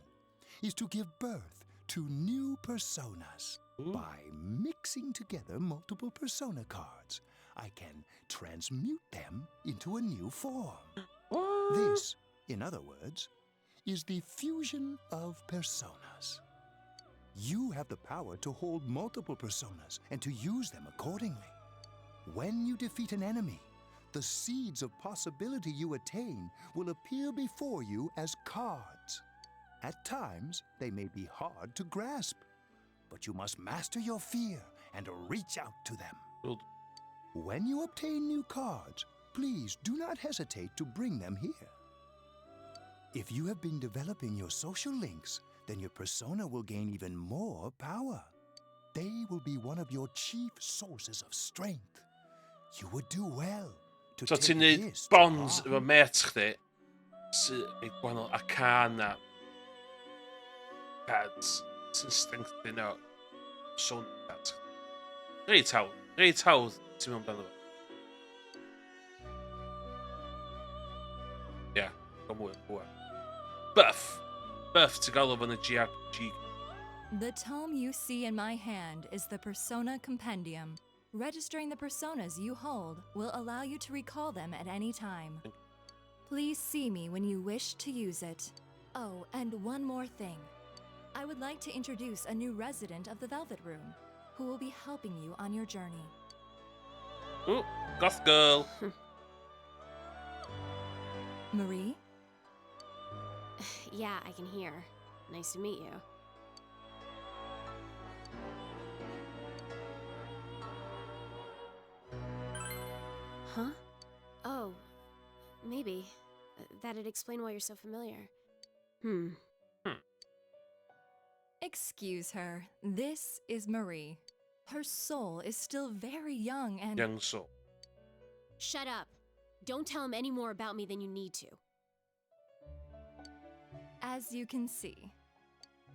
is to give birth to new personas. By mixing together multiple persona cards, I can transmute them into a new form. This, in other words, is the fusion of personas. You have the power to hold multiple personas and to use them accordingly. When you defeat an enemy, the seeds of possibility you attain will appear before you as cards. At times, they may be hard to grasp, but you must master your fear and reach out to them. When you obtain new cards, please do not hesitate to bring them here. If you have been developing your social links, then your persona will gain even more power. They will be one of your chief sources of strength. You would do well to So take ti'n neud this to bonds heart. efo met chdi sy'n ei gwahanol arcana cards sy'n strengthen o persona cards. Reit hawdd ti'n mewn amdano fo. Ie, go mwy. Buff to galw fo'n y GRPG. The tome you see in my hand is the Persona Compendium. Registering the personas you hold will allow you to recall them at any time. Please see me when you wish to use it. Oh, and one more thing. I would like to introduce a new resident of the Velvet Room, who will be helping you on your journey. Ooh, goth girl. Marie? Yeah, I can hear. Nice to meet you. Huh? Oh, maybe. That'd explain why you're so familiar. Excuse her. This is Marie. Her soul is still very young and... Young soul. Shut up. Don't tell him any more about me than you need to. As you can see,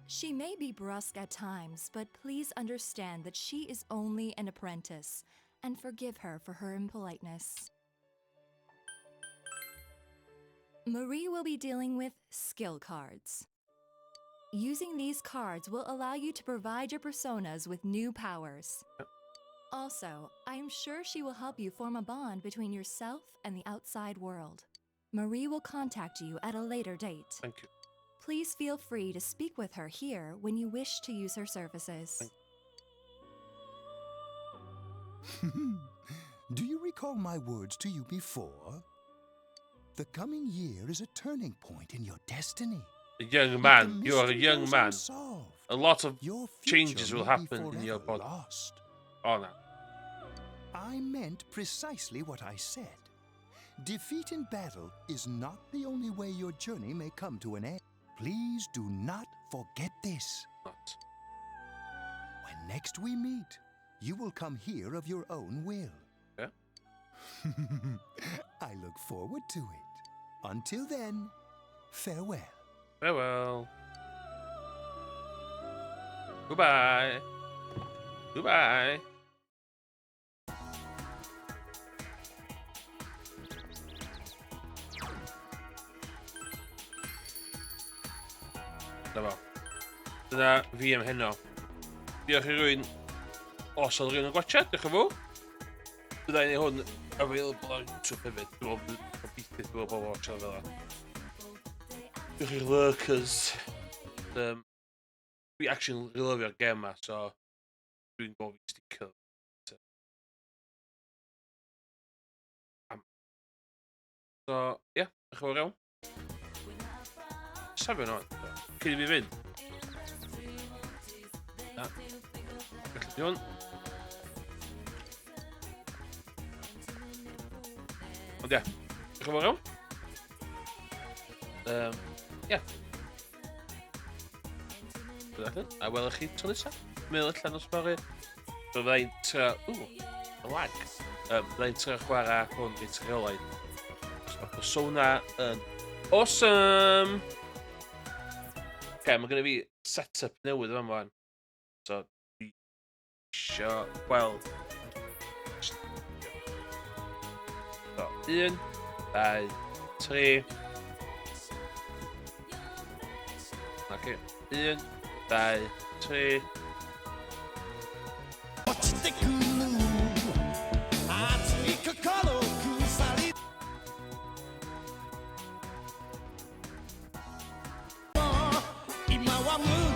she may be brusque at times, but please understand that she is only an apprentice, and forgive her for her impoliteness. Marie will be dealing with skill cards. Using these cards will allow you to provide your personas with new powers. Also, I am sure she will help you form a bond between yourself and the outside world. Marie will contact you at a later date. Thank you. Please feel free to speak with her here when you wish to use her services. Do you recall my words to you before? The coming year is a turning point in your destiny. A young man, you are a young man. A lot of changes will happen in your body. Oh no. I meant precisely what I said. Defeat in battle is not the only way your journey may come to an end. Please do not forget this. When next we meet, you will come here of your own will. Yeah. I look forward to it. Until then, farewell. Farewell. Goodbye. Goodbye. Dyma fi am heno. Diolch i rywun os oedd rhywun yn gwachod, diolch yn fawr. Bydda i hwn available ar YouTube hefyd. Dwi'n meddwl gobeithio dwi'n meddwl watch fel yna. Diolch i'r lurkers. Dwi actually lyfio'r gem ma, so dwi'n gofyn sticker. So, ie, diolch yn fawr iawn. Safio nhw, cyn i fi fynd. Na. Gallu di hwn. Ond ie, diolch yn fawr iawn. Ie. A welwch chi tro nesaf. Meddwl allan os bori. Byddai'n tra... y lag. Byddai'n tra chwarae hwn i treolaid. Mae'r persona yn awesome! Mae gynnu fi set-up newydd yma mlaen. So, dwi isio gweld. So, 1, 2, 3. Ok, 1, 2, 3. Wow.